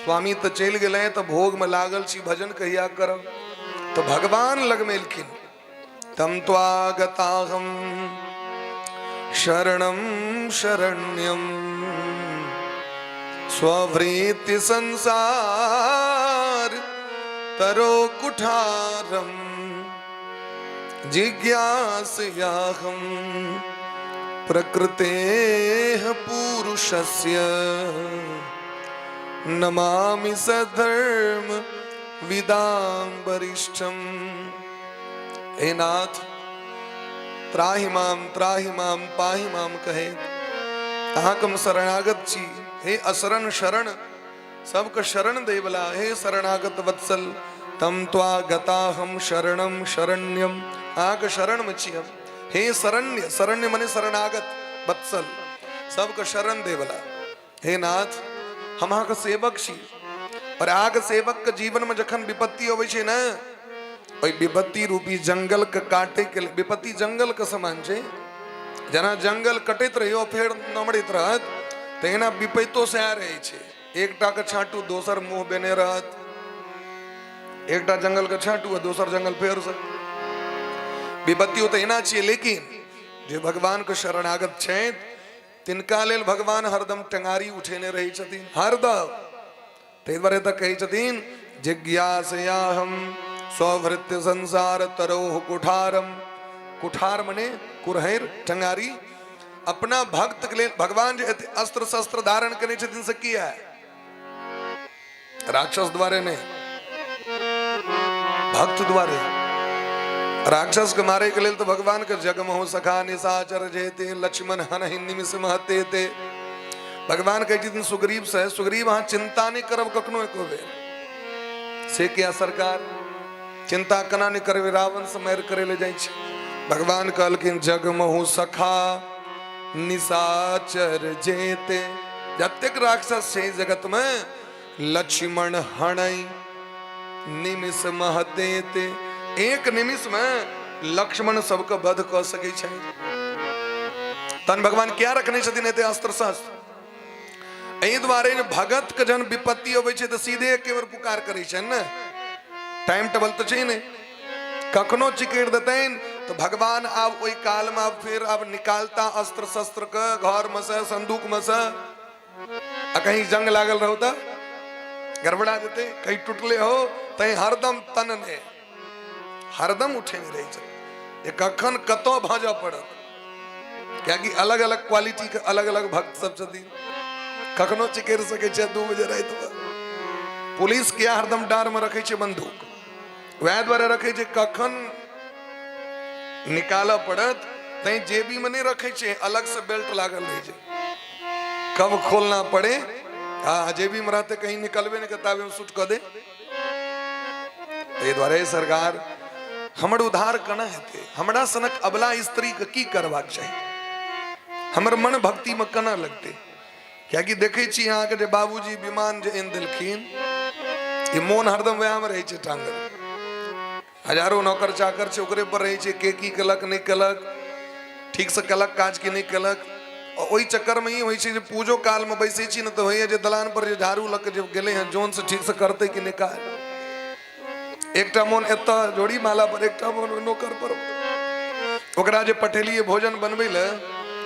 स्वामी तो चल गए तो भोग में लागल छी भजन कहिया करब। तो भगवान लग में एलखिन। तम त्वागताहम शरणम शरण्यम स्वभृति संसार तरो कुठारम जिज्ञासयाहम प्रकृतेः पुरुषस्य नमामि सधर्म विदाम वरिष्ठम। हे नाथ त्राहि माम पाहि माम कहे ताकम शरणागत छी। हे असरण शरण सबक शरण देवला। हे शरणागत वत्सल तम त्वा गता हम शरणम शरण्यम आक शरण में छी हम। हे शरण्य शरण्य मने शरणागत वत्सल सबक शरण देवला। हे नाथ हम अहाँके सेवक छी और अहाँके सेवक के जीवन में जखन विपत्ति अबै छै ना ओइ विपत्ति रूपी जंगल के काटे के विपत्ति जंगल के समान छै। जना जंगल कटैत रहियो फेर नमड़ैत रहत तहिना विपत्तो से आ रहे छै। एकटा के छाँटू दोसर मुंह बेने रहत। एकटा जंगल के छाँटू दोसर जंगल फेर से विपत्ति तहिना छियै। लेकिन जे भगवान के शरणागत छथि तिनका लेल भगवान हरदम टंगारी उठेने रही छथिन हरदम। ताहि दुआरे तऽ कहै छथिन जिज्ञासया हम स्वभृत्य संसार तरोह कुठारम। कुठार मने कुरहैर टंगारी। अपना भक्त के लिए भगवान जे अस्त्र शस्त्र धारण करने छथिन से किया है राक्षस द्वारे नहीं भक्त द्वारे। राक्षस के मारे के लिए तो भगवान के जगमोह सखा निशाचर जेते लक्ष्मण हनहि निमिष महते ते। भगवान कहै छथिन सुग्रीव से सुग्रीव अहाँ चिंता नहीं करब कखनो एको बेर से क्या सरकार चिंता कना नहीं करबे रावण से मार करे ले जाइ छै। भगवान कहलखिन जगमोह सखा निशाचर जेते। जतेक राक्षस छै जगत में लक्ष्मण हणै निमिष महते ते। एक निमिष में लक्ष्मण सबके वध क सकै छै। तन भगवान क्या रखने छथिन एते अस्त्र शस्त्र। एहि दुआरे भगत के जन विपत्ति अबै छै तऽ सीधे एके बेर पुकार करै छै ने। टाइम टेबल तो छै ने कखनो चिकेर देतैन तो भगवान आब ओई काल में आब फिर अब निकालता अस्त्र शस्त्र के घर में से संदूक में से। कहीं जंग लागल रहो तो गड़बड़ा जेते कहीं टूटले हो तहीं हरदम तन ने हरदम उठे में रही छै। कखन कतो भाजा पड़त क्या कि अलग अलग क्वालिटी के अलग अलग भक्त सब छथिन। कखनो चिकेर सके छै 2 बजे रात में। पुलिस के हरदम डार में रखे छै बंदूक वह द्वारा रखे छै कखन निकाल पड़त तहीं जेबी में नहीं रखे छै अलग से बेल्ट लागल रही छै कब खोलना पड़े। हाँ जेबी में रहते कहीं निकलबे नहीं करता में शूट कर दे। ये द्वारे सरकार हमर उद्धार कना हेते हमरा सनक अबला स्त्री के की करबाक चाहिए हमर मन भक्ति में कना लगते। क्या कि देखे छी यहाँ के बाबूजी विमान जे इन देलखिन ये मोन हरदम वह में रहे छै टांगल। हजारों नौकर चाकर छै ओकरे पर रहे छै के की कलक नहीं कलक ठीक से कलक काज की नहीं कलक। और ओई चक्कर में ही होई छै जे पूजो काल में बैसे छी न तो होइए जे दलान पर जे झाड़ू लग के जे गेले हैं जोन से ठीक से करते कि नहीं काज। एकटा मोन एता जोड़ी माला पर एकटा मोन नौकर पर ओकरा जे पठेलिए भोजन बनबै ले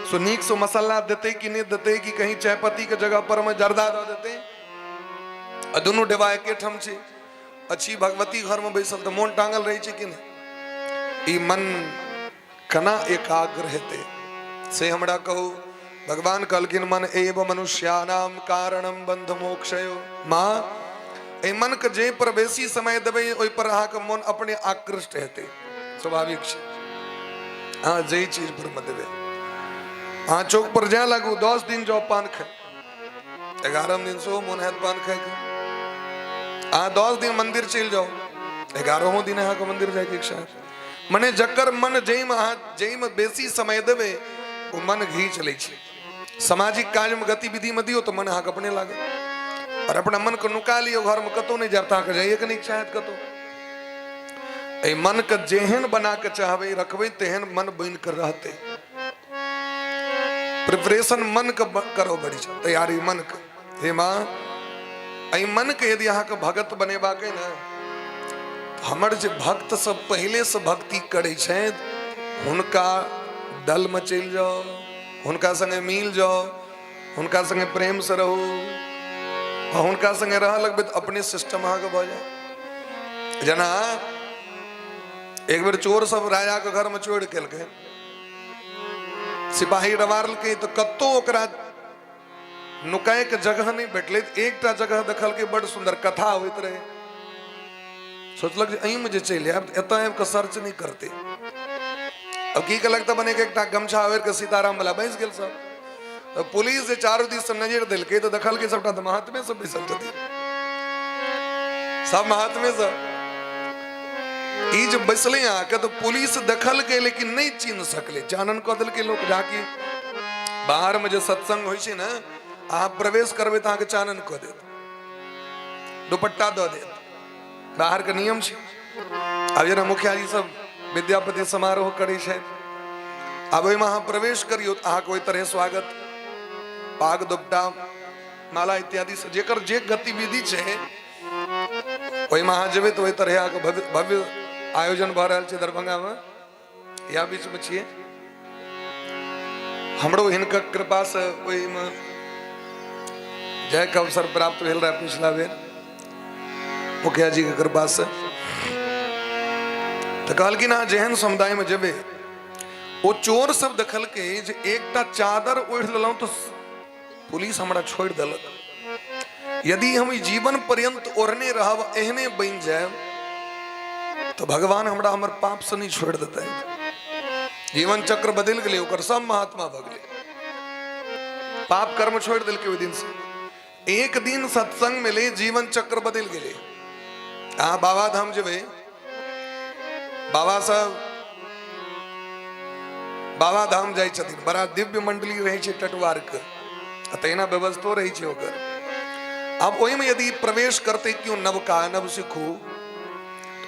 सो नीक सो मसाला देते कि नहीं देते कि कहीं चायपत्ती के जगह पर में जर्दा दे देते। आ दोनों डेबा एके ठम छै अच्छी भगवती घर में बैसल तो मोन टांगल रही छै कि नहीं। ई मन कना एकाग्र हेते से हमरा कहू। भगवान कहलखिन मन एव मनुष्यानाम कारणम बंध मोक्षयो। माँ ए मन के जे पर बेसी समय देबै ओइ पर अहाँ के मन अपने आकृष्ट हेते स्वाभाविक छै। हाँ जे चीज पर मत देबै हाँ चौक पर जाए लागू 10 दिन जाओ पान खाए 11 दिन सो मन हैत पान खाए के। हाँ 10 दिन मंदिर चल जाओ 11वें दिन अहाँ के मंदिर जाए के इच्छा मने जकर मन जई में बेसी समय देवे वो मन घींच ले छै। सामाजिक कार्य में गतिविधि में दियो तो मन अहाँ के अपने लागे और अपना मन को नुका लियो घर में कतो नहीं जरता के जाइए के नहीं इच्छा हैत कतो। ए मन के जेहन बना के चाहबे रखबे तेहन मन बन कर रहते। प्रिपरेशन मन के करो बड़ी तैयारी मन के। हे माँ आई मन के यदि अहाँ के भगत बनेबा के ना हमर जे भक्त सब पहले से भक्ति करे छथि हुनका दल में चल जाओ हुनका संगे मिल जाओ हुनका संगे प्रेम से रहो और हुनका संगे रह लगबे तो अपने सिस्टम अहाँ के भ जाए। जना एक बेर चोर सब राजा के घर में चोर केलकै सिपाही डबारलकै तो कतो ओकरा नुकाए के जगह नहीं बैठले एक जगह दखल के बड़ सुंदर कथा होइत रहे सोचलक जे अहीं में जे चलि आब एतय आबि के सर्च नहीं करते अब की के लगता बने के एकटा गमछा आवेर के सीताराम वाला बैस गेल सब तो पुलिस जे चारों दिस से नजर देलकै तो दखल के सबटा महात्मे सब बैसल छथिन सब महात्मे सब ई जब बैसले आके तो पुलिस दखल के लेकिन नहीं चिन्ह सकले चानन क देलकै लोग जाके बाहर में जो सत्संग होय छै ना अहाँ प्रवेश करबै तो अहाँ के चानन क देत दुपट्टा द देत बाहर के नियम छै अब जेना मुखिया जी सब विद्यापति समारोह करै छै अब ओहिमे अहाँ प्रवेश करियौ तो अहाँ के ओहि तरह स्वागत पाग दुपट्टा माला इत्यादि से जेकर जे गतिविधि छै ओहिमे अहाँ जेबै तो ओहि तरह अहाँ के भव्य आयोजन भ रहल छै दरभंगा में या बीच में छियै हमरो हिनका कृपा से ओहिमे जय के अवसर प्राप्त भेल रहा पिछला बेर मुखिया जी के कृपा से तो कहलखिन अहाँ जेहन समुदाय में जेबे ओ चोर सब देखल के जे एकटा चादर ओढ़ लेलहुं तो पुलिस हमरा छोड़ देलक यदि हम ई जीवन पर्यंत ओढ़ने रहब एहने बन जाए तो भगवान हमरा हमर पाप से नहीं छोड़ देते जीवन चक्र बदल गए ओकर सब महात्मा भ गए पाप कर्म छोड़ दिल के दिन से एक दिन सत्संग में ले जीवन चक्र बदल गए हाँ बाबा धाम जेबे बाबा साहब बाबा धाम जाय छथिन बड़ा दिव्य मंडली रहे छै टटवार के तहिना व्यवस्थो रही छै ओकर अब ओहि में यदि प्रवेश करते क्यों नवका नव सिखू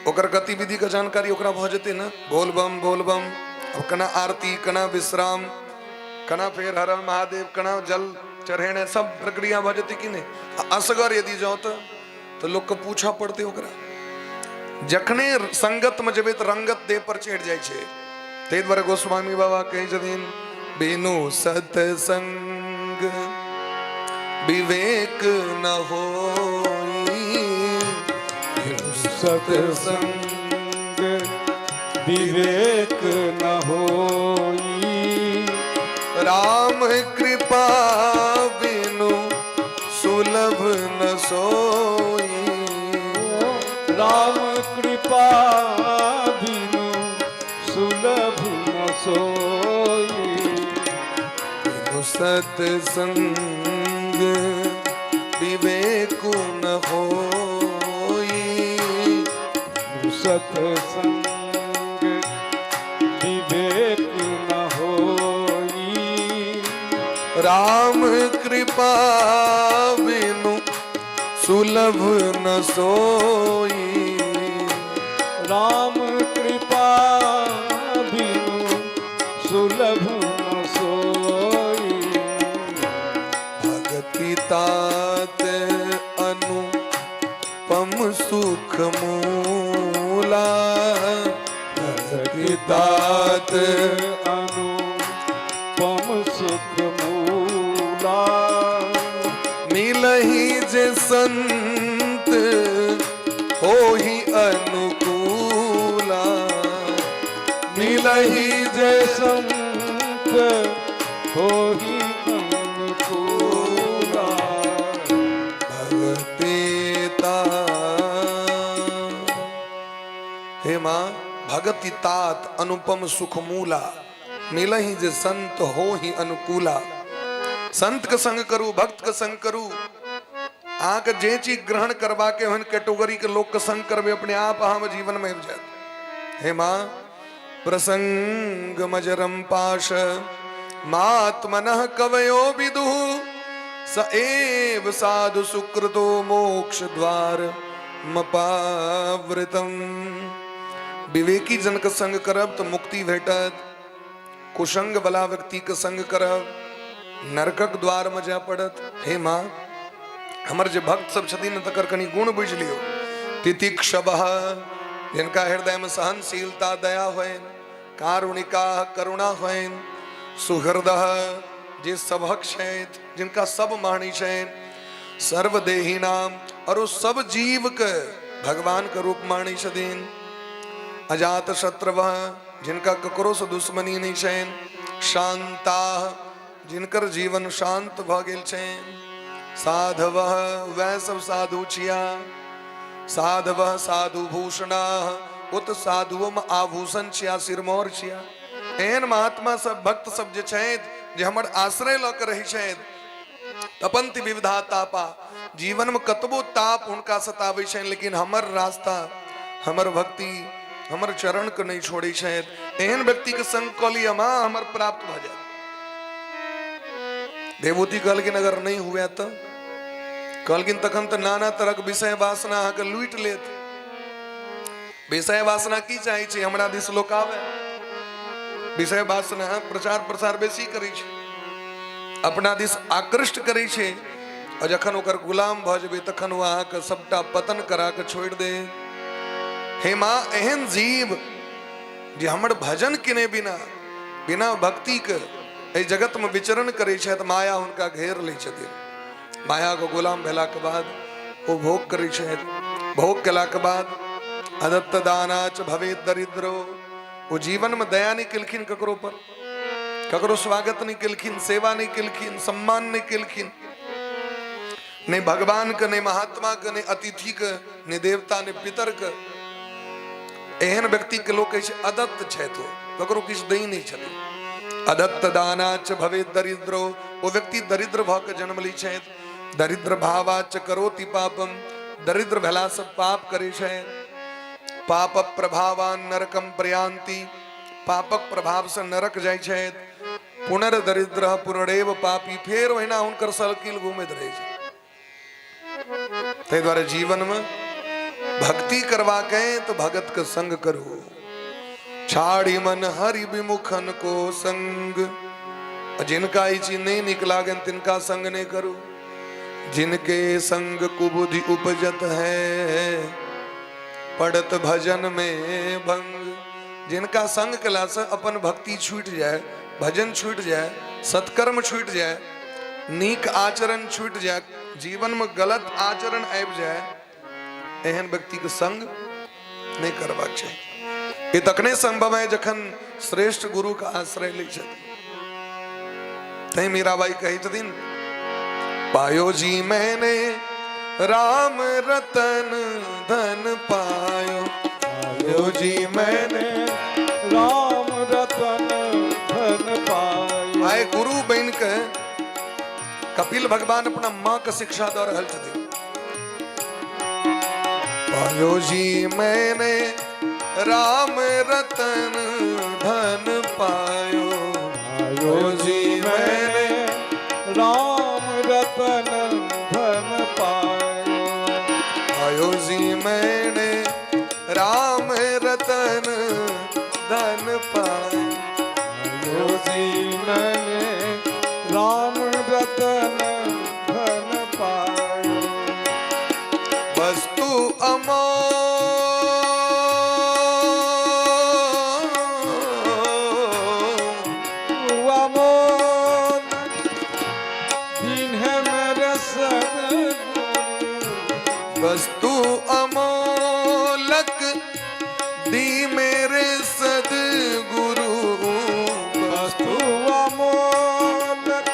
ओकर गतिविधि के जानकारी ओकरा भ जेते ना बोल बम अब कना आरती कना विश्राम कना फिर हर हर महादेव कना जल चढ़ेने सब प्रक्रिया भ जेते कि नहीं असगर यदि जाओ तो लोग के पूछा पड़ते ओकरा जखने संगत में जेबे तो रंगत देह पर चढ़ जाय छै ते द्वारा गोस्वामी बाबा कहे छथिन बिनु सत्संग विवेक न होई सत्संग विवेक न होई राम कृपा बिनु सुलभ न सोई राम कृपा बिनु सुलभ न सोई बिनु सत्संग विवेक न होई सत्संग विवेक न होई राम कृपा बिनु सुलभ न सोई राम कृपा बिनु सुलभ न सोई भगति तात अनुपम सुख मूला भगति तात अनुपम सुख मूला मिलहि जे संत होहि अनुकूला मिलहि जे संत होहि अनुकूला भगति तात हे माँ भगति तात अनुपम सुख मूला मिलहि जे संत होहि अनुकूला संत के संग करू भक्त के संग करू अहाँ के जे चीज ग्रहण करवा के ओहन कैटेगरी के लोग के संग करबे अपने आप अहाँ में जीवन में आबि जायत हे माँ प्रसंग मजरम पाश मात्मनः कवयो विदुः स एव साधु सुकृतो मोक्ष द्वार मपावृतम विवेकी जन के संग करब तो मुक्ति भेटत कुसंग वाला व्यक्ति के संग करब नरकक द्वार में जा पड़त हे माँ हमर जे भक्त सब छथिन तकर कनि गुण बुझ लियो तितिक्षवः जिनका हृदय में सहनशीलता दया होइन कारुणिका करुणा होइन सुहृदः जे सबहक छथि जिनका सब मानी छथि सर्वदेही नाम और उस सब जीव के भगवान के रूप मानी छथिन अजात शत्रवः जिनका ककरो से दुश्मनी नहीं छनि शांता जिनकर जीवन शांत भ गेल छनि। साधव वह सब साधु छिया, साधव साधु भूषणा उत साधुओं में आभूषण छिया, सिरमौर छिया। एहन महात्मा सब भक्त सब जे छथि जे हमर आश्रय लऽ के रहै छथि, तपंति विविधा तापा, जीवन में कतबो ताप हुनका सताबै छनि, लेकिन हमर रास्ता, हमर भक्ति, हमर चरण के नहीं छोड़ै छथि। एहन व्यक्ति के संग कऽ लिअ माँ, हमर प्राप्त भ जायत। देवभूति कहलखिन अगर नहीं हुए तो कहलखिन तखन तो नाना तरह के विषय वासना अहाँके लूटि लेत। विषय वासना की चाहै छै? हमरा दिस लोक आवे, विषय वासना प्रचार प्रसार बेसी करै छै, अपना दिस आकृष्ट करै छै, और जखन ओकर गुलाम भ जेबै तखन ओ अहाँके सबटा पतन करा के छोड़ि दे। हे माँ, एहन जीव जे हमर भजन किने बिना, बिना भक्ति के एहि जगत में विचरण करै छथि, माया हुनका घेर लै छथिन। माया को गुलाम भेला के बाद वो भोग करै छथि। भोग केला के बाद अदत्त दानाच भवे दरिद्रो, वो जीवन में दया नहीं केलखिन ककरो पर, ककरो स्वागत नहीं केलखिन, सेवा नहीं केलखिन, सम्मान नहीं केलखिन, नहीं भगवान के, नहीं महात्मा के, नहीं अतिथि के, नहीं देवता, नहीं पितर के। एहन व्यक्ति के लोग कहै छै अदत्त छथि, ककरो किछु दै नहीं छथिन। अदत्त दानाच भवे दरिद्रो, वो व्यक्ति दरिद्र भ के जन्म लै छथि। दरिद्र भावाच करोति पापम, दरिद्र भेला से पाप करै छथि। पाप प्रभावान नरकम प्रयान्ति, पापक प्रभाव से नरक जाइ छथि। पुनर्दरिद्र पुनरेव पापी, फेर ओहिना हुनकर सर्किल घूमैत रहै छै। ताहि दुआरे जीवन में भक्ति करबाक है तो भगत के संग करू। छाड़ी मन हरि विमुखन को संग, जिनका ई चीज नहीं नीक लागन तिनका संग नहीं करू। जिनके संग कुबुद्धि उपजत है, पड़त भजन में भंग। जिनका संग कला से अपन भक्ति छूट जाए, भजन छूट जाए, सत्कर्म छूट जाए, नीक आचरण छूट जाए, जीवन में गलत आचरण आबि जाए, एहन व्यक्ति के संग नहीं करबाक चाहिए। ये तखने संभव है जखन श्रेष्ठ गुरु का आश्रय लै छथिन। तै मीराबाई कहै छथिन, पायो जी मैंने राम रतन धन पायो, पायो जी मैंने राम रतन धन पायो। आए गुरु बन के कपिल भगवान अपना माँ के शिक्षा दे रहल छथिन। पायो जी मैंने राम रतन धन पायो, पायो जी मैंने राम रतन धन पायो। पायो जी मैंने राम रतन धन पायो। पायो जी मैंने राम रतन धन पायो। वस्तु अमोल दीन है मेरे सदगुरु, वस्तु अमोलक दी मेरे सदगुरु। वस्तु अमोलक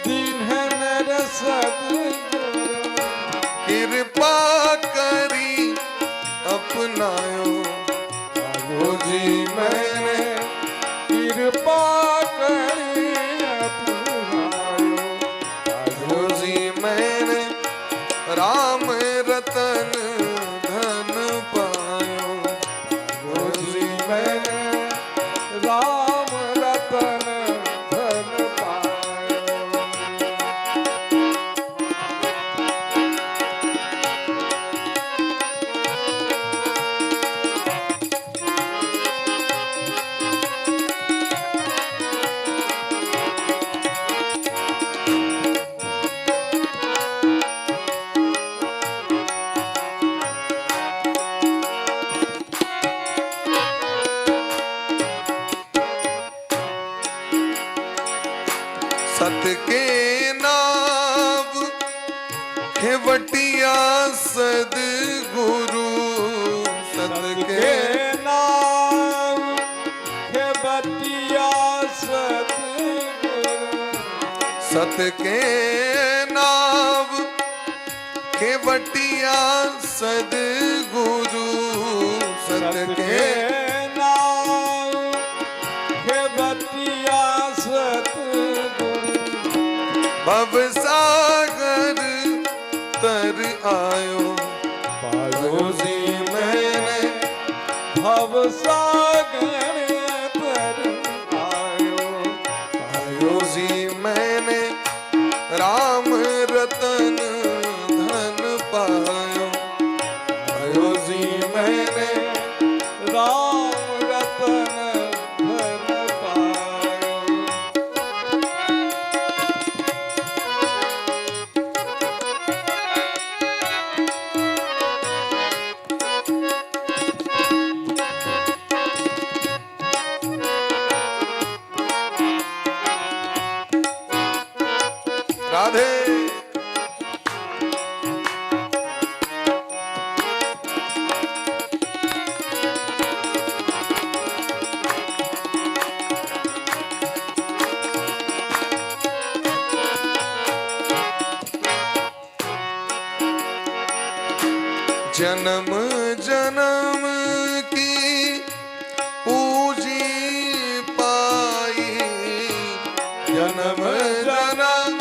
दीन है मेरे सदगुरु। कृपा करी अपनायो, पायो जी मैंने कृपा करी अपनायो। पायो जी मैंने राम रतन धन पायो। पायो जी मैंने राम रतन धन पायो। सत के नाम खेवटिया सदगुरु। सत के नाम खेवटिया सदगुरु। सत के नाव केवटिया सदगुरु सत के नाम के बतिया सतगुरु भव सागर तर आयो पायो जी मैंने भव सागर पर आयो आयो जी मैंने राम रतन धन पायो आयो जी मैंने राम रतन धन पायो राधे जन्म जन्म की पूजी पाई जन्म जन्म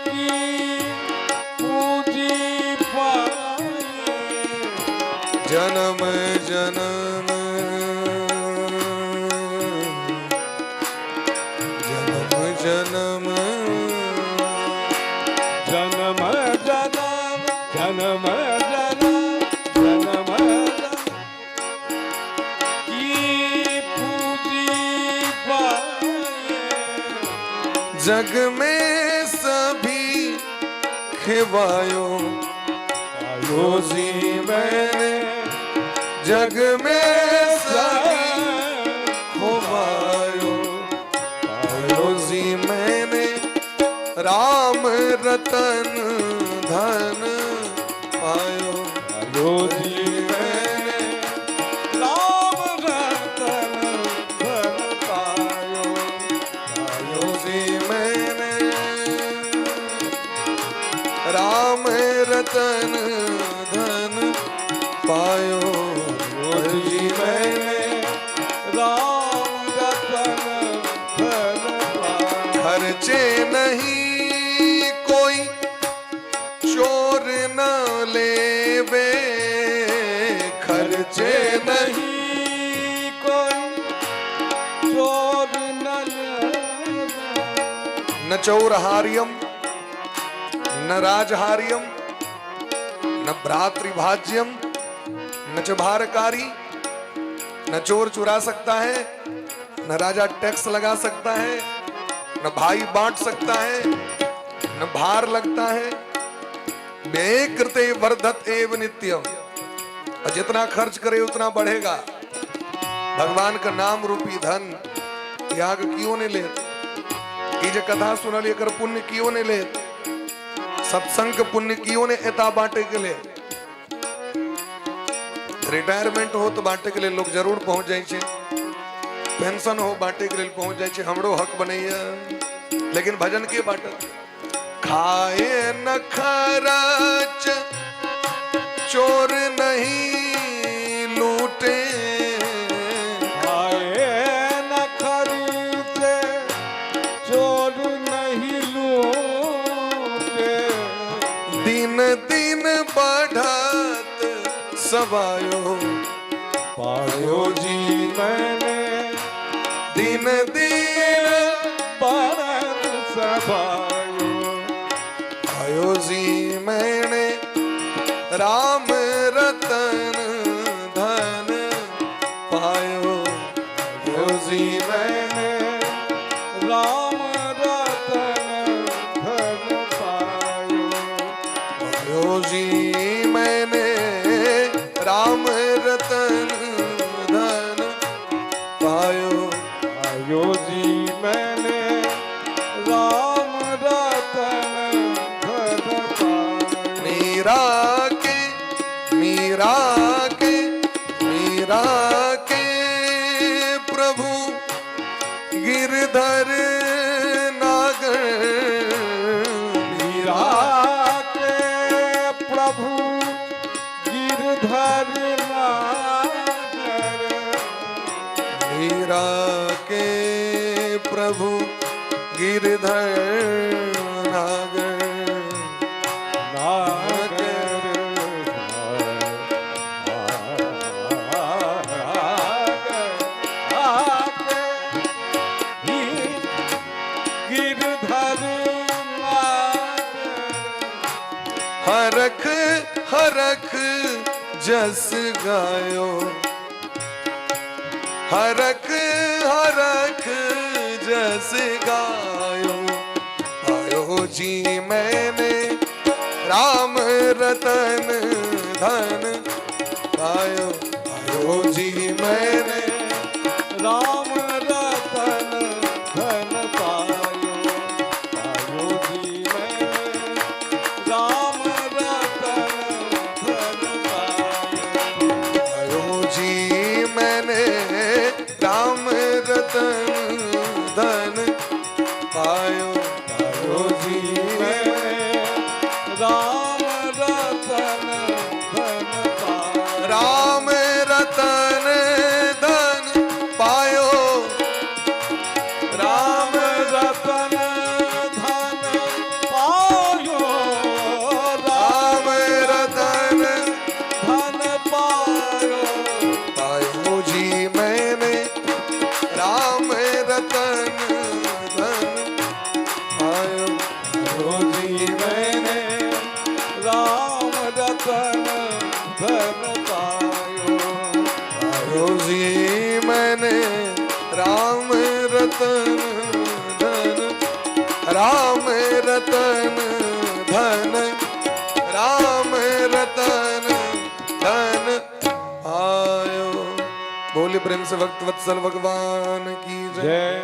की पूजी पाए जन्म जन्म जन्म जन्म जन्म जन्म जन्म जन्म की पूजी पाए जग में सभी खिवायो आयो जी मैंने जग में सभी खुवायो आयो जी मैंने राम रतन धन पायो आयो जी मैंने राम रतन धन पायो आयो जी मैंने राम रतन धन पायो आयो जी मैंने राम रतन धन पायो खर्चे नहीं कोई चोर न लेवे खर्चे नहीं नहीं कोई चोर न लेवे न चौरहार्यम न राजहार्यम न भ्रातृभाज्यम न च भारकारी न चोर चुरा सकता है न राजा टैक्स लगा सकता है न भाई बांट सकता है न भार लगता है व्यय कृते वर्धत एव नित्यम और जितना खर्च करे उतना बढ़ेगा भगवान का नाम रूपी धन याग क्यों ने ले ई जे कथा सुनल एकर पुण्य क्यों ने ले सत्संग के पुण्य क्यों ने एता बांटे के लिए रिटायरमेंट हो तो बांटे के लिए लोग जरूर पहुंच जाए छे पेंशन हो बांटे के लिए पहुंच जाए छे हमरो हक बनैया लेकिन भजन के बाटत खाए न खरच चोर नहीं लूटे आए न खरीदे चोर नहीं लूटे दिन दिन बढ़त सवायो पायो जी मैंने दिन दिन भारत सभायो आयो जी मैंने राम रतन धन पायो आयो जी मैंने राम रतन धन पायो आयो जी मैंने राम रतन धन पायो आयो जी मैंने राम रतन धन पायो मीरा के मीरा के मीरा के प्रभु गिरधर नागर प्रभु गिरधर नागर हरख हरख जस गायो हरख हरख जस गायो आयो जी मैंने राम रतन धन पायो आयो जी मैंने राम रतन धन पायो पायो जी मैंने राम रतन धन पायो आयो जी मैंने राम रतन धन पायो पायो जी मैंने राम रतन धन पायो राम रतन धन पायो राम रतन धन पायो राम रतन धन पायो पायो जी मैंने राम रतन धन पायो पायो जी मैंने राम रतन धन पायो पायो जी मैंने राम रतन धन राम रतन धन राम रतन धन आयो। बोले प्रेम से भक्त वत्सल भगवान की जय। जय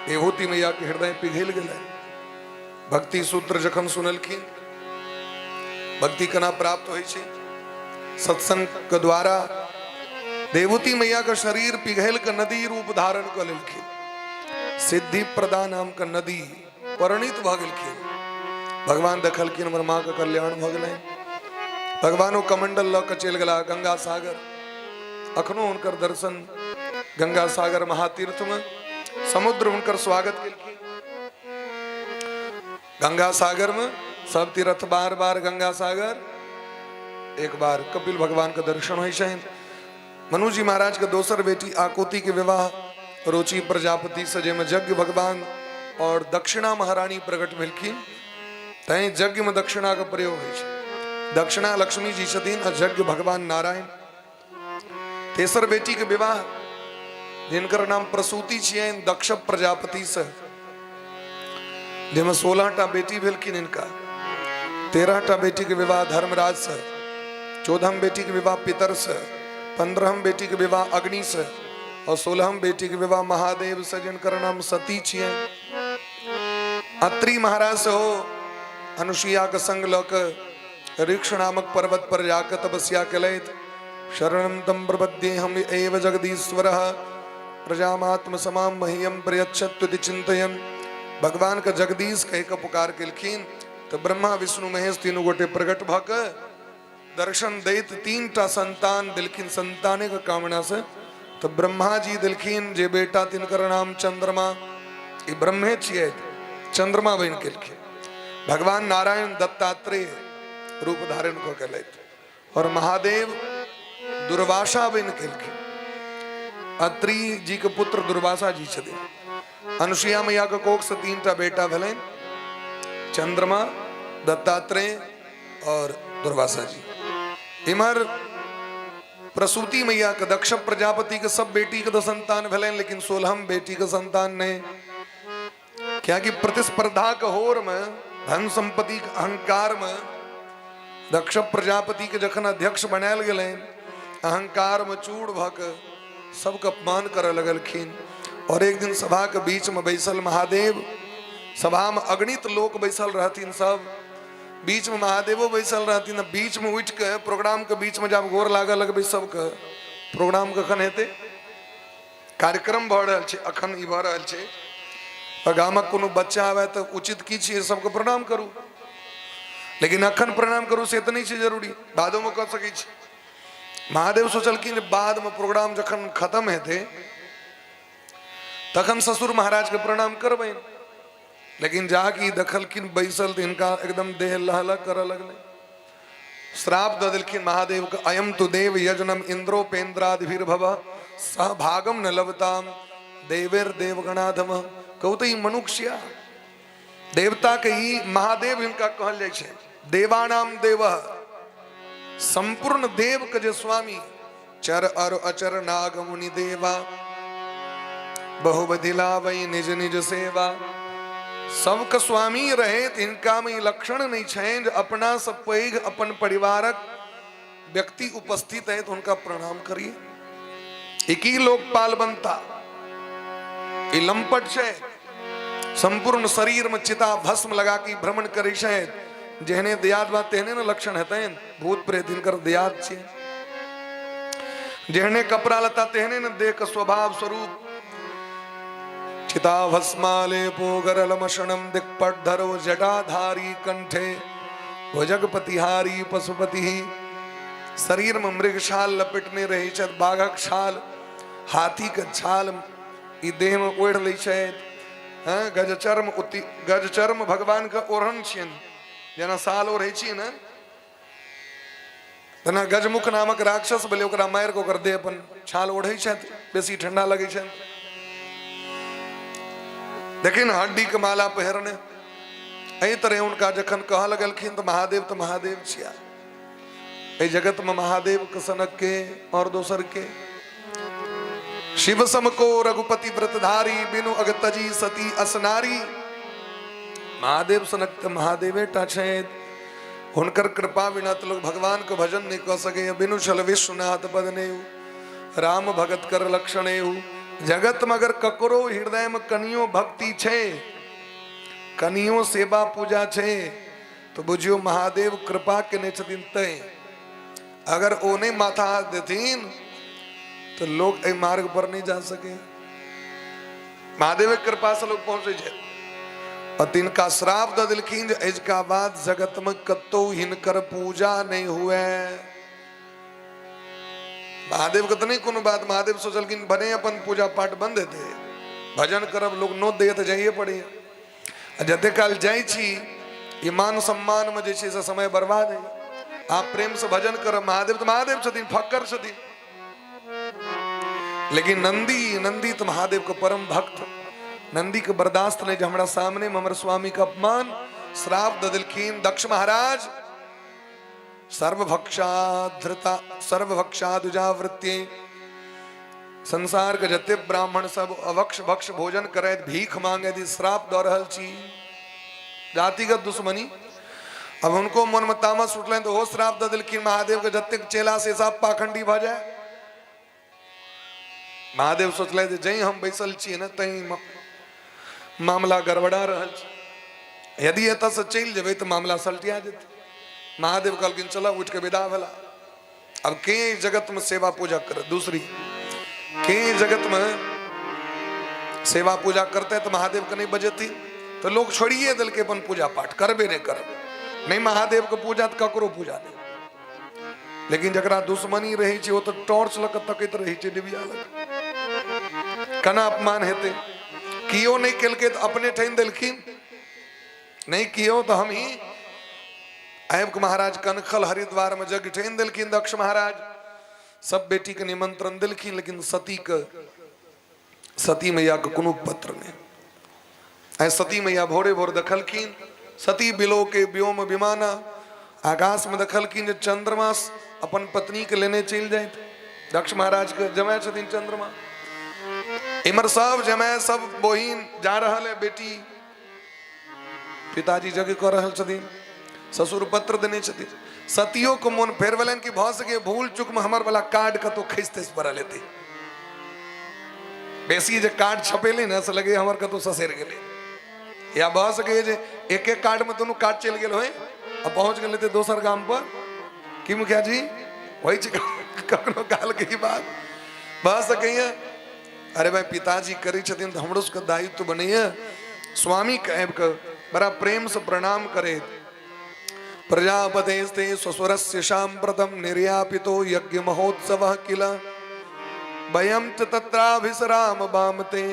विभूति मैया के हृदय पिघल गए भक्ति सूत्र जखन सुनलखिन भक्ति कना प्राप्त होइ छै सत्संग के द्वारा देवूति मैया का शरीर पिघल के नदी रूप धारण कर लेलखिन सिद्धि प्रदा नाम का नदी परिणित भ गेलखिन भगवान देखलखिन हमर माँ के कल्याण भ गेलै भगवानो कमंडल ल के चल गेला गंगा सागर अखनो हुनकर दर्शन गंगा सागर महातीर्थ में समुद्र हुनकर स्वागत केलखिन गंगा सागर में सब तीर्थ बार बार गंगा सागर एक बार कपिल भगवान का दर्शन होइ छनि मनु जी महाराज के दोसर बेटी आकोती के विवाह रुचि प्रजापति से जैमे यज्ञ भगवान और दक्षिणा महारानी प्रकट भेलखिन तैं यज्ञ में दक्षिणा का प्रयोग होइ छै दक्षिणा लक्ष्मी जी छथिन आ यज्ञ भगवान नारायण तेसर बेटी के विवाह जिनकर नाम प्रसूति छियनि दक्ष प्रजापति से जैमे 16टा बेटी भेलखिन इनका 13टा बेटी के विवाह धर्मराज से 14हम बेटी के विवाह पितर से 15हम बेटी के विवाह अग्नि से और 16हम बेटी के विवाह महादेव से जिनकर नाम सती छियनि अत्रि महाराज से हो अनुसुईया के संग लक ऋक्ष नामक पर्वत पर जाकर तपस्या कलैत शरणं तम प्रपद्येऽहम् एव जगदीश्वरः प्रजामात्म समाम मह्यम प्रयच्छत्विति चिंतयन् भगवान का जगदीश कह के पुकार केलखिन तो ब्रह्मा विष्णु महेश तीनों गोटे प्रकट भ के दर्शन दैत 3टा संतान दिलखिन संताने के कामना से तो ब्रह्मा जी दिलखिन जे बेटा तिनकर नाम चंद्रमा ई ब्रह्मे छियै चंद्रमा बन केलखिन भगवान नारायण दत्तात्रेय रूप धारण को केलैथ और महादेव दुर्वासा बन केलखिन अत्रि जी के पुत्र दुर्वासा जी छथिन अनुसुईया मैया के कोख से 3टा बेटा भेलनि चंद्रमा दत्तात्रेय और दुर्वासा जी इमर प्रसूति मैया के दक्ष प्रजापति के सब बेटी के तो संतान भेलनि लेकिन 16हम बेटी के संतान ने क्या कि प्रतिस्पर्धा के होर में धन संपत्ति के अहंकार में दक्ष प्रजापति के जखन अध्यक्ष बनायल गेलनि अहंकार में चूड़ भ के सबके अपमान करे लगलखिन और एक दिन सभा के बीच में बैसल महादेव सभा में अगणित लोग बैसल रहथिन सब बीच में महादेवो बैसल रहथिन बीच में उठ के प्रोग्राम के बीच में जब गोर लागे लगबे सबके प्रोग्राम कखन हेतै कार्यक्रम भ रहल छै अखन ई भ रहल छै और गामक कोनो बच्चा आवे तो उचित की छियै सबके प्रणाम करू लेकिन अखन प्रणाम करू से तो नहीं छै जरूरी बादो में कर सकै छी महादेव सोचलखिन बाद में प्रोग्राम जखन खत्म हेतै तखन ससुर महाराज के प्रणाम करबे, लेकिन जाकी दखल किन बैसल तो इनका एकदम देह लहला कर लगले। श्राप द दिलखिन महादेव का, अयम तु देव यजनम इंद्रोपेन्द्रादिभिर्भव सह भागम न लभताम देवेर देवगणाधम। कहू तो मनुष्य देवता के ही महादेव इनका कहल जाय छे। देवानाम देव, संपूर्ण देव के जे स्वामी, चर अर अचर नाग मुनि देवा, बहुबधि लावई निज निज सेवा। सबका स्वामी रहे तो इनका में लक्षण नहीं छे। अपना सब पैघ अपन परिवारक व्यक्ति उपस्थित है तो उनका प्रणाम करिए। एक ही लोकपाल बनता ये लंपट छे, संपूर्ण शरीर में चिता भस्म लगा के भ्रमण करे छे। जेहने दयाद बा तेहने न लक्षण हेते, भूत प्रेत इनकर दयाद छे। जेहने कपड़ा लता तेहने न देख स्वभाव स्वरूप। चिता भस्माले पोगरलमशनम दिक्पटधरो जटाधारी कंठे भुजगपतिहारी पशुपति। शरीर में मृगछाल लपेटने रही छत, बाघक छाल, हाथी के छाल ई देह में ओढ़ लै छथि। गज चर्म भगवान का ओढ़न छियन, जेना साल ओढ़े छी न तना गजमुख नामक राक्षस बोले ओकरा मार के ओकर देह अपन छाल ओढ़े छथि, बेसी ठंडा लगे छन। देखिन हड्डी के माला पहरने एहि तरह उनका जखन कह लगलखिन तो महादेव छिया। एहि जगत में महादेव के सनक के और दोसर के। शिव सम को रघुपति व्रतधारी, बिनु अगतजी सती असनारी। महादेव सनक महादेवे टा छथि। हुनकर कृपा बिना तो लोग भगवान के भजन नहीं कर सके। बिनु छल विश्वनाथ पद नेहु, राम भगत कर लक्षण एहु। जगत में अगर ककरो हृदय में कनियो भक्ति छे, कनियो सेवा पूजा छे, तो बुझियो महादेव कृपा केने छथिन। तय अगर ओने माथा हाथ देथिन तो लोग ए मार्ग पर नहीं जा सके। महादेव की कृपा से लोग पहुंचे छे। और तिनका श्राप द दिलखिन इसका बाद जगत में कतो हिनकर पूजा नहीं हुए। महादेव के तो नहीं कोनो बात। महादेव सोचल कि बने अपन पूजा पाठ बंद थे, भजन करब लोग नोत दे तो जाइए पड़े। जते काल जाय छी ये मान सम्मान में जैसे से समय बर्बाद है। आप प्रेम से भजन करब। महादेव तो महादेव छथिन, फक्कर छथिन। लेकिन नंदी तो महादेव के परम भक्त। नंदी के बर्दाश्त नहीं, हमरा सामने में हमर स्वामी का अपमान श्राप द दिलखिन। दक्ष महाराज सर्वभक्षादुजावृत्ति, संसार के जते ब्राह्मण सब अवक्ष भक्ष भोजन करे, भीख मांगे दी, श्राप द रहल छी। जातिगत दुश्मनी। अब उनको मन में तामस उठले तो हो श्राप द दिलखिन महादेव के जते चेला से सब पाखंडी भ जाए। महादेव सोचले जई हम बैसल छी न तई मामला गड़बड़ा रहल छी। यदि एतऽ से चल जेबै तो मामला सलटिया जेतै। महादेव कहलखिन चला उठ के विदा भेला। अब के जगत में सेवा पूजा करे, दूसरी के जगत में सेवा पूजा करते तो महादेव के नहीं बजेती। तो लोग छोड़िए दिल के अपन पूजा पाठ करबे नहीं कर। नहीं महादेव के पूजा तो ककरो पूजा नहीं। लेकिन जकरा दुश्मनी रही छे वो तो टॉर्च लक तकैत रही छे, डिबिया लग कना अपमान हेते। कियो नहीं केलके तो अपने ठैन देलखिन, नहीं कियो तो हम ही। ऐब के महाराज कनखल हरिद्वार में जग ठैन देलखिन। दक्ष महाराज सब बेटी के निमंत्रण दिलखिन, लेकिन सती मैया के कोनो पत्र नहीं। सती मैया भोरे भोर दखलखिन। सती बिलो के व्योम विमाना, आकाश में दखलखिन जे चंद्रमा अपन पत्नी के लेने चल जाए। दक्ष महाराज के जमाय छथिन चंद्रमा। इमर सब जमाय सब बहिन जा रहल है। बेटी पिताजी जग कर रहल छथिन, ससुर पत्र देने छथिन। सतियों को मन फेरवलन की भ सके भूल चुक में हमर वाला कार्ड का तो खींचते पर लेते। बेसी जे कार्ड छपेले ना से लगे हमर का तो ससेर गेले। या भ सके जे एक एक कार्ड में दोनों कार्ड चल गेल होय, अब पहुंच गए थे दोसर गांव पर कि मुखिया जी वही कखनो काल के बात भ सके। अरे भाई पिताजी करी छथिन तो हमरो उसका दायित्व बनैया। स्वामी कहब के बड़ा प्रेम से प्रणाम करे। प्रजापतेस्ते स्वस्वरस्य सांप्रतम निर्यापितो यज्ञ महोत्सवः किल वयं च तत्राभिसराम वामते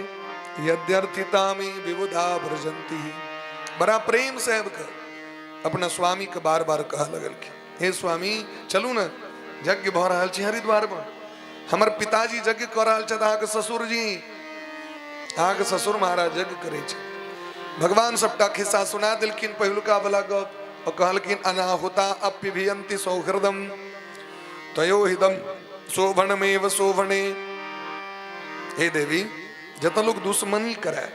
यद्यर्थिता में विबुधा भ्रजंती। बड़ा प्रेम से अपना स्वामी के बार बार कह लगल कि हे स्वामी चलू न यज्ञ भ रहल छी हरिद्वार में, हमर पिताजी यज्ञ कर रहल छथि, अहाँके ससुर जी, अहाँके ससुर महाराज यज्ञ करे छै। भगवान सबटा खिस्सा सुना दिलखिन पहिलुका वाला गप और कहलखिन अनाहुता अप्यभियंति सौहृदम तयोहिदम शोभनमेव शोभने। हे देवी, जत लोग दुश्मनी करे,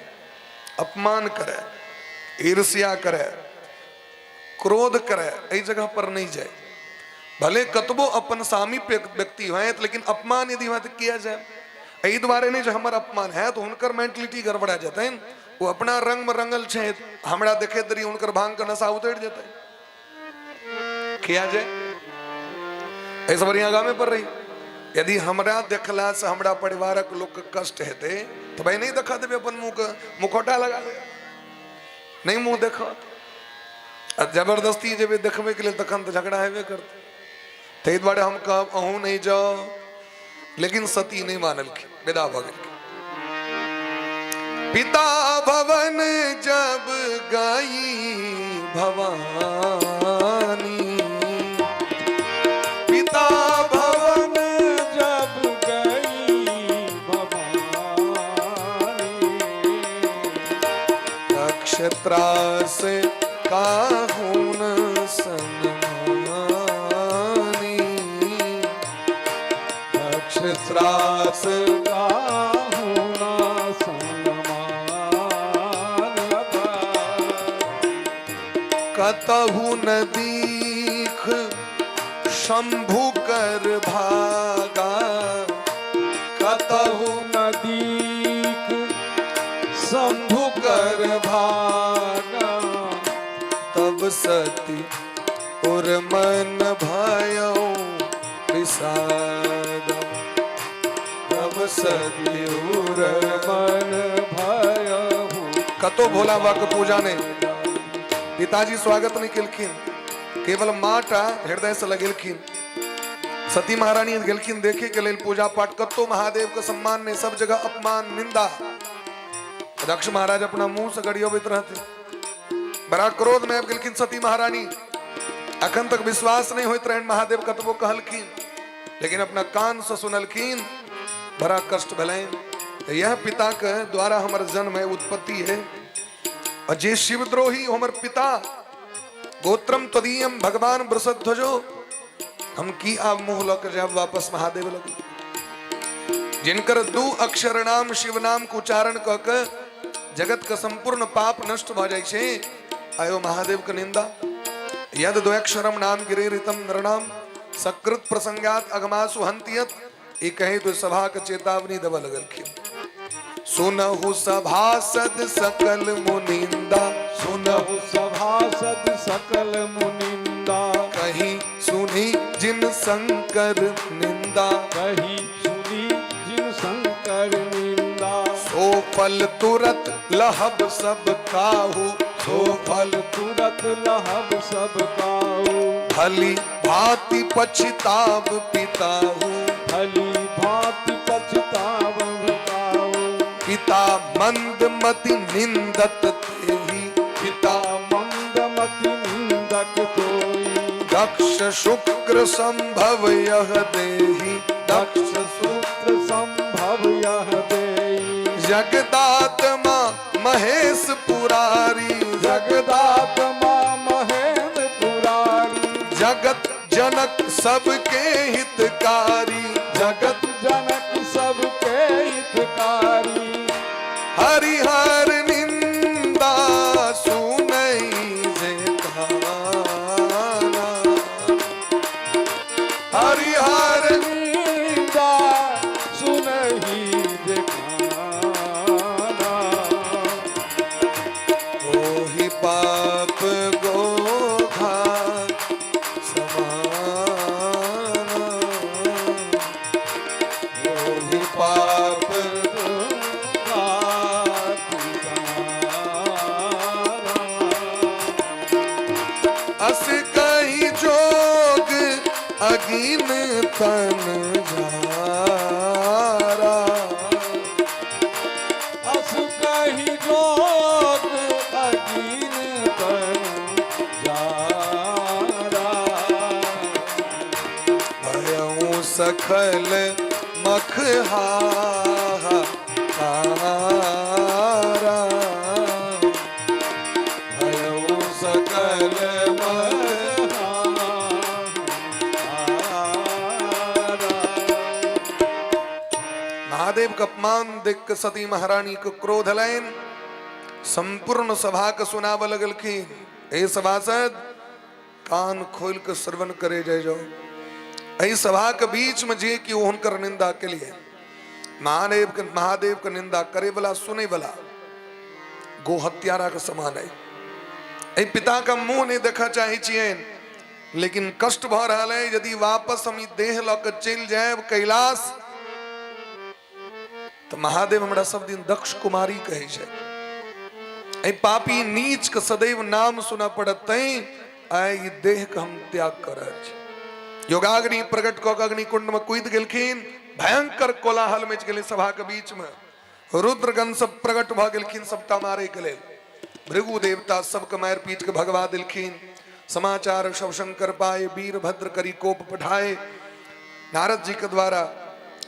अपमान करे, ईर्ष्या करे, क्रोध करे, एहि जगह पर नहीं जाए। भले कतबो अपन सामीप्य व्यक्ति है, लेकिन अपमान यदि है तो किया जाए। एहि द्वारे नहीं जो हमार अपमान है तो उनकर मेंटलिटी गड़बड़ा जाते हैं। वो अपना रंग में रंगल छे, हमरा देखे दरी उनकर भांग का नशा उतर जाता है। किया जाए ऐसा बढ़िया गामे पर रही। यदि हमरा देखला से हमरा परिवारक लोग के कष्ट हेते तो भाई नहीं देखा देवे, अपन मुंह के मुखौटा लगा ले, नहीं मुंह देखा। जबरदस्ती जब देखबे के लिए तखन तो झगड़ा हेबे करते। ते द्वारे हम कहब अहू नहीं जाओ, लेकिन सती नहीं मानल की विदा भगल की। पिता भवन जब गई भवानी, पिता भवन जब गई भवानी, नक्षत्रास काहुन सन्मानी, नक्षत्रास काहुन सन्मानी। कतहु न दीख शंभु कर भागा, कतहु न दीख शंभु कर भागा, तब सती और मन भयो विषादा, तब सती और मन भयो। कतो भोला बाबा के पूजा ने पिताजी स्वागत नहीं केलखिन, केवल माटा हृदय से लगेलखिन। सती महारानी गेलखिन देखे के लेल पूजा पाठ, कतो महादेव के सम्मान ने सब जगह अपमान निंदा। दक्ष महाराज अपना मुंह से गड़ियोबित रहते, बड़ा क्रोध में अब गेलखिन सती महारानी। अखन तक विश्वास नहीं होइत रहन महादेव कतबो कहलखिन, लेकिन अपना कान से सुनलखिन, बड़ा कष्ट भलेन। यह पिता के द्वारा हमार जन्म है, उत्पत्ति है, और जे शिवद्रोही हमर पिता गोत्रम तदीयम भगवान वृषध्वजो, हम की आप मुंह लग जाब वापस महादेव लग। जिनकर दू अक्षर नाम शिव नाम के उच्चारण क के जगत का संपूर्ण पाप नष्ट भ जाय छे, आयो महादेव के निंदा। यद द्वयक्षरम नाम गिरेरितम नरनाम सकृत प्रसंगात अगमासु हंतियत, ये कहे तो सभा के चेतावनी देव लगलखिन। सुनहु सभासद सकल मुनिंदा, सुनहु सभासद सकल मुनिंदा, कहीं सुनी जिन शंकर निंदा, कही सुनी जिन शंकर निंदा। सो फल तुरत लहब सब काहू, सो फल तुरत लहब सब काहू, भली भांति पछताव पिताहू, भली भांति पछताव बताओ। पिता मंदमति निंदत तेहि, पिता मंदमति निंदक तोई, दक्ष शुक्र संभव यह देहि, दक्ष सूत्र संभव यह देई। जगदात्मा महेश पुरारी, जगदात्मा महेंद्र पुरारी, जगत जनक सबके हितकारी, जगत जनक सबके हितकारी। हरिहर निंदा सुनई जे काना, हरिहर निंदा सुनहि जे काना। ओहि पाप गोघा समाना, ओहि पाप अस कहीं जोग अगिन तन झारा, अस सखल मखहारा भयो सकल महादेव का अपमान देख के सती महारानी को क्रोध लाइन संपूर्ण सभा का सुनाव लगल की ए सभासद कान खोल के श्रवण करे जय जो ऐ सभा के बीच में जे कि उनकर निंदा के लिए महादेव का निंदा करे वाला सुने वाला गो हत्यारा का समान है ऐ पिता का मुंह नहीं देखा चाहे चियन लेकिन कष्ट भ रहा है यदि वापस हम देह लौक चल जाए कैलाश तो महादेव हमरा सब दिन दक्ष कुमारी कहे छे ऐ पापी नीच के सदैव नाम सुना पड़त आई देह का हम त्याग कर योगाग्नि प्रकट क अग्नि कुंड में कूद गेलखिन भयंकर कोलाहल मच गेले सभा के बीच में रुद्रगण सब प्रकट भ गेलखिन सबटा मारे के लेल भृगु देवता सबके मार पीट के भगवा दिलखिन समाचार सब शंकर पाए वीरभद्र करी कोप पठाए नारद जी के द्वारा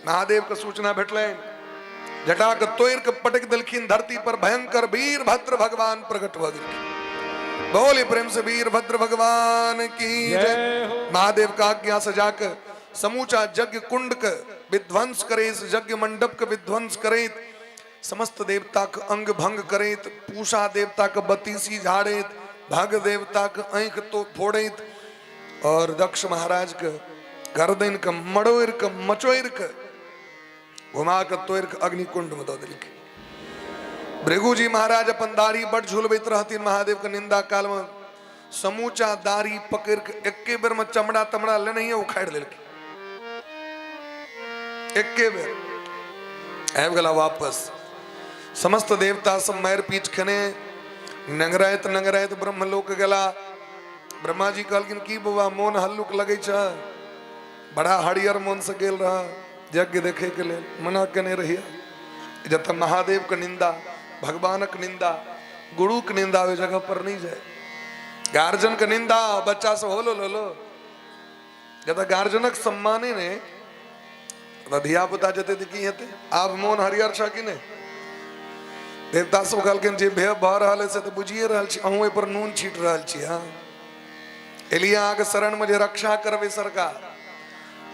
महादेव के सूचना भेटले जटा के तोड़ के पटक दिलखिन धरती पर भयंकर वीरभद्र भगवान प्रकट हो गए बोले प्रेम से वीरभद्र भगवान की जय महादेव का आज्ञा से जाकर समूचा यज्ञ कुंड के विध्वंस करे यज्ञ मंडप के विध्वंस करे समस्त देवता के अंग भंग करे पूषा देवता के बतीसी झाड़े भाग देवता के आंख तो फोड़े और दक्ष महाराज के गर्दन के मड़ोर के मचोर के घुमा के तोड़ के अग्नि कुंड में दो दिल के भृगु जी महाराज अपन दाढ़ी बड़ झुलबैत रहती महादेव के निंदा काल में समूचा दाढ़ी पकड़ के एके बेर में चमड़ा तमड़ा ले नहीं उखाड़ दिलके एके बेर आबि गेला वापस समस्त देवता सब मार पीट खने नंगराइत ब्रह्मलोक गेला ब्रह्मा जी कहलखिन की बाबा मोन हल्लुक लगे छ बड़ा हरियर मन से गेल रहा यज्ञ देखे के लिए मना कने रहिए जब तक महादेव के निंदा भगवान के निंदा गुरु के निंदा वे जगह पर नहीं जाए गार्जन के निंदा बच्चा से होलो लो जब तक गार्जनक सम्माने ने धिया पुता जते की हेते आप मोन हरियर छ कि ने देवता सब कहलखिन जे भे भ रहल से तो बुझिए रहल छी अहूँ पर नून छीट रहल छी हां एलिया आगे शरण में जे रक्षा करबे सरकार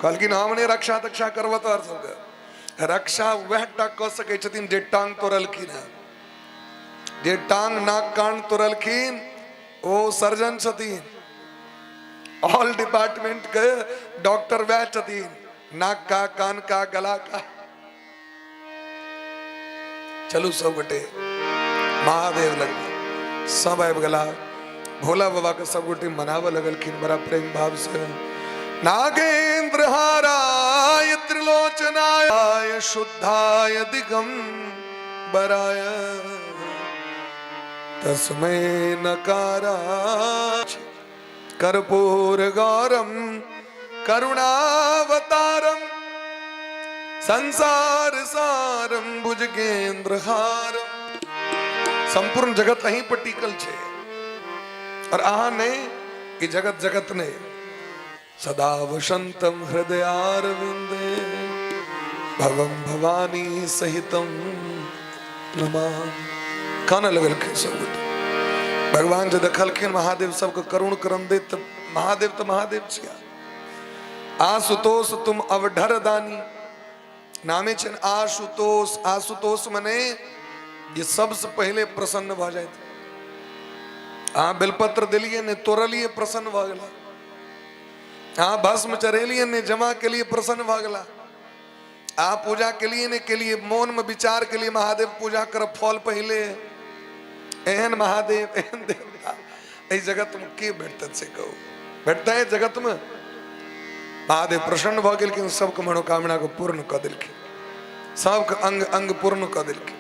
कहलखिन हमने रक्षा तक्षा करबत और सब रक्षा वह टा क सके छथिन जे टांग तोड़लखिन जे टांग नाक कान तोड़लखिन ओ सर्जन छथिन ऑल डिपार्टमेंट के डॉक्टर वह छथिन नाक का कान का गला का चलू सब गोटे महादेव लगे सब आबि गेला भोला बाबा के सब गोटे मनावे लगलखिन बड़ा प्रेम भाव से नागेंद्र हाराय त्रिलोचनाय शुद्धाय दिगंबराय तस्मै नकाराय कर्पूर गौरम करुणावतारम संसार सारम भुजगेंद्र हारम संपूर्ण जगत अहीं पर टिकल छे और आहा ने कि जगत जगत ने सदा वसंतम हृदयारविंदे भवम भवानी सहितम नमामि कान लगल के सब भगवान जो देखलखिन महादेव सबके करुण करम दे तो महादेव छिया आशुतोष तुम अवढर दानी नामे छन आशुतोष मने ये सबसे पहले प्रसन्न भ जाए बेलपत्र दिलिए ने तोड़लिए प्रसन्न भ गेला भस्म चढ़ेलिए ने जमा के लिए प्रसन्न भ गेला पूजा के लिए मौन में विचार के लिए महादेव पूजा कर फल पहले एहन महादेव एहन देवता इस जगत में के भेटत से कहू भेटता है जगत में महादेव प्रसन्न भ गेलखिन सबके मनोकामना को पूर्ण क देलखिन सबके अंग अंग पूर्ण क देलखिन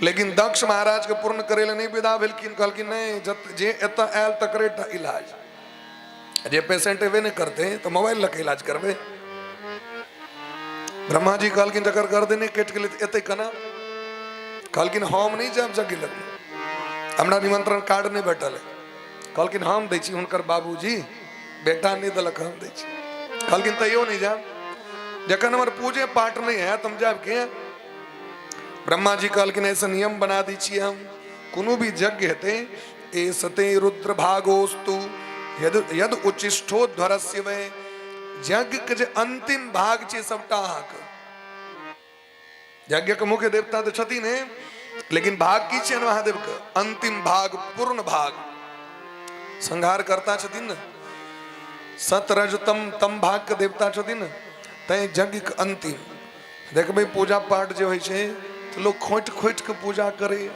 लेकिन दक्ष महाराज के पूर्ण करे नहीं विदा भेलखिन कहलखिन नहीं जे एत आयल तकरेटा इलाज जे पेशेंट एवे नहीं करते तो मोबाइल लके इलाज करबे ब्रह्मा जी कहलखिन जकर गर्दने कट गेलै एते कना कहलखिन हम नहीं जाब जगी लगलो हमरा निमंत्रण कार्ड नहीं भेटल है कहलखिन हम दै छी हुनकर बाबूजी बेटा नहीं देलक हम दै छी कहलखिन तैयो नहीं जाब जखन हमारे पूजे पाठ नहीं है तुम जाब के ब्रह्मा जी कहलखिन ऐसा नियम बना दी छी हम कोनो भी यज्ञ हेते ए सते रुद्र भागोस्तु यद यद उचिष्ठो ध्वरस्य वे यज्ञ के जे अंतिम भाग छे सबटा अहाँक यज्ञ के मुख्य देवता तो छथिन ने लेकिन भाग की छे महादेव के अंतिम भाग पूर्ण भाग संहार करता छथिन ने सतरजतम तम भाग के देवता छथिन ने तै यज्ञ के अंतिम देखबै पूजा पाठ जे होइ छे तो लोग खोट खोट के पूजा करे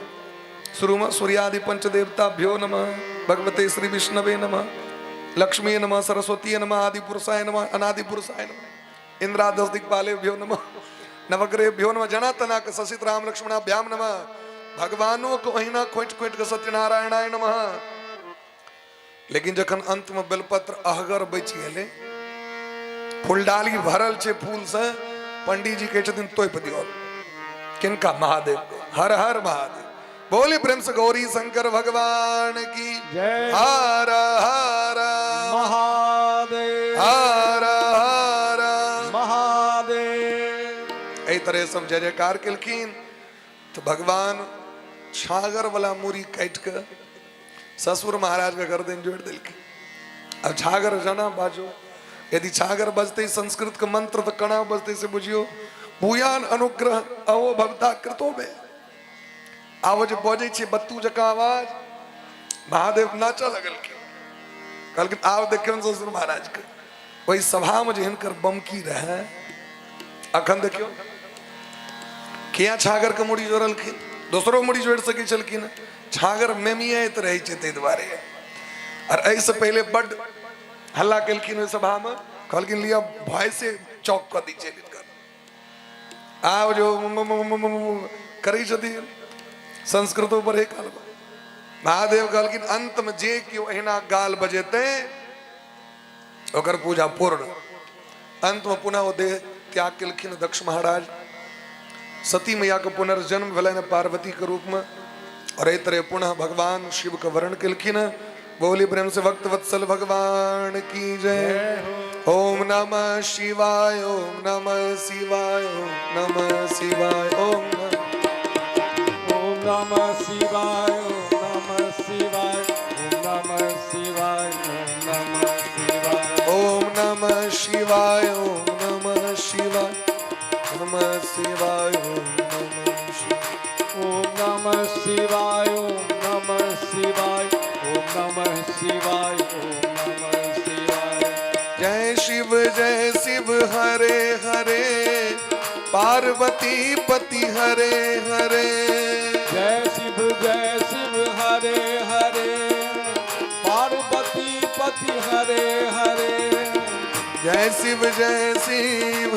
शुरू में सूर्यादि पंचदेवताभ्यो नमः भगवते श्री विष्णवे नमः लक्ष्मी नमः सरस्वती नमः आदि पुरुषाय नमः अनादि पुरुषाय नमः इंद्रादश दिक्पालेभ्यो नमः नवग्रहेभ्यो नमः जनातनाक ससित राम लक्ष्मणाभ्याम नमः भगवानों को अहिना खोट खोट के सत्यनारायणाय नमः। लेकिन जखन अंत में बेलपत्र अहगर बचि गेले फूलडाली भरल छे फूल से पंडित जी कहे छथिन तोप दियो किनका महादेव को हर हर महादेव बोली प्रेम से गौरी शंकर भगवान की जय हर हर महादेव हर हर महादेव। एहि तरह सब जय जयकार केलखिन तो भगवान छागर वाला मूरी काट के ससुर महाराज के गर्दन जोड़ दिलखिन। अब छागर जना बाजो यदि छागर बजते संस्कृत के मंत्र तो कणा बजते से बुझियो भूयान अनुग्रह अवो भवता कृतो में आवाज बजे छे बत्तू जका आवाज महादेव नाचा लगलखिन कहलखिन आव देखियन ससुर महाराज के वही सभा में हिनकर बमकी रहे अखन देखियो किया छागर के मुड़ी जोड़लखिन दोसरो मुड़ी जोड़ सके छलखिन छागर मेमियात रहे छे तै दुआरे और ऐसे पहले बड़ हल्ला केलखिन ओहि सभा में कहलखिन लिया भय से चौक कर दी छे आव जो करी छथिन संस्कृतो पर एक काल महादेव कहलखिन अंत में जे क्यों अहिना गाल बजेते ओकर पूजा पूर्ण। अंत में पुनः वो देह त्याग केलखिन दक्ष महाराज सती मैया के पुनर्जन्म भेलनि पार्वती के रूप में और एहि तरह पुनः भगवान शिव के वर्ण केलखिन। बोली प्रेम से भक्त वत्सल भगवान की जय। ओम नमः शिवाय ओम नमः शिवाय ओम नमः शिवाय ओम नमः शिवाय ओम नमः शिवाय ओम नमः शिवाय ओम नमः शिवाय ओम नमः शिवाय नमः शिवाय ओम नमः शिवाय ओम नमः शिवाय ओम नमः शिवाय ओम नमः शिवाय। जय शिव हरे हरे पार्वती पति हरे हरे जय शिव हरे हरे पार्वती पति हरे हरे जय शिव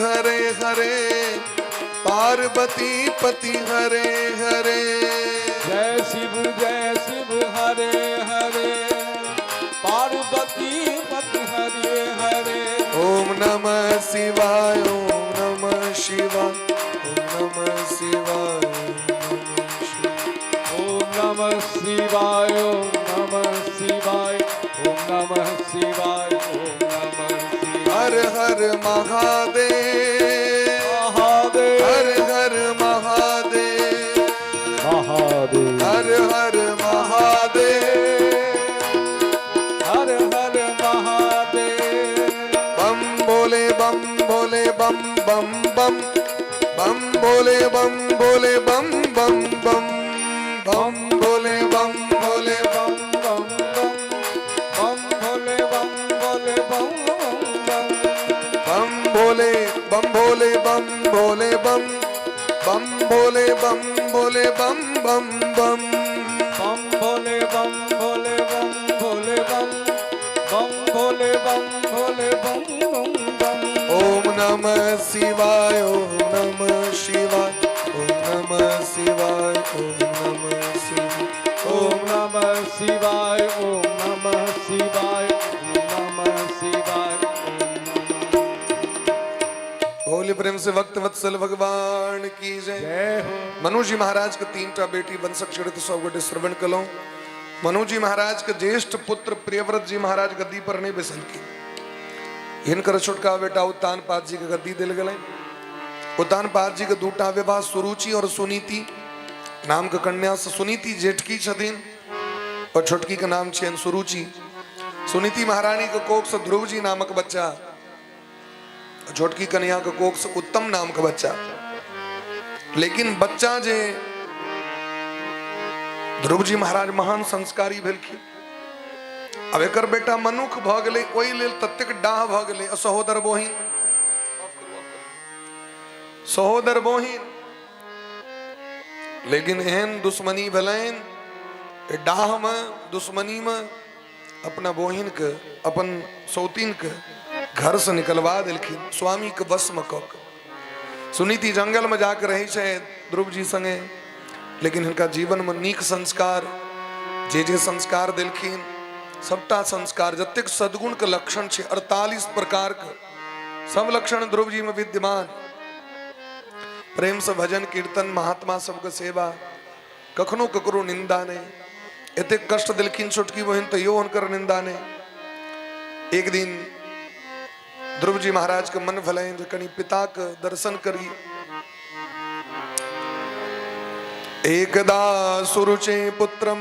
हरे हरे पार्वती पति हरे हरे जय शिव हरे हरे पार्वती पति हरे हरे। ओम नमः शिवाय ओम नमः शिवाय ओम नमः शिवाय ओम नमः शिवाय ओम नमः शिवाय ओम नमः शिवाय ओम नमः शिवाय। हर हर महादेव महादेव हर हर महादेव महादेव हर हर महादेव हर हर महादेव। बम बोले बम बोले बम बम बम बम बोले बम बोले बम बम बम बम बोले बम बोले बम बम बम बम भोले बम भोले बम बम बम बोले बम बोले बम बोले बम बम बोले बम बोले बम बम बम बम भोले बम भोले बम भोले बम बम भोले बम भोले बम बम। ओम नमः शिवाय ओम नमः शिवाय ओम नमः शिवाय ओम नमः शिवाय ओम नमः शिवाय ओम नमः शिवाय ओम नमः शिवाय। बोले प्रेम से भक्त वत्सल भगवान की जय। जय हो। मनु जी महाराज के 3टा बेटी वंशक चरित 100 गोटे श्रवण कलो। मनु जी महाराज के ज्येष्ठ पुत्र प्रियव्रत जी महाराज गद्दी पर नहीं बैसल की हिनकर छोटका बेटा उत्तानपाद जी के गद्दी दिल गए। उत्तानपाद जी के दूटा विवाह सुरुचि और सुनीति नाम के कन्या से। सुनीति जेठकी छथिन और छोटकी के नाम छेन सुरुचि। सुनीति महारानी के कोख से ध्रुव जी नामक बच्चा, छोटकी कन्या के कोख से उत्तम नाम का बच्चा। लेकिन बच्चा जे ध्रुव जी महाराज महान संस्कारी भेलखिन। अब एकर बेटा मनुख भ गेलै, ओहि लेल ततेक डाह भ गेलै। सहोदर बोहिन, सहोदर बोहिन, लेकिन एहन दुश्मनी भेलैन, डाह में दुश्मनी में अपना बोहिन के, अपन सौतीन के घर से निकलवा दिलखिन, स्वामी के वश में कऽ के। सुनीति जंगल में जाकर रही छे ध्रुव जी संगे, लेकिन इनका जीवन में नीक संस्कार, जे संस्कार दिलखिन, सबटा संस्कार जतेक सद्गुण के लक्षण छे 48 प्रकार के सब लक्षण ध्रुव जी में विद्यमान। प्रेम से भजन कीर्तन, महात्मा सबके सेवा, कखनो ककरो निंदा नहीं। एते कष्ट दिलखिन छोटकी बहन, तैयो हुनकर निंदा नहीं। एक दिन ध्रुव जी महाराज के मन भले जे कनी पिता के दर्शन करी। एकदा सुरुचे पुत्रम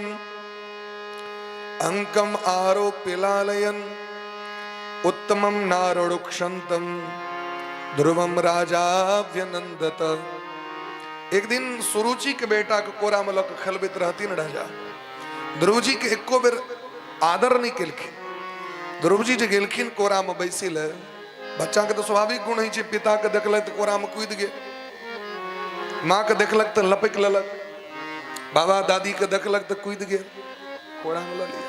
अंकम आरोप्य लालयन उत्तमम नारोक्षंतम ध्रुवम राजा व्यनंदत। एक दिन सुरुचि के बेटा के कोरा में लक खलबित रहती न राजा। ध्रुव जी के एको बेर आदर नहीं केलखिन। ध्रुव जी जे गेलखिन कोरा में बैसिल, बच्चा के तो स्वाभाविक गुण है, पिता के देखलक तो कोरा में कूद गेल, माँ के देखलक तो लपक लेलक, बाबा दादी के देखलक तो कूद गेल, कोरा में ल लिया।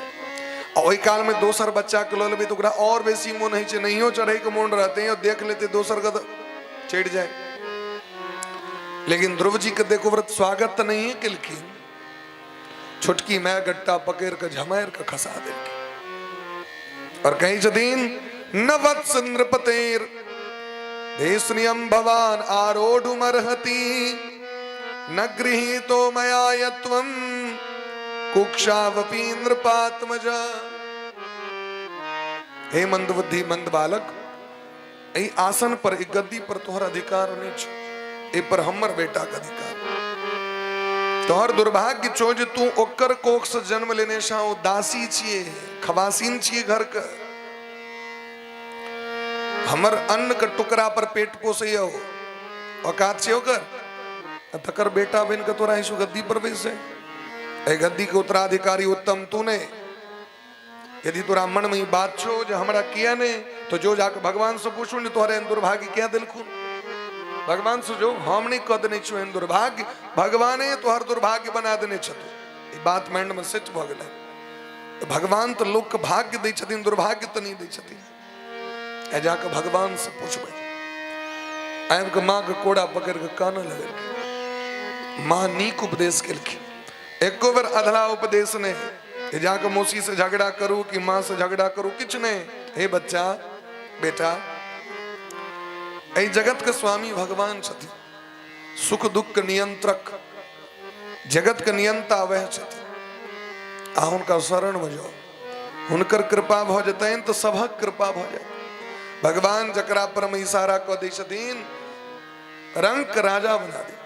ओहि काल में दोसर बच्चा के ल लेबै तो ओकरा और बेसी मोन है, नहियो चढ़े के मोन रहते हैं, और देख लेते दोसर के चढ़ जाए। लेकिन ध्रुव जी के देखो व्रत स्वागत तो नहीं है केलखिन। छोटकी मैं गट्टा पकड़ के झमैर के खसा देलखिन और कहीं छथिन न वत्स नृपतेर देशनियम भवान आरोढ़ुमर्हति न गृहीतो मया यत्वं कुक्षावपि नृपात्मजा। हे मंद बुद्धि मंद बालक, ए आसन पर, एक गद्दी पर तोहर अधिकार नहीं छो, ए पर हमर बेटा का अधिकार। तोहर दुर्भाग्य छो जे तू ओकर कोख से जन्म लेने छा, ओ दासी छिए, खवासीन छिए घर के। हमर अन्न के टुकड़ा पर पेट पोसे हो, औकात छे ओकर, तकर बेटा बन के तोरा इस गद्दी पर बैसे। ए गद्दी के उत्तराधिकारी उत्तम तू ने। यदि तोरा मन में ही बात छो जो हमरा किया ने, तो जो जाके भगवान से पूछू ने तोहरे दुर्भाग्य क्या दिलखुन। भगवान से जो हम नहीं कह देने छो एहन दुर्भाग्य, भगवाने तोहर दुर्भाग्य बना देने छथु। ई बात माइंड में सेट भ गेलै। तो भगवान तो लोक के भाग्य दै छथिन, दुर्भाग्य तो नहीं दै छथिन। ए जाके भगवान से पूछबै। आबि के माँ के कोड़ा पकड़ के कानऽ लगल। माँ नीक उपदेश केलखिन, एको बेर अधला उपदेश नहीं। जाके मौसी से झगड़ा करू कि माँ से झगड़ा करू, किछ नहीं। हे बच्चा, बेटा, ऐ जगत के स्वामी भगवान छथिन, सुख दुख के नियंत्रक, जगत के नियंता वह छथिन। आ हुनका शरण में जाओ, हुनकर कृपा भ जतैन तो सभक कृपा भ जाए। भगवान जकरा पर में इशारा क दै छथिन, रंक राजा बना दे।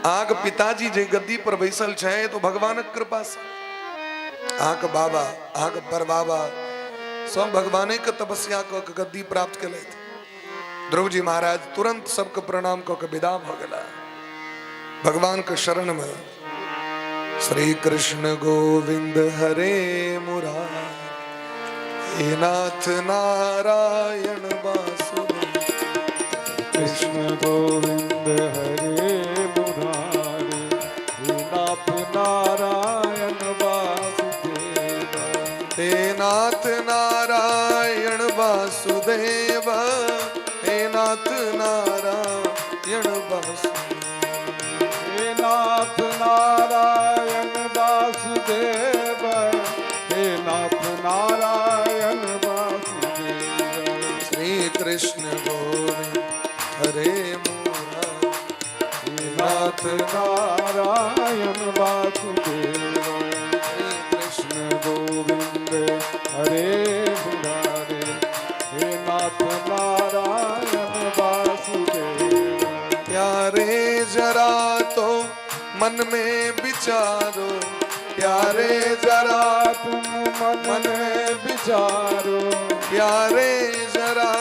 आग पिताजी जे गद्दी पर बैसल छे तो भगवान कृपा से, आग बाबा, आग पर बाबा सब भगवाने के तपस्या क के गद्दी प्राप्त केले। ध्रुव जी महाराज तुरंत सबके प्रणाम क के विदा भ गेला भगवान के शरण में। श्री कृष्ण गोविंद हरे मुरारी, हे नाथ नारायण वासुदेव। कृष्ण गोविंद हरे मुरारी, हे नाथ नारायण वासुदेव। हे नाथ नारायण वासुदेव, हे नाथ नारायण वासुदेव। हे नाथ नारायण वासुदेव, हे नाथ नारायण वासुदेव। श्री कृष्ण गोविंद हरे मुरारी, हे नाथ नारायण वासुदेव। श्री कृष्ण गोविंद हरे में विचारो प्यारे जरा तुम मन में विचारो, प्यारे जरा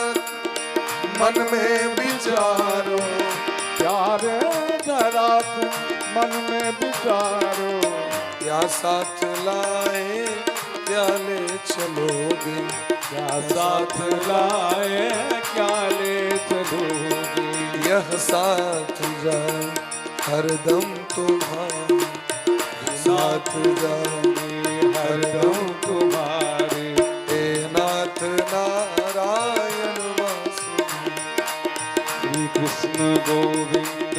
मन में विचारो प्यारे जरा तुम मन में विचारो, क्या साथ लाए क्या ले चलोगे, क्या साथ लाए क्या ले चलोगे, यह साथ जाए हरदम तुम्हारे, साथ जाए हरदम तुम्हारे, हे नाथ नारायण वासुदेव। श्री कृष्ण गोविंद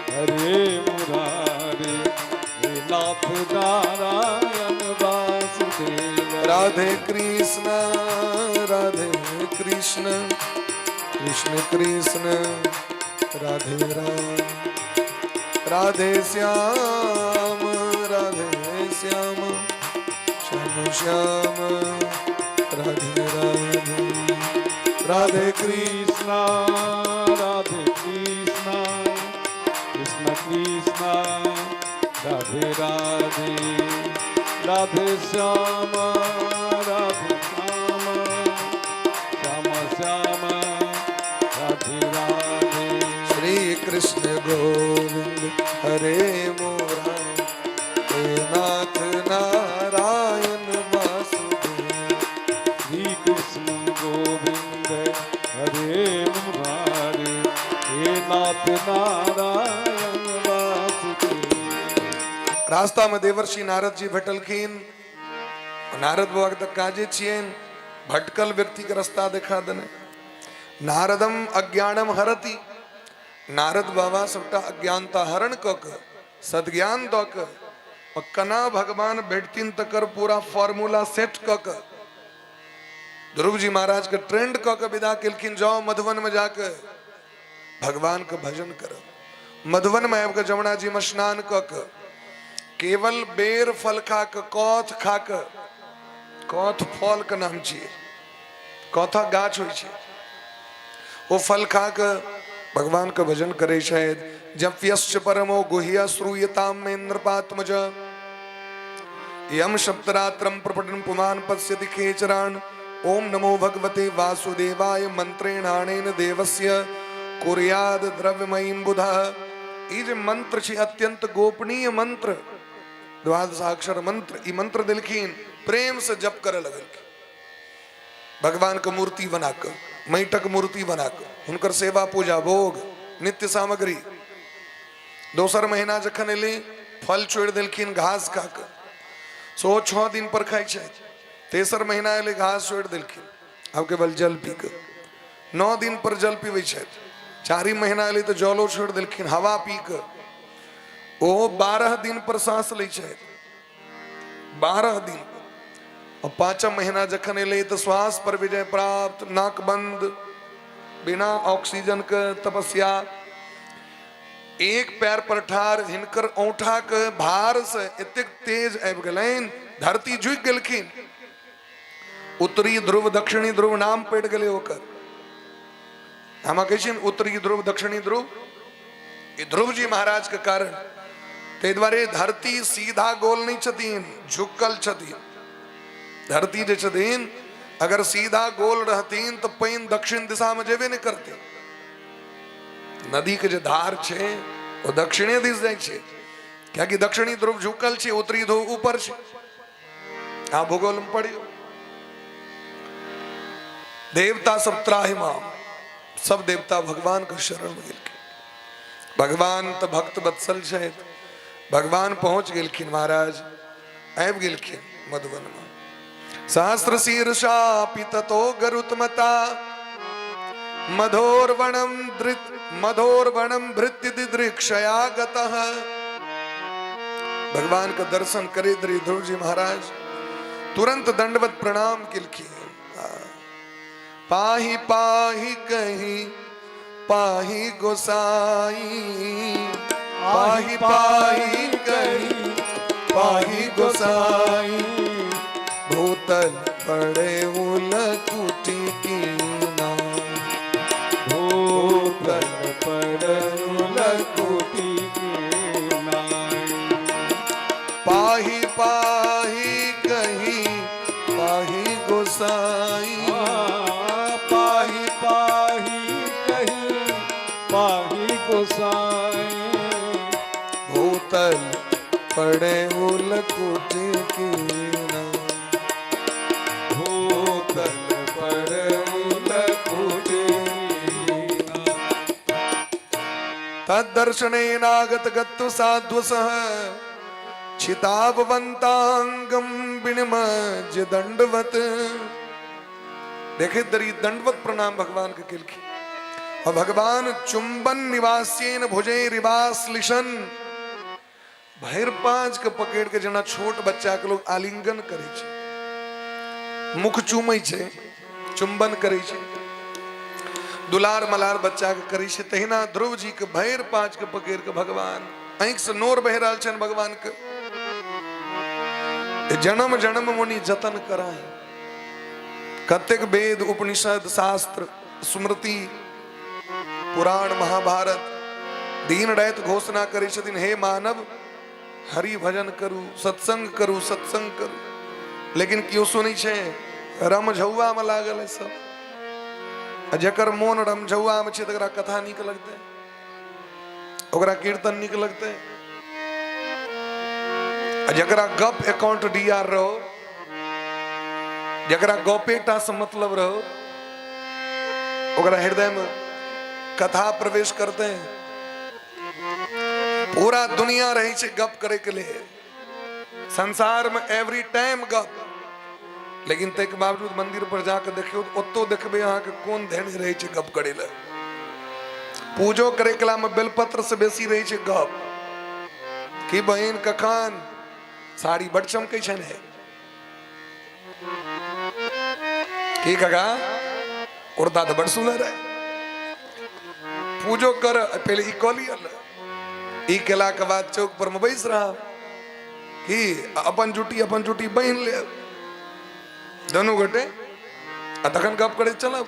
हरे मुरारे, हे नाथ नारायण वासुदेव। राधे कृष्ण कृष्ण कृष्ण राधे राम, राधे श्याम श्याम श्याम राधे राधे, राधे कृष्ण राधे कृष्ण कृष्ण कृष्ण राधे राधे, राधे श्याम राधे श्याम श्याम श्याम राधे राधे। श्री कृष्ण गोविंद हरे मुरारे, हे नाथ नारायण वासुदेव। श्री कृष्ण गोविंद हरे मुरारे, हे नाथ नारायण वासुदेव। रास्ता में देवर्षि नारद जी भटलखीन, नारद बाबा तक काजे छियन, भटकल व्यक्ति के रास्ता दिखा दने। नारदम अज्ञानम हरति, नारद बाबा सबटा अज्ञानता हरण कक सदज्ञान दक कना भगवान बैठतीन तकर पूरा फॉर्मूला सेट कक ध्रुव जी महाराज के ट्रेंड कक विदा केलखिन, जाओ मधुवन में जाकर भगवान का भजन करो। मधुवन में आबि जमुना जी में स्नान कक केवल बेर फल खाक कौथ खाक, कौथ फल के नाम छिए, कौथा गाछ होइ छै, वो फल खाक भगवान का भजन करे। शायद जब यश्च परमो गुह्य श्रूयताम में इंद्रपात्मज, यम शब्दरात्रम प्रपटन पुमान पश्यति खेचरान, ओम नमो भगवते वासुदेवाय मंत्रेणानेन देवस्य कुर्याद द्रव्यमयीं बुधा। ये जो मंत्र छे अत्यंत गोपनीय मंत्र, द्वादशाक्षर मंत्र, ई मंत्र दिलखीन प्रेम से जप करे लगल। भगवान का मूर्ति बनाकर, मैटक मूर्ति बनाकर हुनकर सेवा पूजा भोग नित्य सामग्री। दोसर महीना जखन एली फल छोड़ दिलखिन घास खाकर, सो 6 दिन पर खाई छै। तेसर महीना एले घास छोड़ दिलखिन, अब केवल जल पी के 9 दिन पर जल पीवे छै। 4 महीना एले तो जलो छोड़ दिलखिन, हवा पी के ओ 12 दिन पर सांस लै छै, 12 दिन। और 5 महीना जखन एले तो श्वास पर विजय प्राप्त, नाक बंद, बिना ऑक्सीजन के तपस्या। एक पैर पर ठार, हिनकर औंठा के भार से एतेक तेज आबि गेलैन, धरती झुकि गेलखिन। उत्तरी ध्रुव दक्षिणी ध्रुव नाम पड़ गेलै ओकर। हम कहै छियै उत्तरी ध्रुव दक्षिणी ध्रुव, ई ध्रुव जी महाराज के कारण। ताहि दुआरे धरती सीधा गोल नहीं छथिन, झुकल छथिन। धरती जे छथिन अगर सीधा गोल रहतीन तो पानि दक्षिण दिशा में जेबे नहीं करते। नदी के जो धार छे वो दक्षिणे दिश जाय छे, क्या कि दक्षिणी ध्रुव झुकल छे, उत्तरी ध्रुव ऊपर छे। आ भूगोल में पढ़ियो। देवता सब त्राहिमाम, सब देवता भगवान के शरण में गेलखिन। भगवान तो भक्त बत्सल छथि, भगवान पहुंच गेलखिन। महाराज आबि गेलखिन मधुवन में। सहस्र शीर्षा पिततो गरुत्मता, मधोर्वणम भृत्य दिदृक्षया गतः। भगवान का दर्शन करे द्री ध्रुव जी महाराज तुरंत दंडवत प्रणाम किलखिन। पाही पाही कहीं पाही गोसाई, पाही पाही कहीं पाही गोसाई। भूतल पड़े उलकुटी की नाम, भूतल पड़े उलकुटी की नाम। पाही कहीं पाही गोसाई। पाही पाही कहीं पाही गोसाई। भूतल पड़े उलकुटी की ना। भूतल पड़े उलकुटी ना। तद्दर्शनेनागत गत्व साध्वसः छिताबवंतांगम बिणमज दंडवत। देखे दरी दंडवत प्रणाम भगवान के किलकी। और भगवान चुंबन निवास्येन भुजे रिवासलिशन। भैर पांच के पकड़ के जना छोट बच्चा के लोग आलिंगन करे छे, मुख चूमै छे, चुंबन करे छे, दुलार मलार बच्चा के करे छे। तहिना ध्रुव जी के भैर पांच के पकड़ के भगवान आंख से नोर बह रहल छन भगवान के। जन्म जन्म मुनि जतन कराए। कतेक वेद उपनिषद शास्त्र स्मृति पुराण महाभारत दिन रात घोषणा करे छथिन, हे मानव हरि भजन करू, सत्संग करू, सत्संग करू। लेकिन क्यों सुनी छे? रमझौआ में लागल है सब। जकर मोन रमझौआ में छे तकरा कथा नीक लगते, ओकरा कीर्तन नीक लगते। जकरा गप अकाउंट डीआर रहो, जकरा गपेटा से मतलब रहो, ओकरा हृदय में कथा प्रवेश करते हैं। पूरा दुनिया रही छे गप करे के लिए, संसार में एवरी टाइम गप। लेकिन तक बावजूद मंदिर पर जाकर देखियो तो ओतो देखबे अहाँ के कोन ध्यान रहे छे गप करे ले। पूजो करे कला में बेलपत्र से बेसी रही छे गप। कि बहन कखन साड़ी बड़ चमकै छन है कि काका कुर्ता तो बड़ सुंदर है। पूजो कर पहले ई कलियल, ई केला के बाद चौक पर में बैस रहा कि अपन जुटी बहन ले दोनों गोटे तखन गप करे चलब।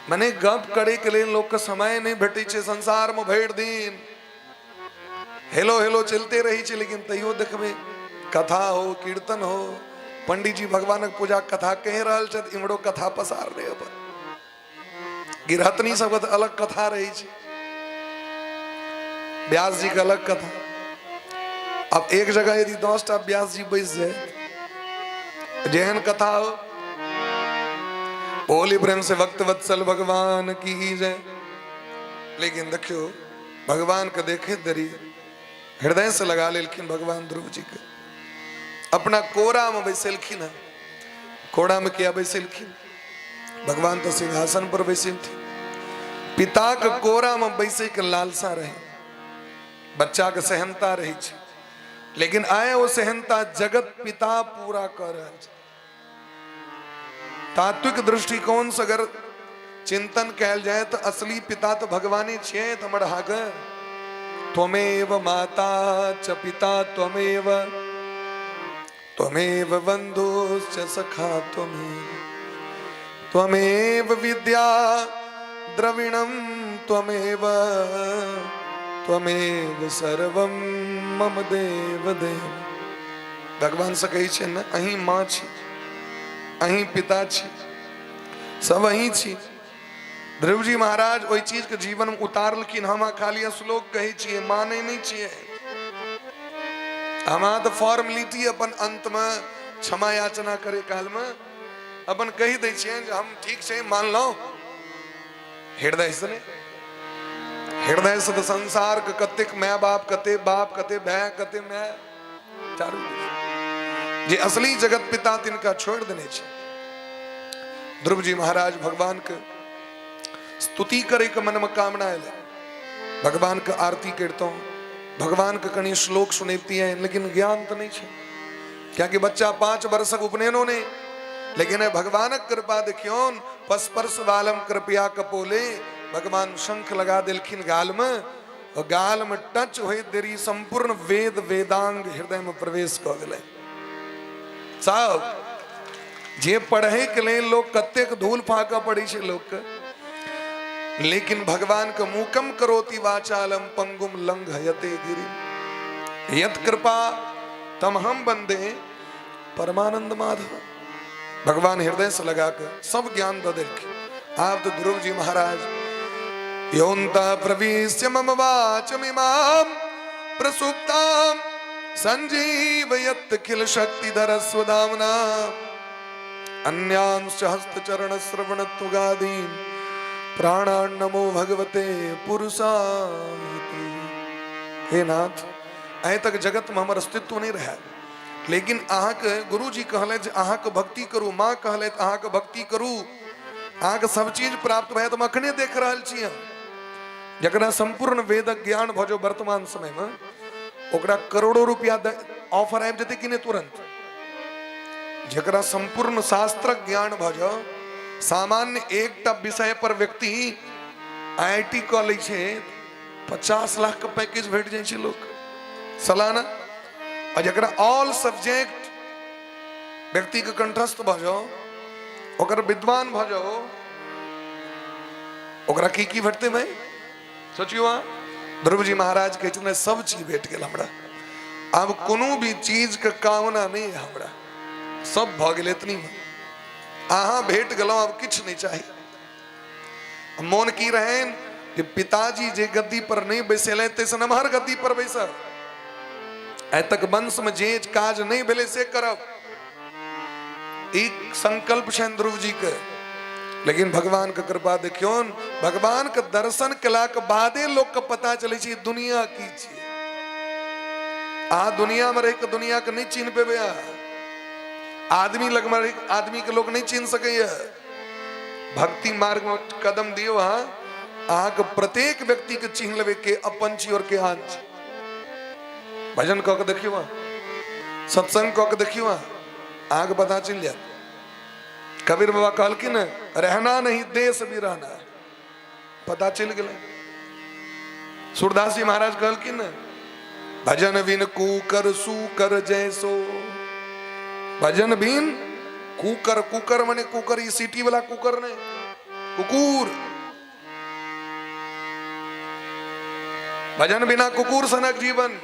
मने गप करे के लिए लोग का समय नहीं भेटे छे। संसार में भर दिन हेलो हेलो चलते रही छे, लेकिन तैयो देखबे कथा हो, कीर्तन हो, पंडित जी भगवान के पूजा कथा कह रहल छथि, इमरो कथा पसार रहे। अपन गिरहतनी सब तो अलग कथा रही छे, व्यास जी का अलग कथा। अब एक जगह यदि 10टा व्यास जी बैस जाए, जेहन कथा हो, बोली प्रेम से भक्त वत्सल भगवान की जय। लेकिन देखियो भगवान के देखे दरी हृदय से लगा लेलखिन भगवान ध्रुव जी के। अपना कोरा में बैसलखिन है। कोरा में क्या बैसलखिन? भगवान तो सिंहासन पर बैसल थे। पिता के कोरा में बैसे के लालसा रहे, बच्चा के सहनता रही छे। लेकिन आए वो सहनता जगत पिता पूरा कर रहा है। तात्विक दृष्टिकोण से अगर चिंतन कहल जाए तो असली पिता तो भगवान छे। तो मढ़ागर त्वमेव माता च पिता त्वमेव, त्वमेव बंधुश्च सखा त्वमेव, त्वमेव विद्या द्रविणम त्वमेव, त्वमेव सर्वम मम देव देव। भगवान से कही छे न, अहीं माँ छी, अहीं पिता छी, सब अहीं छी। ध्रुव जी महाराज वही चीज के जीवन में उतारलखिन। हम खाली श्लोक कहे छिए, माने नहीं छिए। हम तो फॉर्मेलिटी अपन अंत में क्षमा याचना करे काल में अपन कही दे छिए जे हम ठीक से मान लो। हृदय से नहीं, हृदय से तो संसार के कतेक माय बाप, कते बाप, कते भाई, कते माय, चारू जे असली जगत पिता तिनका छोड़ देने छे। ध्रुव जी महाराज भगवान के स्तुति करे के मन में कामना है, भगवान के आरती करता हूँ, भगवान के कणी श्लोक सुनेती है। लेकिन ज्ञान तो नहीं है, क्या कि बच्चा 5 वर्षक उपनयनो ने। लेकिन है भगवान कृपा देखियोन, पस्पर्श वालम कृपया कपोले। भगवान शंख लगा दिलखिन गाल में, और गाल में टच हुए देरी संपूर्ण वेद वेदांग हृदय में प्रवेश कर गए। साहब जे पढ़े के लिए लोग कतेक धूल फाका पड़ी छे लोग के, लेकिन भगवान के मूकम करोति वाचालम पंगुम लंघयते गिरि। यत कृपा तम हम बंदे परमानंद माधव। भगवान हृदय से लगाकर सब ज्ञान बदल के आप तो ध्रुव जी महाराज योन्ता प्रविश्य मम वाचमिमाम प्रसुप्ताम संजीवयत् किल शक्तिधर स्वधामना अन्यांश हस्तचरण श्रवण तुगादि प्राणान नमो भगवते पुरुषाय। हे नाथ, अं तक जगत में हमार अस्तित्व नहीं रहा, लेकिन अहाँ के गुरु जी कहले अहाँ के भक्ति करू, माँ कहले अहाँ के भक्ति करू, अहाँ के सब चीज प्राप्त भय तो अखने देख रहा छी। जकरा संपूर्ण वेदक ज्ञान भजो वर्तमान समय में ओकरा करोड़ों रुपया ऑफर आबि जेतै कि नहीं तुरंत। जकरा संपूर्ण शास्त्र ज्ञान भजो सामान्य एकटा विषय पर व्यक्ति IIT कऽ लै छै 50 लाख के पैकेज भेट जाइ छै लोक सालाना। और जकरा ऑल सब्जेक्ट व्यक्ति के कंठस्थ भजो ओकर विद्वान भजो ओकरा की भेटते भाई सोचियो। ध्रुव जी महाराज कहते हैं सब चीज भेट गेल हमरा, अब कोनो भी चीज के कामना नहीं है हमरा, सब भ गेल इतनी में अहाँ भेट गेलौ, अब किछ नहीं चाहिए। मोन की रहे कि पिताजी जे गद्दी पर नहीं बैसेले तैसे नमहर गद्दी पर बैसल, आइ तक वंश में जे काज नहीं भेले से करब, एक संकल्प छन ध्रुव जी के। लेकिन भगवान के कृपा देखियो, भगवान के दर्शन कला के बादे लोग के पता चले छी दुनिया की छी। आ दुनिया में रह के दुनिया के नहीं चिन्ह पेबे, आदमी लग में आदमी के लोग नहीं चिन्ह सके। भक्ति मार्ग में कदम दियो, अहाँ के प्रत्येक व्यक्ति के चिन्ह लेवे के अपन छी और के आन छी। भजन कऽ के देखियो, सत्संग कऽ के देखियो, अहाँ के पता चल जाए। कबीर बाबा कहलखिन रहना नहीं देश भी रहना, पता चल गए। सूरदास जी महाराज कहलखिन भजन बिन कुकर सुकर जैसो, भजन बिन कुकर, कुकर माने कुकर ये सीटी वाला कुकर ने, कुकुर, भजन बिना कुकुर सनक जीवन।